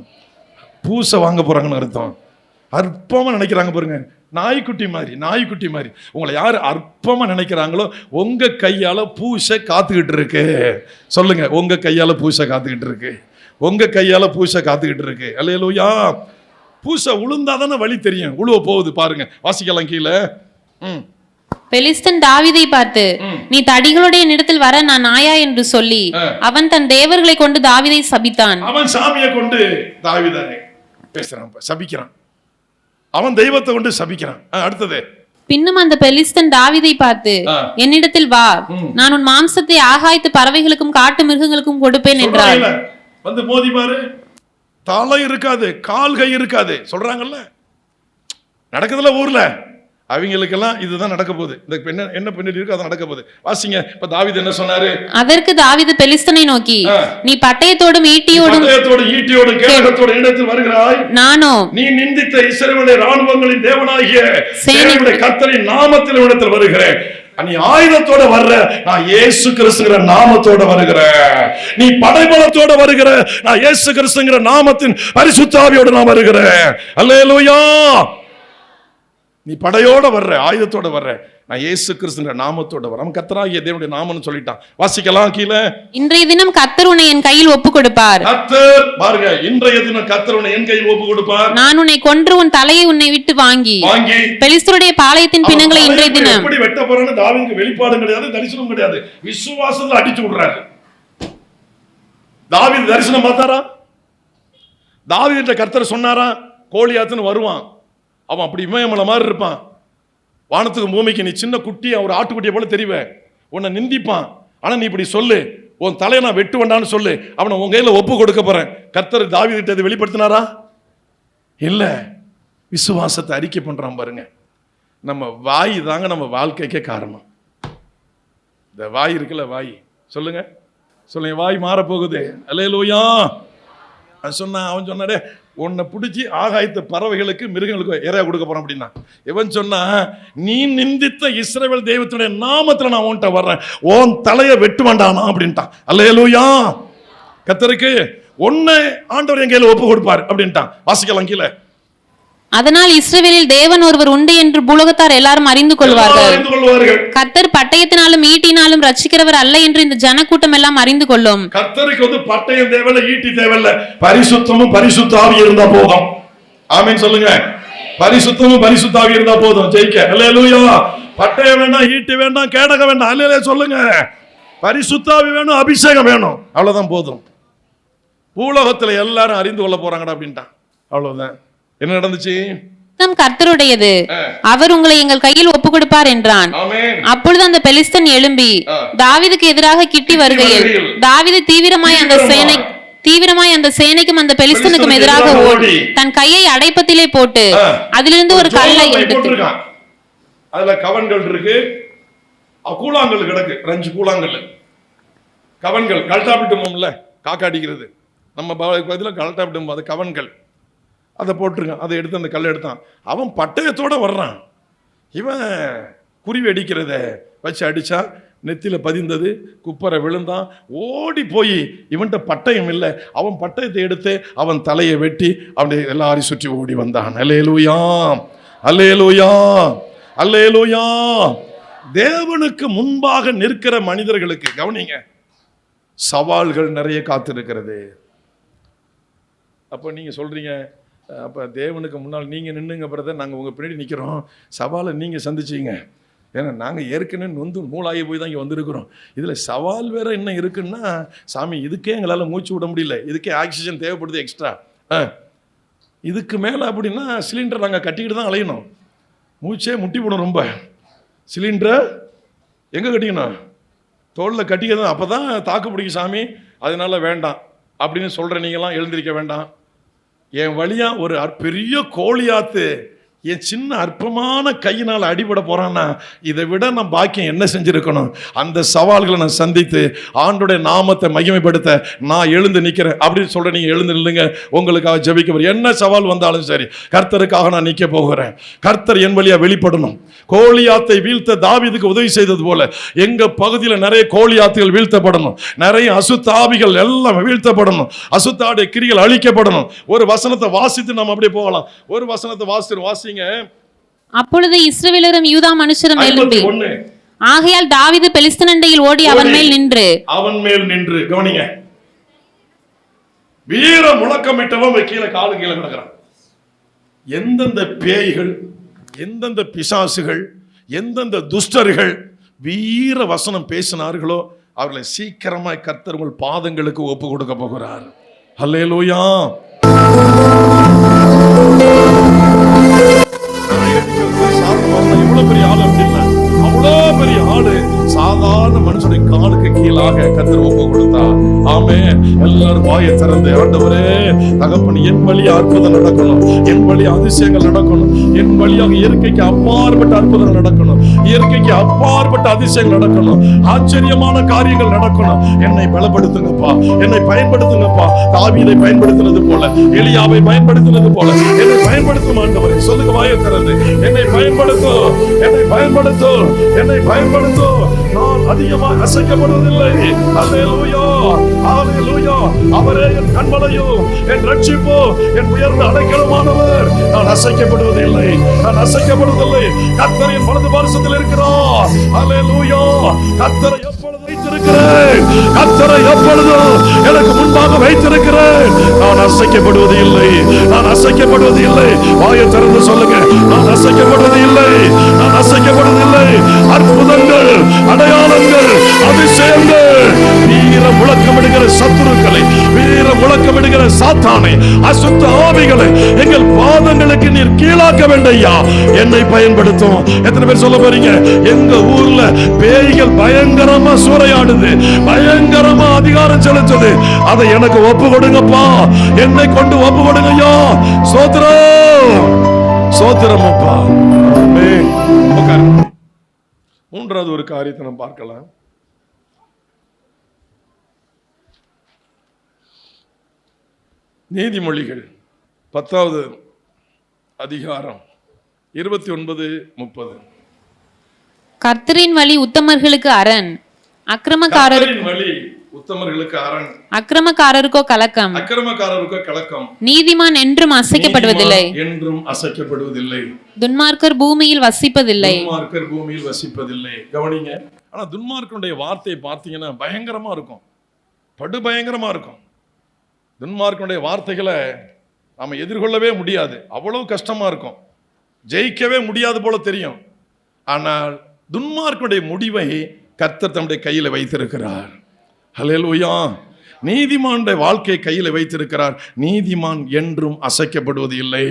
அற்பமா நினைக்கிறாங்க பாருங்க. நாய்க்குட்டி மாதிரி உங்களை யார் அற்பமா நினைக்கிறாங்களோ உங்க கையால பூசை காத்துக்கிட்டு இருக்கு. சொல்லுங்க, உங்க கையால பூசை காத்துக்கிட்டு இருக்கு. அல்லேலூயா. பூசை உளுந்தாதானே வழி தெரியும். உழுவ போகுது பாருங்க. வாசிக்கலாம் கீழே. பெலிஸ்தன் தாவீதை பார்த்து நீ தடிகளுடைய நிலத்தில் வர நான் நாயா என்று சொல்லி அவன் தன் தேவர்களை கொண்டு தாவீதை சபித்தான். அவன் சாமியை கொண்டு தாவீதை பேசுறான், சபிக்கிறான். அவன் தெய்வத்தை கொண்டு சபிக்கிறான். அடுத்தது. பின்னும் அந்த பெலிஸ்தன் தாவீதை பார்த்து என்னிடத்தில் வா, நான் உன் மாம்சத்தை ஆகாயத்து பறவைகளுக்கும் காட்டு மிருகங்களுக்கும் கொடுப்பேன் என்றார். வந்து மோதி பாரு. தலை இருக்காது, கால்கை இருக்காது சொல்றாங்கல்ல, நடக்குதுல ஊர்ல. அவங்களுக்கெல்லாம் இதுதான் நடக்க போகுது. இந்த என்ன பண்ணிட்டு இருக்கு அதான் நடக்க போகுது. வாசிங்க. இப்ப தாவீது என்ன சொன்னாரு? அதற்கு தாவீது பெலிஸ்தனை நோக்கி நீ பட்டயத்தோடும் ஈட்டியோடும் கேடகத்தோடும் இடத்தில் வருகிறாய். நானோ நீ நிந்தித்த இஸ்ரவேலுடைய ராணுவங்களின் தேவனாகிய சேனைகளுடைய கர்த்தரின் நாமத்தில் இடத்தில் வருகிறேன். நீ ஆயுதத்தோட வர்ற, நான் இயேசு கிறிஸ்துங்கிற நாமத்தோட வருகிறேன். நீ படைபலத்தோட வருகிற, நான் இயேசு கிறிஸ்துங்கிற நாமத்தின் பரிசுத்த ஆவியோட நான் வருகிறேன். அல்லேலூயா. நீ படையோட வர்ற, ஆயுதத்தோட வர்ற, நான் இயேசு கிறிஸ்துங்கிற நாமத்தோட வர. அவன் கர்த்தராகிய தேவனுடைய நாமம்னு சொல்லிட்டான். வாசிக்கலாம் கீழே. இன்றைய தினம் கர்த்தர் உன்னை என் கையில் ஒப்பு கொடுப்பார். கர்த்தர் பாருங்க, இன்றைய தினம் கர்த்தர் உன்னை என் கையில் ஒப்பு கொடுப்பார். நான் உன்னை கொன்று உன் தலையை உன்னை விட்டு வாங்கி பெலிஸ்தருடைய பாளையத்தின் பிணங்களை இன்றைய தினம் எப்படி வெட்ட போறான்னு தாவீதுக்கு வெளிப்பாடும் கிடையாது, தரிசனம் கிடையாது. விசுவாசத்துல அடிச்சு விடுறாரு. தாவீது தரிசனம் பார்த்தாரா? தாவீதுட்ட கர்த்தர் சொன்னாரா கோலியாத்துன்னு வருவான். அவன் அப்படி இமயமலை மாதிரி இருப்பான். வானத்துக்கு பூமிக்கு நீ சின்ன குட்டியை, ஒரு ஆட்டுக்குட்டியை போல தெரிவேன். உன்னை நிந்திப்பான். ஆனா நீ இப்படி சொல்லு, உன் தலையை நான் வெட்டு வேண்டான்னு சொல்லு, அவனை உன் கையில ஒப்பு கொடுக்க போறேன். கர்த்தர் தாவீதுட்ட வெளிப்படுத்தினாரா? இல்ல. விசுவாசத்தை அறிக்கை பண்றான் பாருங்க. நம்ம வாய் தாங்க நம்ம வாழ்க்கைக்கே காரணம். இந்த வாய் இருக்குல்ல, வாய் சொல்லுங்க, வாய் மாற போகுது. அல்லேலூயா. அவன் சொன்னாரே, உன்னை பிடிச்சி ஆகாயத்து பறவைகளுக்கு மிருகங்களுக்கு இறையா கொடுக்க போறான் அப்படின்னா. இவன் சொன்னா, நீ நிந்தித்த இஸ்ரவேல் தெய்வத்துடைய நாமத்துல நான் உன்கிட்ட வர்றேன், உன் தலையை வெட்டு வேண்டானா அப்படின்ட்டான். அல்லேலூயா. கர்த்தருக்கு உன்னை ஆண்டவர் என் கையில ஒப்பு கொடுப்பார் அப்படின்ட்டான். வாசிக்கலாம் கீழே. அதனால் இஸ்ரவேலில் தேவன் ஒருவர் உண்டு என்று பூலோகத்தார் எல்லாரும் அறிந்து கொள்வார்கள். கர்த்தர் பட்டயத்தினாலும் ஈட்டினாலும் ரட்சிக்கிறவர் அல்ல என்று இந்த ஜனக்கூட்டம் எல்லாம் அறிந்து கொள்ளும். கர்த்தருக்கு வந்து பட்டயம் தேவையில்ல, ஈட்டி தேவையில்ல, பரிசுத்தமும் பரிசுத்த ஆவி இருந்தா போதும். ஆமென் சொல்லுங்க. பரிசுத்தமும் பரிசுத்த ஆவி இருந்தா போதும் ஜெயிக்க. அல்லேலூயா. பட்டயம் வேண்டாம், ஈட்டி வேண்டாம், கேடகம் வேண்டாம். அல்லேலூயா சொல்லுங்க. பரிசுத்த ஆவி வேணும், அபிஷேகம் வேணும், அவ்வளவுதான் போதும். பூலோகத்துல எல்லாரும் அறிந்து கொள்ள போறாங்கடா அப்படின்ட்டான். அவ்வளவுதான். என்ன நடந்துச்சு? கர்த்தருடையது, அவர் உங்களை எங்கள் கையில் ஒப்பு கொடுப்பார் என்றான். அப்பொழுது அந்த பெலிஸ்தன் எழும்பி தாவீதுக்கு எதிராக கிட்டி வருகையில் தாவீது தீவிரமாய் அந்த சேனைக்கும் அந்த பெலிஸ்தனுக்கும் எதிராக ஓடி தன் கையை அடைப்பத்திலே போட்டு அதிலிருந்து ஒரு கல்லை எடுத்து, அதுல கவன்கள் இருக்கு, கூழாங்கல் கிடக்கு, 5 கூழாங்கல் கவன்கள். கல்டாபிட்டுமோம்ல, காக்காடிக்கிறது நம்ம பதில கல்டாபிட்டும், அது கவன்கள். அதை போட்டிருக்கான், அதை எடுத்து அந்த கல்லை எடுத்தான். அவன் பட்டயத்தோடு வர்றான். இவன் குருவி அடிக்கிறத வச்சு அடித்தா நெத்தியில் பதிந்தது, குப்பரை விழுந்தான். ஓடி போய் இவன்கிட்ட பட்டயம் இல்லை, அவன் பட்டயத்தை எடுத்து அவன் தலையை வெட்டி அவனை எல்லாரையும் சுற்றி ஓடி வந்தான். அல்லேலூயா, அல்லேலூயா, அல்லேலூயா. தேவனுக்கு முன்பாக நிற்கிற மனிதர்களுக்கு கவனிங்க, சவால்கள் நிறைய காத்திருக்கிறது. அப்போ நீங்கள் சொல்கிறீங்க, அப்போ தேவனுக்கு முன்னால் நீங்கள் நின்றுங்க பிரதர், நாங்கள் உங்கள் பின்னாடி நிற்கிறோம், சவாலை நீங்கள் சந்திச்சிங்க. ஏன்னா நாங்கள் ஏற்கனவே நூலாகி போய் தான் இங்கே வந்திருக்கிறோம். இதில் சவால் வேறு என்ன இருக்குன்னா, சாமி இதுக்கே எங்களால் மூச்சு விட முடியல, இதுக்கே ஆக்சிஜன் தேவைப்படுது எக்ஸ்ட்ரா. இதுக்கு மேலே அப்படின்னா சிலிண்டர் நாங்கள் கட்டிக்கிட்டு தான் அலையணும், மூச்சே முட்டி போடும். ரொம்ப சிலிண்டரை எங்கே கட்டிக்கணும்? தோளில் கட்டிக்கணும், அப்போ தான் தாக்கு பிடிக்கும் சாமி, அதனால வேண்டாம் அப்படின்னு சொல்கிற நீங்களாம் எழுந்திருக்க வேண்டாம். என் வழியாக ஒரு பெரிய கோழியாத்து என் சின்ன அற்பமான கையினால் அடிபட போறான்னா இதை விட நான் பாக்கியம் என்ன செஞ்சிருக்கணும்? அந்த சவால்களை நான் சந்தித்து ஆண்டோடைய நாமத்தை மகிமைப்படுத்த நான் எழுந்து நிற்கிறேன் அப்படின்னு சொல்ற நீங்க எழுந்து நில்லுங்க. உங்களுக்காக ஜெபிக்க போறேன். என்ன சவால் வந்தாலும் சரி கர்த்தருக்காக நான் நிற்க போகிறேன். கர்த்தர் என் வழியா வெளிப்படணும். கோலியாத்தை வீழ்த்த தாவீதுக்கு உதவி செய்தது போல எங்க பகுதியில் நிறைய கோலியாத்துகள் வீழ்த்தப்படணும், நிறைய அசுத்தாவிகள் எல்லாம் வீழ்த்தப்படணும், அசுத்தாடைய கிரிகள் அழிக்கப்படணும். ஒரு வசனத்தை வாசித்து நம்ம அப்படியே போகலாம். ஒரு வசனத்தை வாசி. அப்பொழுது இஸ்ரவேலரும் யூதா மனுஷரும் எழும்பி, ஆகையால் தாவீது பெலிஸ்தனண்டையில் ஓடி அவன் மேல் நின்று கவனிங்க, வீர முழக்கமிட்டவன் கீழே காலு கீழே கிடக்கிறான். எந்தெந்த பேய்கள், எந்தெந்த பிசாசுகள், எந்தெந்த துஷ்டர்கள் வீர வசனம் பேசினார்களோ அவர்களை சீக்கிரமாய் கர்த்தர் உங்கள் பாதங்களுக்கு ஒப்பு கொடுக்க போகிறார். அல்லேலூயா. இவ்வளவு பெரிய ஆளு அப்படின்னா அவ்வளோ பெரிய ஆளு சாதாரண மனுஷனுடைய காலுக்கு கீழாக கர்த்தர் ஒப்பு கொடுத்தார். ஆமென். எல்லாரும் வாயை திறந்து, ஆண்டவரே தகப்பன் என் வழியா அற்புதம் நடக்கணும், என் வழியா அதிசயங்கள் நடக்கணும், என் வழியாக இயற்கைக்கு அப்பாற்பட்ட அற்புதங்கள் நடக்கணும், இயற்கைக்கு அப்பாற்பட்ட அதிசயங்கள் நடக்கணும், ஆச்சரியமான காரியங்கள் நடக்கணும். என்னை பலப்படுத்துங்கப்பா, என்னை பயன்படுத்துங்கப்பா. தாவீதை பயன்படுத்தினது போல, எலியாவை பயன்படுத்தினது போல என்னை பயன்படுத்தும் ஆண்டவரே. சொல்லுங்க வாயை திறந்து, என்னை பயன்படுத்தும், என்னை பயன்படுத்தும், என்னை பயன்படுத்தும். நான் அதிகமாக அசைக்கப்படுவதில்லை. அல்லேலூயா, அல்லேலூயா. அவரே என் கண்மலையும் என் ரட்சிப்போ என் உயர்ந்த அடைக்கலமானவர். நான் அசைக்கப்படுவதில்லை, நான் அசைக்கப்படுவதில்லை. கர்த்தர் என் வலது பாரிசத்தில் இருக்கிறார். அல்லேலூயா. கர்த்தரை எப்பொழுது வைத்திருக்கிறேன், கர்த்தரை எப்பொழுது எனக்கு முன்பாக வைத்திருக்கிறேன். நான் அசைக்கப்படுவது இல்லை, நான் அசைக்கப்படுவது இல்லை. வாயை திறந்து சொல்லுங்க, நான் அசைக்கப்படுவது இல்லை, நான் அசைக்கப்படுவது இல்லை. அற்புதங்கள், அடையாளங்கள், அதிசயங்கள், வீர முழக்கமிடுகிற சத்துருக்களை, வீர முழக்கமிடுகிற சாத்தானை, அசுத்த ஆவிகளை எங்கள் பாதங்களுக்கு நீர் கீழாக்க வேண்டையா. என்னை பயன்படுத்தும். எத்தனை பேர் சொல்ல போறீங்க? எங்க ஊர்ல பேய்கள் பயங்கரமா சூறையாடுது, பயங்கரமா அதிகாரம் செலுத்துது, அதை எனக்கு ஒப்பு கொடுங்கப்பா, என்னை கொண்டு ஒப்பு கொடுங்கய்யா. சோத்திரம், சோத்திரம் அப்பா. மூன்றாவது ஒரு காரியத்தை நம்ம பார்க்கலாம். நீதிமொழிகள் 10வது அதிகாரம் 29-30. கர்த்தரின் வழி உத்தமர்களுக்கு அரண், அக்கிரமக்காரரின் வழி உத்தமர்களுக்கு அரண், அக்கிரமக்காரருக்கோ கலக்கம், அக்கிரமக்காரருக்கோ கலக்கம். நீதிமான் என்றும் அசைக்கப்படுவதில்லை, என்றும் அசைக்கப்படுவதில்லை. துன்மார்க்கர் பூமியில் வசிப்பதில்லை, துன்மார்க்கர் பூமியில் வசிப்பதில்லை. கவனிங்க. ஆனா துன்மார்க்கனுடைய வார்த்தையை பார்த்தீங்கன்னா பயங்கரமா இருக்கும், படு பயங்கரமா இருக்கும். துன்மார்க்கனுடைய வார்த்தைகளை நாம எதிர்கொள்ளவே முடியாது, அவ்வளவு கஷ்டமா இருக்கும், ஜெயிக்கவே முடியாது போல தெரியும். ஆனால் துன்மார்க்கனுடைய முடிவை கர்த்தர் தம்முடைய கையில வைத்திருக்கிறார். ஹல்லேலூயா. நீதிமானுடைய வாழ்க்கையை கையில் வைத்திருக்கிறார். நீதிமான் என்றும் அசைக்கப்படுவது இல்லை.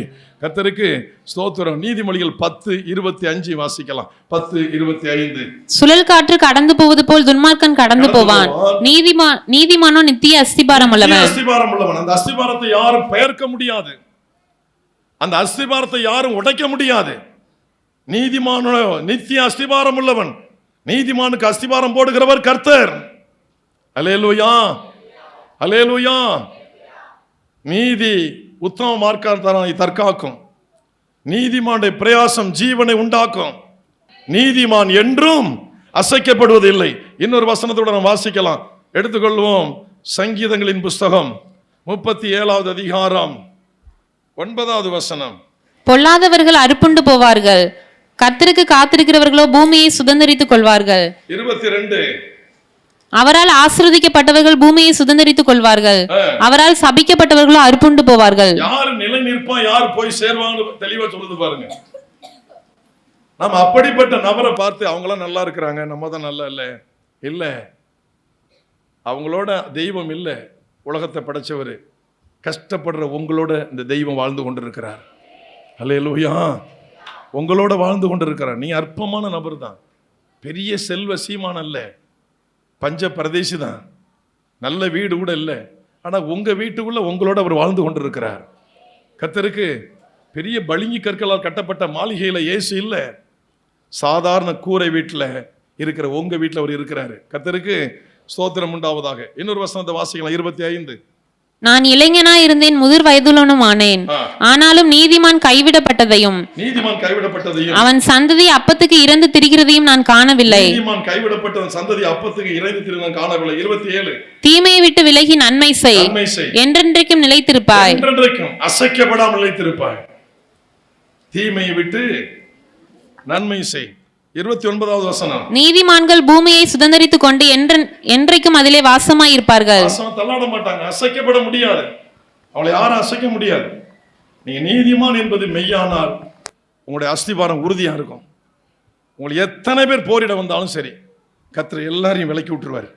கர்த்தருக்கு ஸ்தோத்திரம். நீதிமொழிகள் 10:25 வாசிக்கலாம். 10:25. சுழல் காற்று கடந்து போவது போல் துன்மார்க்கன் கடந்து போவான், நீதிமானோ நித்திய அஸ்திபாரம் உள்ளவன். அஸ்திபாரம் உள்ளவன். அந்த அஸ்திபாரத்தை யாரும் பெயர்க்க முடியாது, அந்த அஸ்திபாரத்தை யாரும் உடைக்க முடியாது. நீதிமானோ நித்திய அஸ்திபாரம் உள்ளவன். நீதிமானுக்கு அஸ்திபாரம் போடுகிறவர் கர்த்தர். அல்லேலூயா, அல்லேலூயா. நீதி உத்தம மார்க்கத்தை தற்காக்கும். நீதிமானுடைய பிரயாசம் ஜீவனை உண்டாக்கும். நீதிமான் என்றும் அசைக்கப்படுவதில்லை. இன்னொரு வசனத்தோட நாம் வாசிக்கலாம். எடுத்துக்கொள்வோம். சங்கீதங்களின் புஸ்தகம் 37வது அதிகாரம் 9வது வசனம். பொல்லாதவர்கள் அறுப்புண்டு போவார்கள், கர்த்தருக்கு காத்திருக்கிறவர்களோ பூமியை சுதந்தரித்துக் கொள்வார்கள். 22. அவரால் ஆசீர்வதிக்கப்பட்டவர்கள் பூமியை சுதந்தரித்துக் கொள்வார்கள், அவரால் சபிக்கப்பட்டவர்களோ அறுப்புண்டு போவார்கள். யார் நிலை நிற்பா, யார் போய் சேர்வாங்க தெளிவா சொல்லுது பாருங்க. நம்ம அப்படிப்பட்ட நபரை பார்த்து அவங்களாம் நல்லா இருக்கிறாங்க, நம்ம தான் நல்லா இல்லை. இல்லை, அவங்களோட தெய்வம் இல்லை. உலகத்தை படைச்சவர் கஷ்டப்படுற உங்களோட இந்த தெய்வம் வாழ்ந்து கொண்டிருக்கிறார். அல்லேலூயா. உங்களோட வாழ்ந்து கொண்டிருக்கிறார். நீ அற்பமான நபர் தான், பெரிய செல்வ சீமான் அல்ல, பஞ்ச பிரதேசி தான், நல்ல வீடு கூட இல்லை. ஆனால் உங்கள் வீட்டுக்குள்ள உங்களோட அவர் வாழ்ந்து கொண்டிருக்கிறார். கர்த்தருக்கு பெரிய பளிங்கு கற்களால் கட்டப்பட்ட மாளிகையில் இயேசு இல்லை, சாதாரண கூரை வீட்டில் இருக்கிற உங்கள் வீட்டில் அவர் இருக்கிறாரு. கர்த்தருக்கு ஸ்தோத்திரம் உண்டாவதாக. இன்னொரு வசனத்தை வாசிக்கலாம். 25. நான் இளைஞனாய் இருந்தேன், முதிர் வயதுள்ளவனும் ஆனேன், ஆனாலும் நீதிமான் கைவிடப்பட்டதையும் அவன் சந்ததி அப்பத்துக்கு இறந்து திரிகிறதையும் நான் காணவில்லை. நீதிமான் கைவிடப்பட்ட சந்ததி அப்பத்துக்கு இறந்து திரிகிறதை காணவில்லை. 27. தீமையை விட்டு விலகி நன்மை செய், என்றென்றைக்கும் நிலைத்திருப்பாய். என்றென்றைக்கும் அசைக்கப்படாமல் நிலைத்திருப்பாய். தீமையை விட்டு நன்மை செய். 29வது வசனம். நீதிமான்கள் பூமியை சுதந்தரித்துக் கொண்டு என்றைக்கும் அதிலே வாசமாய் இருப்பார்கள். தள்ளாட மாட்டாங்க, அசைக்கப்பட முடியாது. அவளை யாரும் அசைக்க முடியாது. நீங்க நீதிமான் என்பது மெய்யானால் உங்களுடைய அஸ்திபாரம் உறுதியா இருக்கும். உங்களுக்கு எத்தனை பேர் போரிட வந்தாலும் சரி, கர்த்தர் எல்லாரையும் விலக்கி விட்டுருவார்.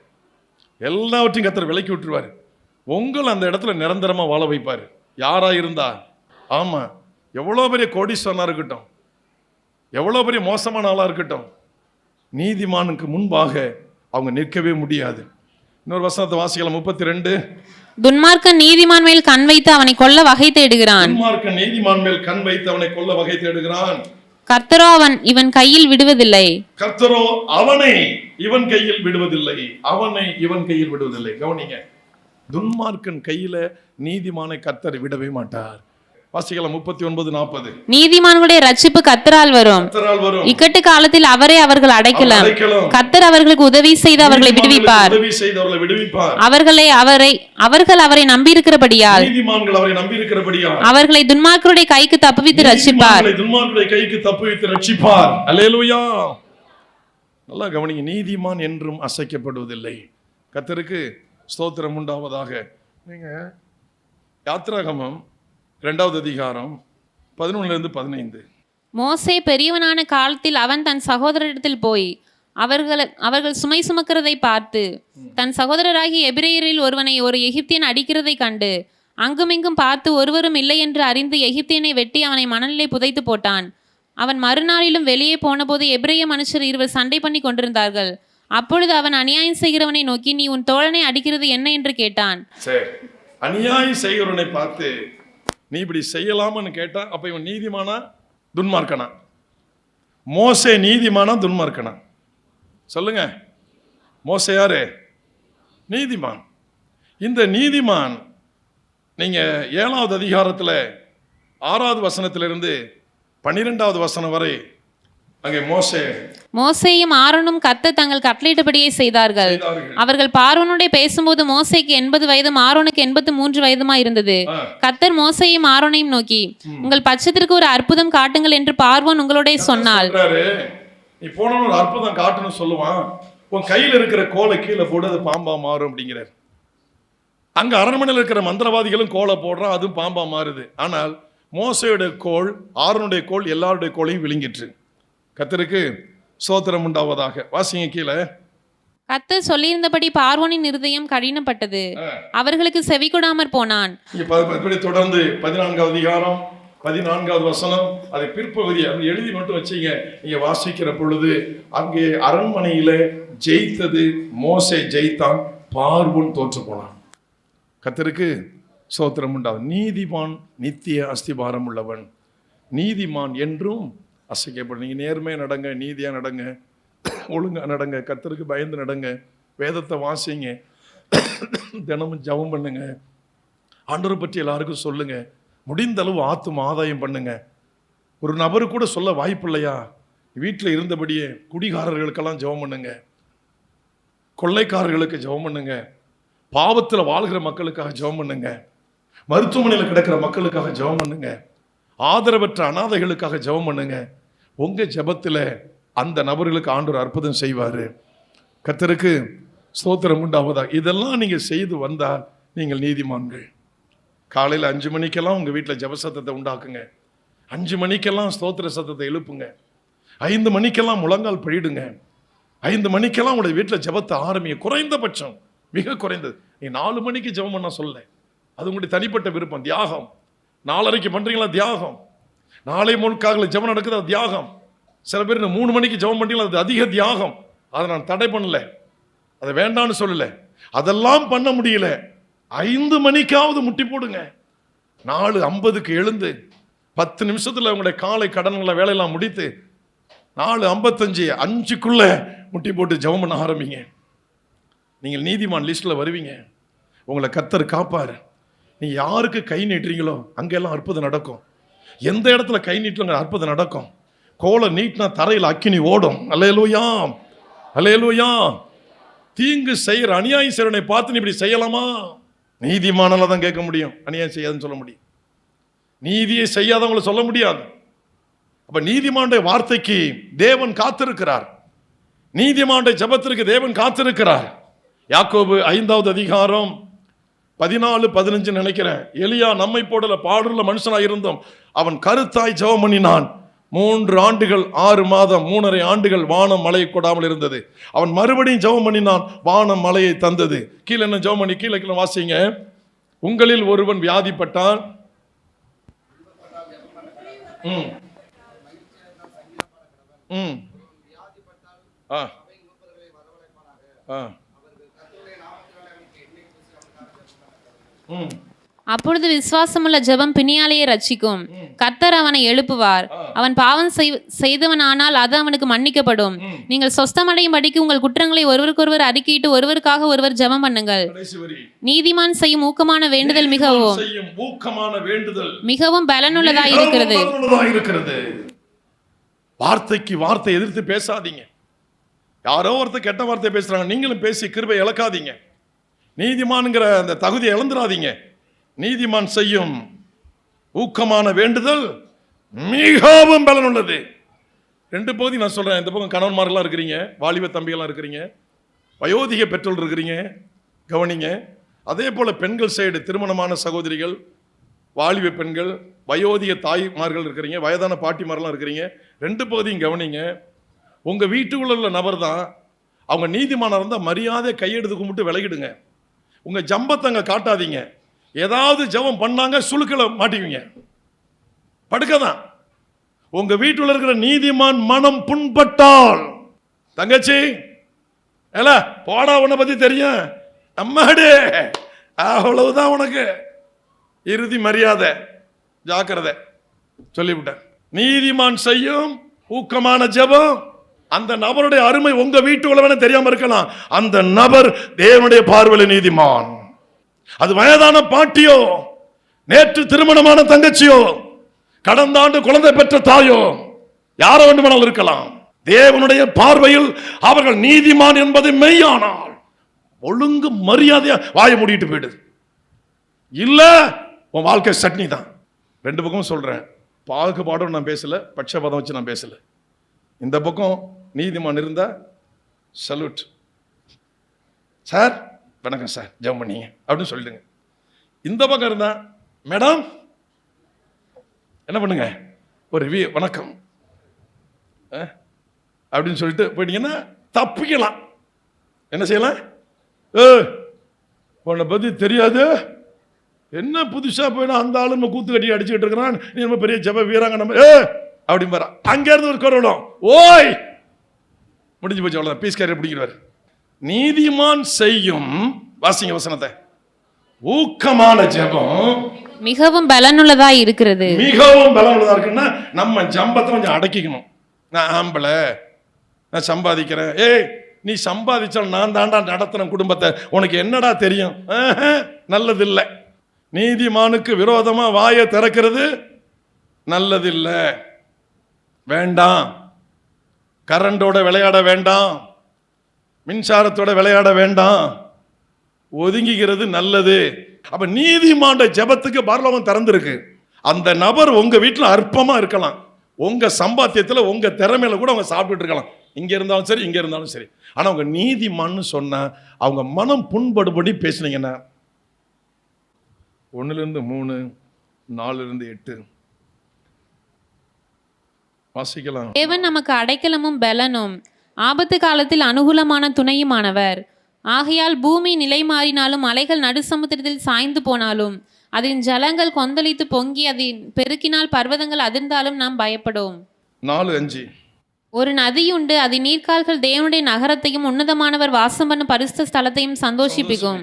எல்லாவற்றையும் கர்த்தர் விலக்கி விட்டுருவார். உங்களை அந்த இடத்துல நிரந்தரமா வாழ வைப்பார். யாரா இருந்தா. ஆமா, எவ்வளோ பெரிய கோடீஸ்வரனா இருக்கட்டும், எவ்வளோ பெரிய மோசமான ஆளாக இருக்கட்டும், நீதிமானுக்கு முன்பாக அவங்க நிற்கவே முடியாது. இன்னொரு வசனத்தை வாசிக்கலாம். 32. துன்மார்க்கன் நீதிமான் மேல் கண் வைத்து அவனை கொல்ல வகை தேடுகிறான். துன்மார்க்கன் நீதிமான் மேல் கண் வைத்து அவனை கொல்ல வகை தேடுகிறான். கர்த்தரோ அவன் இவன் கையில் விடுவதில்லை. கர்த்தரோ அவனை இவன் கையில் விடுவதில்லை. அவனை இவன் கையில் விடுவதில்லை. கவனிங்க, துன்மார்க்கன் கையில நீதிமானை கர்த்தர் விடவே மாட்டார். வாசிக்கலாம். 39-40. நீதிமான்களுடைய ரட்சிப்பு கர்த்தரால் வரும், இக்கட்டு காலத்தில் அவரே அவர்கள் அடைக்கலாம். கர்த்தர் அவர்களுக்கு உதவி செய்து அவர்களை விடுவிப்பார். அவர்கள் அவரை நம்பியிருக்கிறபடியால் அவர்களை துன்மார்க்கருடைய கைக்கு தப்புவித்து ரட்சிப்பார். அல்லேலூயா. நல்லா கவனிங்க, நீதிமான் என்றும் அசைக்கப்படுவதில்லை. கர்த்தருக்கு ஸ்தோத்திரம் உண்டாவதாக. நீங்க யாத்ராகமம் 2வது அதிகாரம் 11-15. மோசே பெரியவனான காலத்தில் அவன் தன் சகோதரரிடத்தில் போய் அவர்கள் சுமை சுமக்கிறதை பார்த்து தன் சகோதரராகிய எபிரேயரில் ஒருவனை ஒரு எகிப்தியன் அடிக்கிறதை கண்டு அங்குமிங்கும் பார்த்து ஒருவரும் இல்லை என்று அறிந்து எகிப்தியனை வெட்டி அவனை மணலிலே புதைத்து போட்டான். அவன் மறுநாளிலும் வெளியே போனபோது எபிரேய மனுஷர் 2 சண்டை பண்ணி கொண்டிருந்தார்கள். அப்பொழுது அவன் அநியாயம் செய்கிறவனை நோக்கி, நீ உன் தோழனை அடிக்கிறது என்ன என்று கேட்டான். அநியாயம் செய்கிறவனை பார்த்து நீ இப்படி செய்யலாம்னு கேட்டா, அப்ப இவன் நீதிமானா துன்மார்க்கனா? மோசே நீதிமானா துன்மார்க்கனா? சொல்லுங்க. மோசே யாரு? நீதிமான். இந்த நீதிமான் நீங்க 7வது அதிகாரத்துல 6வது வசனத்திலிருந்து 12வது வசனம் வரை அங்கே மோசேயும் ஆரோனும் கர்த்தர் தங்கள் கட்டளையிட்டபடியே செய்தார்கள். அவர்கள் பார்வோனோட பேசும்போது மோசேக்கு 80 வயதும் ஆரோனுக்கு 83 வயதுமா இருந்தது. கர்த்தர் மோசேயும் ஆரோனையும் நோக்கி, உங்கள் பட்சத்திற்கு ஒரு அற்புதம் காட்டுங்கள் என்று பார்வோன் உங்களோட சொன்னால். நீ போன ஒரு அற்புதம் காட்டுன்னு சொல்லுவான், உன் கையில் இருக்கிற கோலை கீழே போடு, அது பாம்பா மாறும் அப்படிங்கிறார். அங்க அரண்மனையில் இருக்கிற மந்திரவாதிகளும் கோலை போடுறான், அதுவும் பாம்பா மாறுது. ஆனால் மோசேயுடைய கோல், ஆரோனுடைய கோல் எல்லாருடைய கோலையும் விழுங்கிற்று. கர்த்தருக்கு ஸ்தோத்திரம் உண்டாவதாக. வாசிங்க கீழே. கர்த்தர் சொல்லியிருந்தபடி பார்வோனின் இருதயம் கடினப்பட்டது, அவர்களுக்கு செவி கொடாமற் போனான். தொடர்ந்து 14வது அதிகாரம் 14வது வசனம், அதை பிற்பகுதி எழுதி மட்டும் வச்சீங்க. நீங்க வாசிக்கிற பொழுது அங்கே அரண்மனையில ஜெயித்தது மோசே ஜெயித்தான், பார்வோன் தோற்று போனான். கர்த்தருக்கு ஸ்தோத்திரம் உண்டாவது. நீதிமான் நித்திய அஸ்திபாரம் உள்ளவன். நீதிமான் என்றும் அசைக்கப்படும். நீங்கள் நேர்மையாக நடங்க, நீதியாக நடங்க, ஒழுங்காக நடங்க, கர்த்தருக்கு பயந்து நடங்க, வேதத்தை வாசிங்க, தினமும் ஜெபம் பண்ணுங்க, ஆண்டவரை பற்றி எல்லாருக்கும் சொல்லுங்க. முடிந்த அளவு ஆத்தும ஆதாயம் பண்ணுங்க. ஒரு நபரு கூட சொல்ல வாய்ப்பு இல்லையா, வீட்டில் இருந்தபடியே குடிகாரர்களுக்கெல்லாம் ஜெபம் பண்ணுங்க, கொள்ளைக்காரர்களுக்கு ஜெபம் பண்ணுங்க, பாவத்தில் வாழ்கிற மக்களுக்காக ஜெபம் பண்ணுங்க, மருத்துவமனையில் கிடக்கிற மக்களுக்காக ஜெபம் பண்ணுங்க, ஆதரவற்ற அனாதைகளுக்காக ஜெபம் பண்ணுங்க. உங்க ஜெபத்தில் அந்த நபர்களுக்கு ஆண்டவர் அற்புதம் செய்வார். கர்த்தருக்கு ஸ்தோத்திரம் உண்டாவதா. இதெல்லாம் நீங்கள் செய்து வந்தால் நீங்கள் நீதிமான்கள். காலையில் 5 மணிக்கெல்லாம் உங்கள் வீட்டில் ஜெப சத்தத்தை உண்டாக்குங்க. 5 மணிக்கெல்லாம் ஸ்தோத்திர சத்தத்தை எழுப்புங்க. 5 மணிக்கெல்லாம் முழங்கால் பழிடுங்க. 5 மணிக்கெல்லாம் உங்களுடைய வீட்டில் ஜெபத்தை ஆரம்பிங்க. குறைந்தபட்சம், மிக குறைந்தது. நீ 4 மணிக்கு ஜெபம் பண்ண சொல்ல, அது உங்களுடைய தனிப்பட்ட விருப்பம், தியாகம். 4:30 பண்ணுறீங்களா, தியாகம். நாளை முழுக்காக ஜெபம் நடக்குது, அது தியாகம். சில பேர் 3 மணிக்கு ஜெபம் பண்ணுறீங்களா, அது அதிக தியாகம். அதை நான் தடை பண்ணல, அதை வேண்டான்னு சொல்லலை. அதெல்லாம் பண்ண முடியல, 5 மணிக்காவது முட்டி போடுங்க. 4:50க்கு எழுந்து 10 நிமிஷத்தில் உங்களுடைய காலை கடன்களை வேலையெல்லாம் முடித்து 4:55 5க்குள்ள முட்டி போட்டு ஜெபம் பண்ண ஆரம்பிங்க. நீங்கள் நீதிமான் லிஸ்ட்டில் வருவீங்க. உங்களை கர்த்தர் காப்பார். நீ யாருக்கு கை நீட்டுறீங்களோ அங்கெல்லாம் அற்புதம் நடக்கும். எந்த இடத்துல கை நீட்டலங்க அற்புதம் நடக்கும். கோலை நீட்டினா தரையில் அக்கினி ஓடும். அல்லேலூயா, அல்லேலூயா. தீங்கு செய்கிற அநியாயம் செய்கிறவனை பார்த்து நீ இப்படி செய்யலாமா? நீதிமானால தான் கேட்க முடியும், அநியாயம் செய்யாதுன்னு சொல்ல முடியும். நீதியை செய்யாதவங்களை சொல்ல முடியாது. அப்ப நீதிமானுடைய வார்த்தைக்கு தேவன் காத்திருக்கிறார். நீதிமானுடைய ஜெபத்திற்கு தேவன் காத்திருக்கிறார். யாக்கோபு 5வது அதிகாரம் 14-15 நினைக்கிறேன். எலியா நம்மை போடல பாடுள்ள மனுஷனாக இருந்தோம், அவன் கருத்தாய் ஜெபம் பண்ணினான். 3 ஆண்டுகள் 6 மாதம் 3.5 ஆண்டுகள் வானம் மழையை கொடாமல் இருந்தது. அவன் மறுபடியும் ஜெபம் பண்ணினான், வானம் மழையை தந்தது. கீழே என்ன ஜெபம் பண்ணி கீழே வாசிங்க. உங்களில் ஒருவன் வியாதிப்பட்டான், அப்பொழுது விசுவாசமுள்ள ஜெபம் பிணியாலையை ரட்சிக்கும். கர்த்தர் அவனை எழுப்புவார். அவன் பாவம் செய்தவனானால் அது அவனுக்கு மன்னிக்கப்படும். நீங்கள் சொஸ்தமடையும்படிக்கு உங்கள் குற்றங்களை ஒருவருக்கொருவர் அறிக்கையிட்டு ஒருவருக்காக ஒருவர் ஜெபம் பண்ணுங்கள். நீதிமான் செய்யும் ஊக்கமான வேண்டுதல் மிகவும் பலனுள்ளதாய் இருக்கிறது. வார்த்தைக்கு வார்த்தை எதிர்த்து பேசாதீங்க. யாரோ ஒருத்தர் கெட்ட வார்த்தை பேசுறாங்க, நீங்களும் பேசி கிருபை இழக்காதீங்க. நீதிமான்கிற அந்த தகுதியை இழந்துடாதீங்க. நீதிமான் செய்யும் ஊக்கமான வேண்டுதல் மிகவும் பலனுள்ளது. 2 பகுதி நான் சொல்றேன். இந்த பக்கம் கணவன்மாரெல்லாம் இருக்கிறீங்க, வாலிப தம்பிகள்லாம் இருக்கிறீங்க, வயோதிக பெற்றோர் இருக்கிறீங்க, கவனிங்க. அதே போல பெண்கள் சைடு திருமணமான சகோதரிகள், வாலிப பெண்கள், வயோதிக தாய்மார்கள் இருக்கிறீங்க, வயதான பாட்டிமாரெல்லாம் இருக்கிறீங்க. 2 பகுதியும் கவனிங்க. உங்க வீட்டுக்குள்ள உள்ள நபர் தான் அவங்க நீதிமானாக இருந்தால் மரியாதை கையெடுத்து கும்பிட்டு விலகிடுங்க. உங்க ஜம்பத்தங்க காட்டாதீங்க. ஏதாவது ஜெபம் பண்ணாங்க சுழுக்களை மாட்டிக்குவீங்க, படுக்கதான். உங்க வீட்டில் இருக்கிற நீதிமான் மனம் புண்பட்டால், தங்கச்சி ஏல போடா, உன்னை பத்தி தெரியும் அம்மாடே, அவ்வளவுதான் உனக்கு இறுதி மரியாதை, ஜாக்கிரதை சொல்லிவிட்டேன். நீதிமான் செய்யும் ஊக்கமான ஜெபம், அந்த நபருடைய அருமை உங்க வீட்டு உலகமே தெரியாம இருக்கலாம். அந்த நபர் தேவனுடைய பார்வையில் நீதிமான். அது வயதான பாட்டியோ, நேற்று திருமணமான தங்கச்சியோ, கடந்த ஆண்டு குழந்தை பெற்ற தாயோ, யாரோ வேண்டுமானால் இருக்கலாம். தேவனுடைய பார்வையில் அவர்கள் நீதிமான் என்பது மெய்யானால் ஒழுங்கு மரியாதையா வாயை மூடிட்டு போயிடுது. இல்ல உன் வாழ்க்கை சட்னி தான். 2 பக்கம் சொல்றேன். பாகுபாடும் நான் பேசல, பட்சபாதம் வச்சு நான் பேசல. இந்த பக்கம் நீதிமான் இருந்தா சல்யூட் சார், வணக்கம் சார், ஜெபம் பண்ணீங்க அப்படின்னு சொல்லிடுங்க. இந்த பக்கம் இருந்தா மேடம் என்ன பண்ணுங்க, ஒரு வணக்கம் அப்படின்னு சொல்லிட்டு போயிட்டீங்கன்னா தப்பிக்கலாம். என்ன செய்யலாம்? உன்னை பத்தி தெரியாது, என்ன புதுசா போயினா அந்த ஆளு நம்ம கூத்து கட்டி அடிச்சுக்கிட்டு இருக்கிறான், நீ நம்ம பெரிய ஜெப வீராங்க நம்ம அப்படின்னு பாரு. அங்க இருந்து ஒரு குரலும் ஓய் முடிஞ்சு போச்சு, அவ்வளவுதான். பீஸ் கேரியர் பிடிக்கிறார். நீதிமான் செய்யும், வாசிங்க வசனத்தை, ஊக்கமான ஜெபம் மிகவும் பலனுள்ளதா இருக்கிறது. மிகவும் பலனுள்ளதா இருக்குன்னா நம்ம ஜம்பத்தை கொஞ்சம் அடக்கிக்கணும். நான் ஆம்பளை, நான் சம்பாதிக்கிறேன். ஏய் நீ சம்பாதிச்சால் நான் தாண்டா நடத்துறேன் குடும்பத்தை, உனக்கு என்னடா தெரியும்? நல்லது இல்லை. நீதிமானுக்கு விரோதமா வாயை திறக்கிறது நல்லதில்லை. வேண்டாம். கரண்டோட விளையாட வேண்டாம், மின்சாரத்தோட விளையாட வேண்டாம், ஒதுங்கிக்கிறது நல்லது. அப்ப நீதிமான ஜெபத்துக்கு பரலோகம் திறந்திருக்கு. அந்த நபர் உங்க வீட்டில் அற்பமா இருக்கலாம், உங்க சம்பாத்தியத்துல உங்க திறமையில கூட அவங்க சாப்பிட்டுட்டு இருக்கலாம், இங்க இருந்தாலும் சரி இங்க இருந்தாலும் சரி. ஆனா அவங்க நீதிமான்னு சொன்னா அவங்க மனம் புண்படுபடி பேசுனீங்கன்னா 1-3, 4-8 வாசிக்கலாம். தேவன் நமக்கு அடைக்கலமும் பலனும் ஆபத்து காலத்தில் அனுகூலமான துணையுமானவர். ஆகையால் பூமி நிலை மாறினாலும் அலைகள் நடுசமுத்திரத்தில் சாய்ந்து போனாலும் அதன் ஜலங்கள் கொந்தளித்து பொங்கி அதன் பெருக்கினால் பர்வதங்கள் அதிர்ந்தாலும் நாம் பயப்படும். 4-5 ஒரு நதியுண்டு, அதன் நீர்க்கால்கள் தேவனுடைய நகரத்தையும் உன்னதமானவர் வாசம் பண்ணும் பரிசுத்த ஸ்தலத்தையும் சந்தோஷிப்பிக்கும்.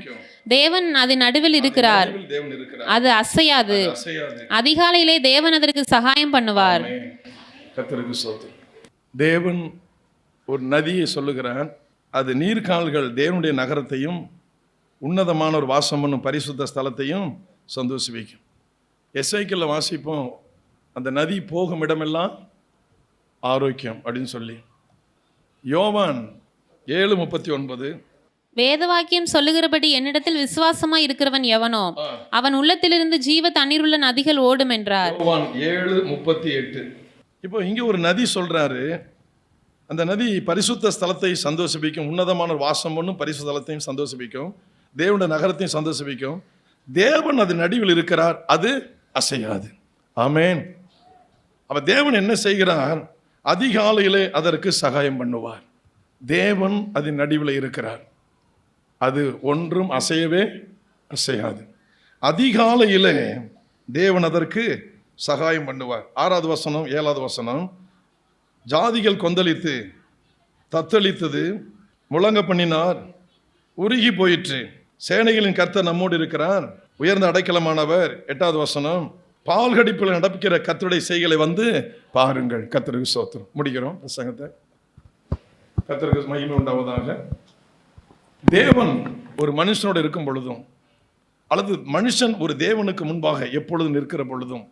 தேவன் அதன் நடுவில் இருக்கிறார், அது அசையாது. அதிகாலையிலே தேவன் அதற்கு சகாயம் பண்ணுவார். கர்த்தருக்கு ஸ்தோத்திரம். தேவன் ஒரு நதியை சொல்லுகிறார், அது நீர்க்கால்கள் தேவனுடைய நகரத்தையும் உன்னதமான ஒரு வாசம் பண்ணும் பரிசுத்த ஸ்தலத்தையும் சந்தோஷிக்கும். எசேக்கியேல்ல வாசிப்போம், அந்த நதி போகும் இடமெல்லாம் ஆரோக்கியம் அப்படின்னு சொல்லி. யோவான் 7:39 வேதவாக்கியம் சொல்லுகிறபடி என்னிடத்தில் விசுவாசமாய் இருக்கிறவன் எவனோ அவன் உள்ளத்திலிருந்து ஜீவ தண்ணீர் உள்ள நதிகள் ஓடும் என்றார். யோவான் 7:38. இப்போ இங்க ஒரு நதி சொல்றாரு, அந்த நதி பரிசுத்த ஸ்தலத்தை சந்தோஷிக்கும், உன்னதமான வாசம் பண்ணும் பரிசுத்த ஸ்தலத்தையும் சந்தோஷிக்கும், தேவனுடைய நகரத்தையும் சந்தோஷிக்கும். தேவன் அது நடுவில் இருக்கிறார், அது அசையாது. ஆமென். அப்ப தேவன் என்ன செய்கிறார்? அதிகாலையிலே அதற்கு சகாயம் பண்ணுவார். தேவன் அதன் நடுவில் இருக்கிறார், அது ஒன்றும் அசையவே அசையாது. அதிகாலையிலே தேவன் அதற்கு சகாயம் பண்ணுவார். 6வது வசனம் 7வது வசனம், ஜாதிகள் கொந்தளித்து தத்தளித்தது, முழங்க பண்ணினார், உருகி போயிற்று. சேனைகளின் கர்த்தர் நம்மோடு இருக்கிறார், உயர்ந்த அடைக்கலமானவர். 8வது வசனம், பால்கடிப்பில் நடக்கிற கர்த்தருடைய செய்களை வந்து பாருங்கள். கர்த்தருக்கு ஸ்தோத்திரம். முடிக்கிறோம் பிரசங்கத்தை. கர்த்தருக்கு மகிமை உண்டாவதாக. தேவன் ஒரு மனுஷனோடு இருக்கும் பொழுதும் அல்லது மனுஷன் ஒரு தேவனுக்கு முன்பாக எப்பொழுதும் நிற்கிற பொழுதும்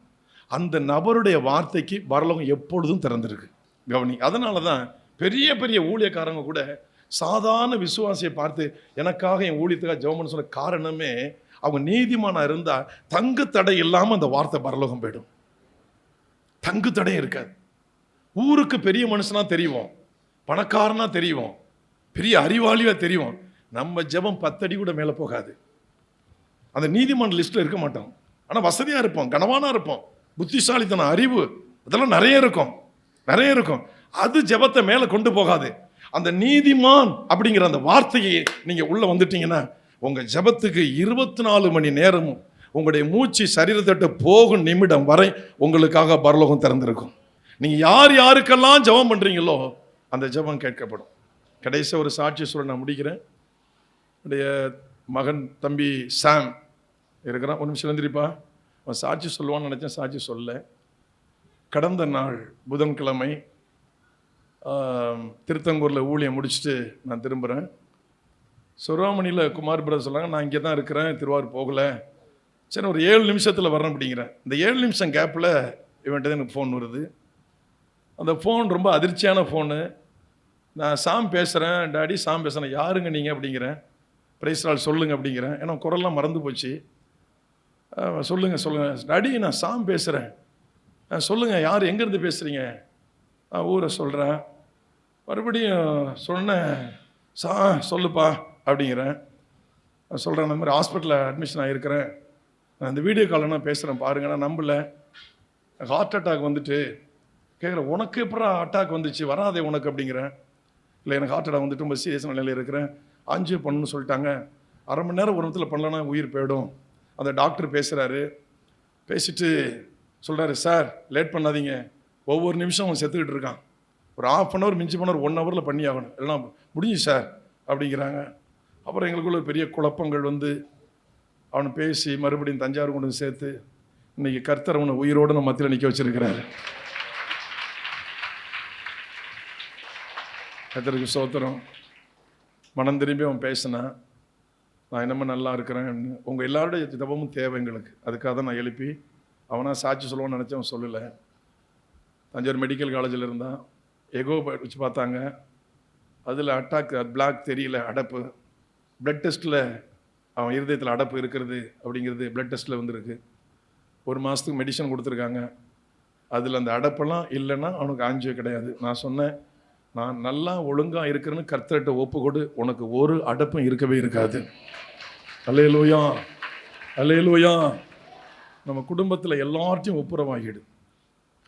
அந்த நபருடைய வார்த்தைக்கு பரலோகம் எப்பொழுதும் திறந்திருக்கு. கவனி. அதனால தான் பெரிய பெரிய ஊழியக்காரங்க கூட சாதாரண விசுவாசியை பார்த்து எனக்காக என் ஊழியத்துக்காக ஜெபம் பண்ண சொன்ன காரணமே அவங்க நீதிமானா இருந்தால் தங்கு தடை இல்லாமல் அந்த வார்த்தை பரலோகம் போயிடும். தங்கு தடை இருக்காது. ஊருக்கு பெரிய மனுஷனா தெரியும், பணக்காரனா தெரியும், பெரிய அறிவாளியா தெரியும், நம்ம ஜெபம் 10 அடி கூட மேலே போகாது. அந்த நீதிமன்ற லிஸ்ட்டில் இருக்க மாட்டோம். ஆனால் வசதியாக இருப்போம், கனவானா இருப்போம், புத்திசாலித்தனம், அறிவு அதெல்லாம் நிறைய இருக்கும், நிறைய இருக்கும். அது ஜெபத்தை மேலே கொண்டு போகாது. அந்த நீதிமான் அப்படிங்கிற அந்த வார்த்தையை நீங்கள் உள்ளே வந்துட்டீங்கன்னா உங்கள் ஜெபத்துக்கு 24 மணி நேரமும் உங்களுடைய மூச்சு சரீரத்தட்டு போகும் நிமிடம் வரை உங்களுக்காக பரலோகம் திறந்திருக்கும். நீங்கள் யார் யாருக்கெல்லாம் ஜெபம் பண்ணுறீங்களோ அந்த ஜெபம் கேட்கப்படும். கடைசி ஒரு சாட்சி சொல்ல நான் முடிக்கிறேன். என்னுடைய மகன் தம்பி சாம் இருக்கிறான். ஒரு நிமிஷம் எழுந்திரிப்பா. அவன் சாட்சி சொல்லுவான்னு நினச்சேன், சாட்சி சொல்ல. கடந்த நாள் புதன்கிழமை திருத்தங்கூரில் ஊழியம் முடிச்சுட்டு நான் திரும்புகிறேன். சுராமணியில் குமார் பிரதர் சொன்னாங்க, நான் இங்கே தான் இருக்கிறேன், திருவாரூர் போகலை, சரி ஒரு 7 நிமிஷத்தில் வரேன் அப்படிங்கிறேன். இந்த 7 நிமிஷம் கேப்பில் இவன்ட்டு எனக்கு ஃபோன் வருது. அந்த ஃபோன் ரொம்ப அதிர்ச்சியான ஃபோனு. நான் சாம் பேசுகிறேன், டாடி சாம் பேசுகிறேன். யாருங்க நீங்கள் அப்படிங்கிறேன். பிரைஸ் நாள் சொல்லுங்கள் அப்படிங்கிறேன். ஏன்னா குரல்லாம் மறந்து போச்சு. சொல்லுங்கள் டாடி, நான் சாம் பேசுகிறேன். சொல்லுங்கள், யார் எங்கேருந்து பேசுகிறீங்க? ஊரை சொல்கிறேன். மறுபடியும் சொன்னேன், சொல்லுப்பா அப்படிங்கிறேன். சொல்கிறேன், அந்த மாதிரி ஹாஸ்பிட்டலில் அட்மிஷன் ஆகிருக்கிறேன், நான் இந்த வீடியோ காலில் நான் பேசுகிறேன் பாருங்கள். நான் நம்பலை, ஹார்ட் அட்டாக் வந்துட்டு. கேட்குறேன், உனக்கு எப்படா அட்டாக் வந்துச்சு, வராதே உனக்கு அப்படிங்கிறேன். இல்லை எனக்கு ஹார்ட் அட்டாக் வந்துட்டு ரொம்ப சீரியஸான நிலையில் இருக்கிறேன், ஆஞ்சியோ பண்ணணும்னு சொல்லிட்டாங்க, 1/2 மணி நேரம் ஒரு இடத்துல பண்ணலன்னா உயிர் போயிடும். அந்த டாக்டர் பேசுகிறாரு. பேசிட்டு சொல்கிறாரு, சார் லேட் பண்ணாதீங்க, ஒவ்வொரு நிமிஷம் அவன் செத்துக்கிட்டு இருக்கான், ஒரு 1/2 hour மிஞ்சி போன 1 hourல பண்ணி ஆகணும், எல்லாம் முடிஞ்சு சார் அப்படிங்கிறாங்க. அப்புறம் எங்களுக்குள்ள பெரிய குழப்பங்கள் வந்து அவனை பேசி மறுபடியும் தஞ்சாவூர் கொண்டு சேர்த்து இன்னைக்கு கர்த்தர் அவனை உயிரோடு நம்ம மத்தியில் நிற்க வச்சிருக்கிறாரு. கர்த்தருக்கு ஸ்தோத்திரம். மனம் திரும்பி அவன் பேசினான். நான் என்னமோ நல்லா இருக்கிறேன். உங்கள் எல்லாருடைய ஜெபமும் தேவை எங்களுக்கு. அதுக்காக தான் நான் எழுப்பி அவனா சாட்சி சொல்லுவான்னு நினச்சேன், அவன் சொல்லலை. தஞ்சாவூர் மெடிக்கல் காலேஜில் இருந்தான். எகோ வச்சு பார்த்தாங்க, அதில் அட்டாக் பிளாக் தெரியல, அடப்பு. பிளட் டெஸ்ட்டில் அவன் இருதயத்தில் அடப்பு இருக்கிறது அப்படிங்கிறது பிளட் டெஸ்ட்டில் வந்துருக்கு. 1 மாதத்துக்கு மெடிசன் கொடுத்துருக்காங்க. அதில் அந்த அடப்பெல்லாம் இல்லைன்னா அவனுக்கு ஆஞ்சியோ கிடையாது. நான் சொன்னேன், நான் நல்லா ஒழுங்காக இருக்கிறேன்னு கர்த்தர்கிட்ட ஒப்பு கொடு, உனக்கு ஒரு அடப்பும் இருக்கவே இருக்காது. அல்லேலூயா, அல்லேலூயா. நம்ம குடும்பத்தில் எல்லார்ட்டையும் ஒப்புரவாகிடு.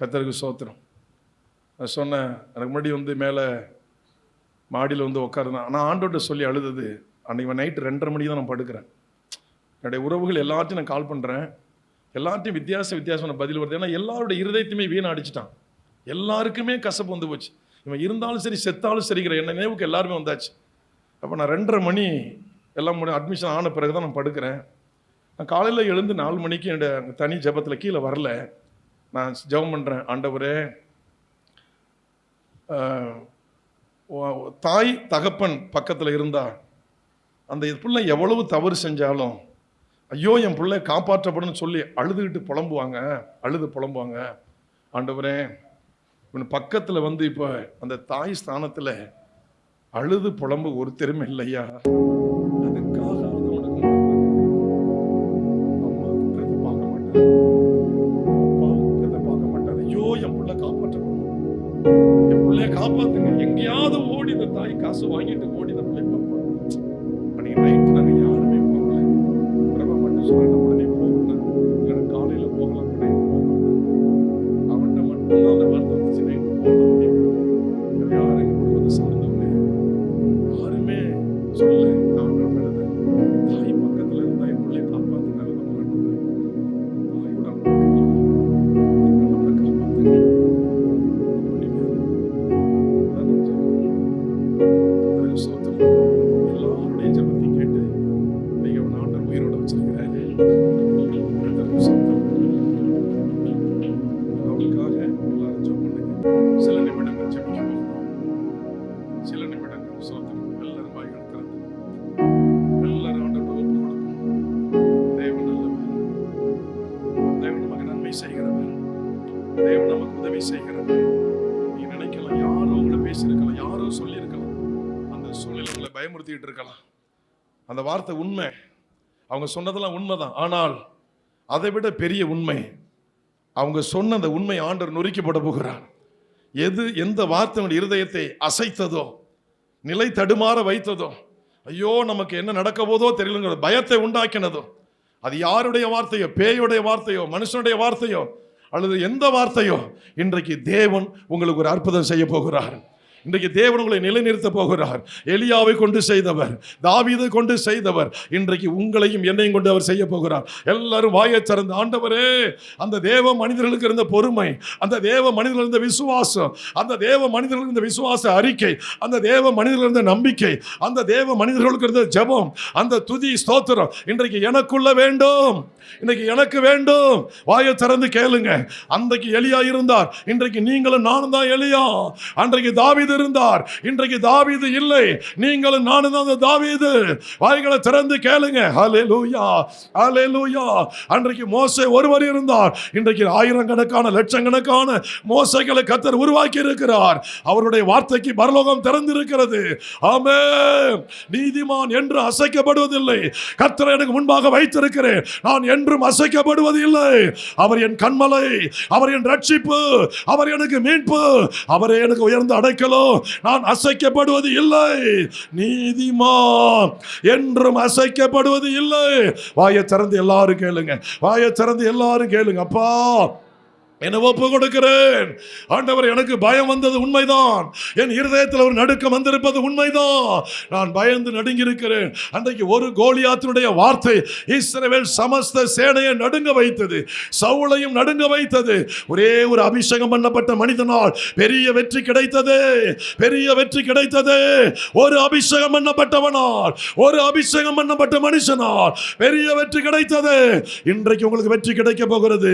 கர்த்தருக்கு ஸ்தோத்திரம். நான் சொன்னேன், எனக்கு முன்னாடி மேலே மாடியில் உட்காருந்தான். ஆனால் ஆண்டோட்ட சொல்லி அழுதது, அன்றைக்கி நைட்டு 2:30 மணிக்கு தான் நான் படுக்கிறேன். என்னுடைய உறவுகள் எல்லாத்தையும் நான் கால் பண்ணுறேன். எல்லாத்தையும் வித்தியாசமான பதில் வருது. ஏன்னா எல்லாருடைய இருதயத்தையுமே வீணை அடிச்சிட்டான். எல்லாருக்குமே கசப்பு வந்து போச்சு. இவன் இருந்தாலும் சரி செத்தாலும் சரிங்கிற என்ன நினைவுக்கு எல்லாருமே வந்தாச்சு. அப்போ நான் 2:30 மணி எல்லாம் அட்மிஷன் ஆன பிறகு தான் நான் படுக்கிறேன். நான் காலையில் எழுந்து 4 மணிக்கு என்னுடைய தனி ஜெபத்தில் கீழே வரல. நான் ஜெபம் பண்ணுறேன், ஆண்டவரே, தாய் தகப்பன் பக்கத்தில் இருந்தா அந்த பிள்ளை எவ்வளவு தவறு செஞ்சாலும் ஐயோ என் பிள்ளை காப்பாற்றப்படும் சொல்லி அழுது புலம்புவாங்க. ஆண்டவரே, இவன் பக்கத்தில் இப்போ அந்த தாய் ஸ்தானத்தில் அழுது புலம்பு ஒரு திறமை இல்லையா? அதுக்காக அவனுக்கு அம்மா குற்றத்தை பார்க்க மாட்டார், அப்பா குற்றத்தை பார்க்க மாட்டார். ஐயோ என் பிள்ளை காப்பாற்றப்படும், என் பிள்ளைய காப்பாத்துங்க. எங்கேயாவது ஓடி இந்த தாய் காசு வாங்கிட்டு ஓடி இந்த பிள்ளை பார்ப்பாங்க. அன்னைக்கு நைட்டு நாங்கள் யாருமே போகல. பிரபா மட்டும் சொன்ன உடனே போகணும், இல்லைன்னா காலையில் போகலாம், நைட்டு போகணும். அவன்கிட்ட மட்டும்தான் அந்த வார்த்தை வந்துச்சு, நைட்டு போகணும் அப்படின்னு. யாரும் எங்கள் குடும்பத்தை சார்ந்தவங்க யாருமே சொல்ல. நான் நடந்தது தாய் பக்கத்தில் இருந்தால் என் பிள்ளைய காப்பாற்று நிலைமை வரணும். தாயோட நம்மளை காப்பாற்றுங்க. எல்லாருடைய ஜெபத்தை கேட்டு நீங்க அவன் ஆண்டவர் உயிரோட வச்சிருக்கிறாரு. அவளுக்காக எல்லாரும் ஜெபம் பண்ணுங்க. சில நிமிடங்கள் ஜெபிக்க போகிறோம். சில நிமிடங்கள் சோத்திரம். எல்லாரும் வாய்கள் திறந்து எல்லாரும் ஆண்டவரை ஒப்பு கொடுப்போம். தேவன் நல்லவர், தேவன் நமக்கு நன்மை செய்கிறவர், தேவன் நமக்கு உதவி செய்கிறவர். நீ நினைக்கலாம், யாரோ உங்களை பேசியிருக்கலாம், யாரோ சொல்லியிருக்கலாம், அந்த சூழ்நிலை உங்களை பயமுறுத்திட்டு இருக்கலாம். அந்த வார்த்தை உண்மை, அவங்க சொன்னதெல்லாம் உண்மைதான். ஆனால் அதை விட பெரிய உண்மை, அவங்க சொன்ன அந்த உண்மை ஆண்டவர் நொறுக்கப்பட போகிறார். எந்த வார்த்தை இருதயத்தை அசைத்ததோ, நிலை தடுமாற வைத்ததோ, ஐயோ நமக்கு என்ன நடக்க போதோ தெரியலங்கிற பயத்தை உண்டாக்கினதோ, அது யாருடைய வார்த்தையோ, பேயுடைய வார்த்தையோ, மனுஷனுடைய வார்த்தையோ, அல்லது எந்த வார்த்தையோ, இன்றைக்கு தேவன் உங்களுக்கு ஒரு அற்புதம் செய்ய போகிறார். இன்றைக்கு தேவன் உங்களை நிலைநிறுத்த போகிறார். எலியாவை கொண்டு செய்தவர், தாவீதை கொண்டு செய்தவர், இன்றைக்கு உங்களையும் என்னையும் கொண்டு அவர் செய்ய போகிறார். எல்லாரும் வாயை திறந்து, ஆண்டவரே, அந்த தேவ மனிதர்களுக்கு இருந்த பொறுமை, அந்த தேவ மனிதர்கள் இருந்த விசுவாசம், அந்த தேவ மனிதர்களுக்கு இருந்த விசுவாச அறிக்கை, அந்த தேவ மனிதர்கள் இருந்த நம்பிக்கை, அந்த தேவ மனிதர்களுக்கு இருந்த ஜெபம், அந்த துதி ஸ்தோத்திரம் இன்றைக்கு எனக்குள்ள வேண்டும், இன்றைக்கு எனக்கு வேண்டும். வாயை திறந்து கேளுங்க. அன்றைக்கு எலியா இருந்தார், இன்றைக்கு நீங்களும் நானும் தான் எலியா. அன்றைக்கு தாவீது இருந்தார், இன்றைக்கு தாவீது இல்லை, நீங்களும் நானும் தான் தாவீது. வாய்களை திறந்து கேளுங்க. ஹல்லேலூயா, ஹல்லேலூயா. அன்றைக்கு மோசே ஒருவர் இருந்தார், இன்றைக்கு ஆயிரக்கணக்கான லட்சக்கணக்கான மோசைகளை கர்த்தர் உருவாக்கி இருக்கிறார். அவருடைய வார்த்தைக்கு பரலோகம் திறந்திருக்கிறது. ஆமென். நீதிமான் என்று அசைக்கப்படுவதில்லை. கர்த்தரை எனக்கு முன்பாக வைத்திருக்கிறேன், நான் என்றும் அசைக்கப்படுவது இல்லை. அவர் என் கண்மலை, அவர் என் ரட்சிப்பு, அவர் எனக்கு மீட்பு, அவரே எனக்கு உயர்ந்த அடைக்கலம். நான் அசைக்கப்படுவது இல்லை. நீதிமான் என்றும் அசைக்கப்படுவது இல்லை. வாயை திறந்து எல்லாரும் கேளுங்க. வாயை திறந்து எல்லாரும் கேளுங்க. அப்பா, என்னை ஒப்பு கொடுக்கிறேன். ஆண்டவர், எனக்கு பயம் வந்தது உண்மைதான், என் இருதயத்தில் ஒரு நடுக்கம் வந்திருப்பது உண்மைதான். நான் பயந்து நடுங்கி இருக்கிறேன். அன்றைக்கு ஒரு கோலியாத்தினுடைய வார்த்தை இஸ்ரவேல் சமஸ்த சேனையை நடுங்க வைத்தது, சவுலையும் நடுங்க வைத்தது. ஒரே ஒரு அபிஷேகம் பண்ணப்பட்ட மனிதனால் பெரிய வெற்றி கிடைத்தது, பெரிய வெற்றி கிடைத்தது. ஒரு அபிஷேகம் பண்ணப்பட்டவனால், ஒரு அபிஷேகம் பண்ணப்பட்ட மனுஷனால் பெரிய வெற்றி கிடைத்தது. இன்றைக்கு உங்களுக்கு வெற்றி கிடைக்க போகிறது.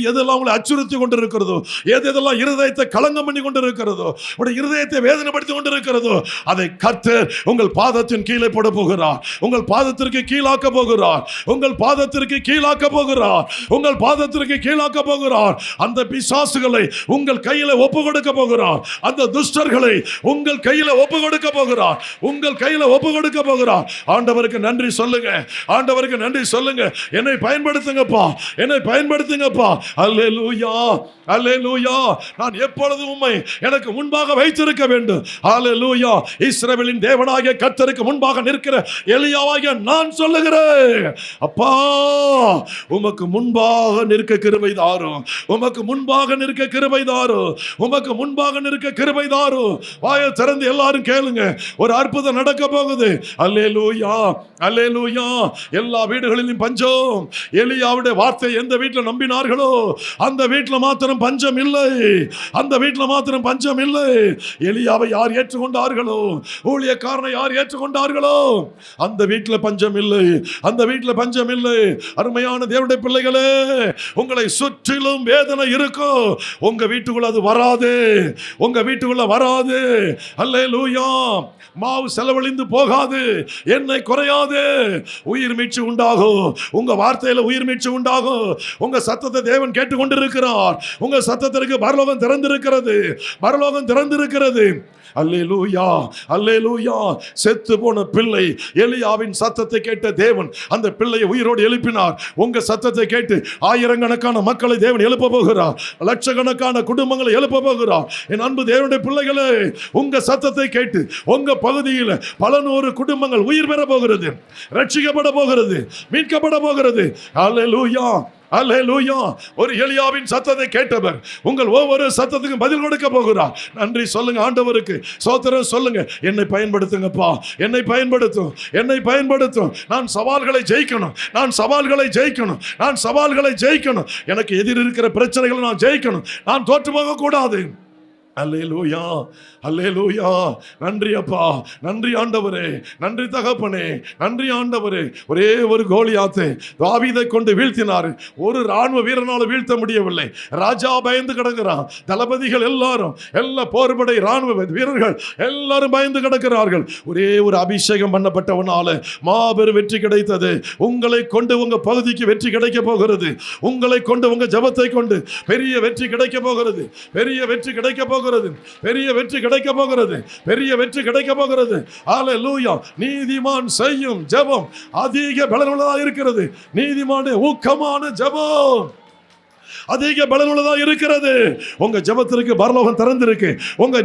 எதெல்லாம் உங்களை அச்சுறுத்தி கொண்டிருக்கிறதோ, எதெல்லாம் இருதயத்தை கலங்கம் பண்ணி கொண்டிருக்கிறதோ, உடைய இருதயத்தை வேதனைப்படுத்தி கொண்டிருக்கிறதோ, அதை கர்த்தர் உங்கள் பாதத்தின் கீழே போட போகிறார். உங்கள் பாதத்திற்கு கீழாக்க போகிறார். உங்கள் பாதத்திற்கு கீழாக்க போகிறார். உங்கள் பாதத்திற்கு கீழாக்க போகிறார். அந்த பிசாசுகளை உங்கள் கையில ஒப்பு கொடுக்க போகிறார். அந்த துஷ்டர்களை உங்கள் கையில ஒப்பு கொடுக்க போகிறார். உங்கள் கையில ஒப்பு கொடுக்க போகிறார். ஆண்டவருக்கு நன்றி சொல்லுங்க. ஆண்டவருக்கு நன்றி சொல்லுங்க. என்னை பயன்படுத்துங்கப்பா, என்னை பயன்படுத்துங்கப்பா. அல்லேலூயா, அல்லேலூயா. நான் எப்பொழுதும் உம்மை எனக்கு முன்பாக வைத்திருக்க வேண்டும். அல்லேலூயா. இஸ்ரவேலின் தேவனாகிய கர்த்தருக்கு முன்பாக நிற்கிற எலியாவாகிய நான் சொல்லுகிறேன், அப்பா உமக்கு முன்பாக நிற்க கிருபை தாரும். உமக்கு முன்பாக நிற்க கிருபை தாரும். உமக்கு முன்பாக நிற்க கிருபை தாரும். வாயை திறந்து எல்லாரும் கேளுங்க. ஒரு அற்புதம் நடக்க போகுது. அல்லேலூயா, அல்லேலூயா. எல்லா வீடுகளிலும் பஞ்சம். எலியாவுடைய வார்த்தை எந்த வீட்டில் நம்பினார்களோ அந்த வீட்டில் மாத்திரம் பஞ்சம் இல்லை. அந்த வீட்டில் மாத்திரம் பஞ்சம் இல்லை. எலியாவை யார் ஏற்றுக்கொண்டார்களோ, ஊழியக்காரனை யார் ஏற்றுக்கொண்டார்களோ அந்த வீட்டில் பஞ்சம் இல்லை. அந்த வீட்டில் பஞ்சம் இல்லை. அருமையான தேவனுடைய பிள்ளைகளே, உங்களை சுற்றிலும் வேதனை இருக்கும். உங்க வீட்டுக்குள்ள அது வராது. உங்க வீட்டுக்குள்ள வராது. அல்லேலூயா. மாவு செலவழிந்து போகாது. எண்ணெய் குறையாது. உயிர் மீட்சி உண்டாகும். உங்க வார்த்தையில உயிர் மீட்சி உண்டாகும். உங்க சத்தத்தை தேவன் கேட்டுக்கொண்டிருக்கிறார். உங்க சத்தத்திற்கு பரலோகம் திறந்திருக்கிறது. பரலோகம் திறந்திருக்கிறது. அல்லேலூயா, அல்லேலூயா. செத்து போன பிள்ளை எலியாவின் சத்தத்தை கேட்ட தேவன் அந்த பிள்ளையை உயிரோடு எழுப்பினார். உங்க சத்தத்தை கேட்டு ஆயிரக்கணக்கான மக்களை தேவன் எழுப்ப போகிறார். லட்சக்கணக்கான குடும்பங்களை எழுப்ப போகிறார். என் அன்பு தேவனுடைய பிள்ளைகளே, உங்க சத்தத்தை கேட்டு உங்க பகுதியில் பல நூறு குடும்பங்கள் உயிர் பெற போகிறது, ரட்சிக்கப்பட போகிறது, மீட்கப்பட போகிறது. அல்லேலூயா, அல்லேலூயா. ஒரு எலியாவின் சத்தத்தை கேட்டவர் உங்கள் ஒவ்வொரு சத்தத்துக்கும் பதில் கொடுக்க போகிறார். நன்றி சொல்லுங்க ஆண்டவருக்கு. ஸ்தோத்திரம் சொல்லுங்க. என்னை பயன்படுத்துங்கப்பா, என்னை பயன்படுத்தும், என்னை பயன்படுத்தும். நான் சவால்களை ஜெயிக்கணும். நான் சவால்களை ஜெயிக்கணும். நான் சவால்களை ஜெயிக்கணும். எனக்கு எதிர் இருக்கிற பிரச்சனைகளை நான் ஜெயிக்கணும். நான் தோற்று போக கூடாது. அல்லேலூயா, அல்லேலூயா. நன்றி அப்பா, நன்றி ஆண்டவரே, நன்றி தகப்பனே, நன்றி ஆண்டவரே. ஒரே ஒரு கோலியாத்தை தாவீதை கொண்டு வீழ்த்தினார். ஒரு ராணுவ வீரனால வீழ்த்த முடியவில்லை. ராஜா பயந்து கிடக்கிறான். தளபதிகள் எல்லாரும், எல்லா போர்படை ராணுவ வீரர்கள் எல்லாரும் பயந்து கிடக்கிறார்கள். ஒரே ஒரு அபிஷேகம் பண்ணப்பட்டவனால மாபெரும் வெற்றி கிடைத்தது. உங்களை கொண்டு உங்க பகுதிக்கு வெற்றி கிடைக்க போகிறது. உங்களை கொண்டு உங்க ஜெபத்தை கொண்டு பெரிய வெற்றி கிடைக்க போகிறது. பெரிய வெற்றி கிடைக்க போகிறது. பெரிய வெற்றி கிடைக்க போகிறது. பெரிய வெற்றி கிடைக்க போகிறது. அல்லேலூயா. நீதிமான் செய்யும் ஜெபம் அதிக பலனுள்ளதாக இருக்கிறது. நீதிமானுடைய ஊக்கமான ஜெபம் அதிக பலனுள்ளதா இருக்கிறது. உங்க ஜெபத்திற்கு பரலோகம் திறந்திருக்கு.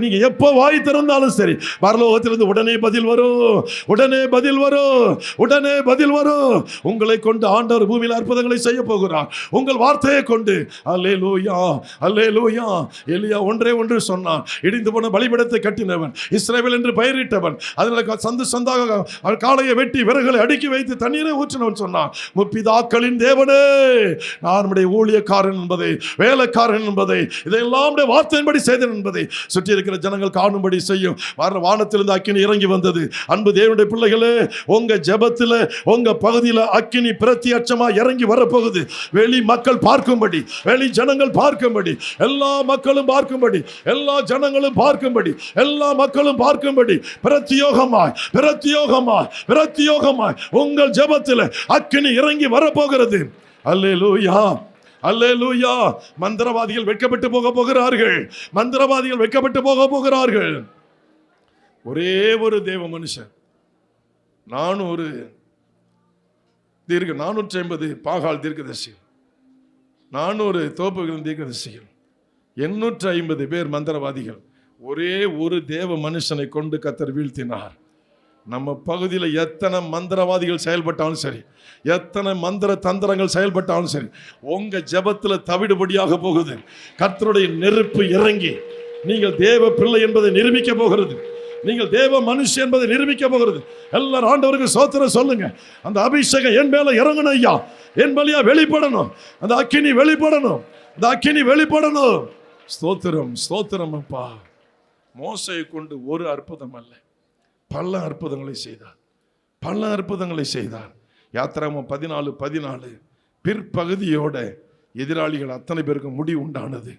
நீங்க எப்போ வாய் திறந்தாலும் சரி, பரலோகத்திலிருந்து உடனே பதில் வரும். உடனே பதில் வரும். உடனே பதில் வரும். உங்களை கொண்டு ஆண்டவர் பூமியில் அற்புதங்களை செய்ய போகிறார். உங்கள் வார்த்தையை கொண்டு. அல்லேலூயா, அல்லேலூயா. எலியா ஒன்றே ஒன்று சொன்னான். இடிந்து போன பலிபீடத்தை கட்டினவன், இஸ்ரவேல் என்று பெயரிட்டவன், அதில் சந்து சந்தாக காளையை வெட்டி விறகுகளை அடுக்கி வைத்து தண்ணீரை ஊற்றினவன் சொன்னான், முற்பிதாக்களின் தேவனே, நான் நம்முடைய ஊழியக்காரன் என்பதை, வேலைக்காரன் என்பதை, இதையெல்லாம் வார்த்தையின்படி செய்தேன் என்பதை சுற்றி இருக்கிற ஜனங்கள் காணும்படி செய்யும். வானத்திலிருந்து அக்கினி இறங்கி வந்தது. அன்பு தேவனுடைய பிள்ளைகளே, உங்க ஜெபத்தில் உங்க பகுதியில் அக்கினி பிரத்யட்சமா இறங்கி வரப்போகுது. வெளி மக்கள் பார்க்கும்படி, வெளி ஜனங்கள் பார்க்கும்படி, எல்லா மக்களும் பார்க்கும்படி, எல்லா ஜனங்களும் பார்க்கும்படி, எல்லா மக்களும் பார்க்கும்படி பிரத்யோகமாய், பிரத்யோகமாய், பிரத்யோகமாய் உங்கள் ஜெபத்தில் அக்கினி இறங்கி வரப்போகிறது. அல்லேலூயா, அல்லேலூயா. மந்திரவாதிகள் வெட்கப்பட்டு போக போகிறார்கள். மந்திரவாதிகள் வெட்கப்பட்டு போக போகிறார்கள். ஒரே ஒரு தேவ மனுஷன் 450 பாகால் தீர்க்கதரிசிகள், 400 தோப்புகளின் தீர்க்கதரிசிகள், 850 பேர் மந்திரவாதிகள். ஒரே ஒரு தேவ மனுஷனை கொண்டு கர்த்தர் வீழ்த்தினார். நம்ம பகுதியில் எத்தனை மந்திரவாதிகள் செயல்பட்டாலும் சரி, எத்தனை மந்திர தந்திரங்கள் செயல்பட்டாலும் சரி, உங்க ஜெபத்தில் தவிடுபடியாக போகுது. கர்த்தருடைய நெருப்பு இறங்கி நீங்கள் தேவ பிள்ளை என்பதை நிரூபிக்க போகிறது. நீங்கள் தேவ மனுஷன் என்பதை நிரூபிக்க போகிறது. எல்லாரும் ஆண்டவருக்கு ஸ்தோத்திரம் சொல்லுங்க. அந்த அபிஷேகம் என் மேல இறங்கணும் ஐயா, என் வழியா வெளிப்படணும். அந்த அக்கினி வெளிப்படணும். அந்த அக்கினி வெளிப்படணும். ஸ்தோத்திரம், ஸ்தோத்திரம் அப்பா. மோசையை கொண்டு ஒரு அற்புதம் அல்ல, பல அற்புதங்களை செய்தார். பல அற்புதங்களை செய்தார். யாத்திராகமம் 14:14 பிற்பகுதியோட எதிராளிகள் அத்தனை பேருக்கு முடிவு உண்டானது.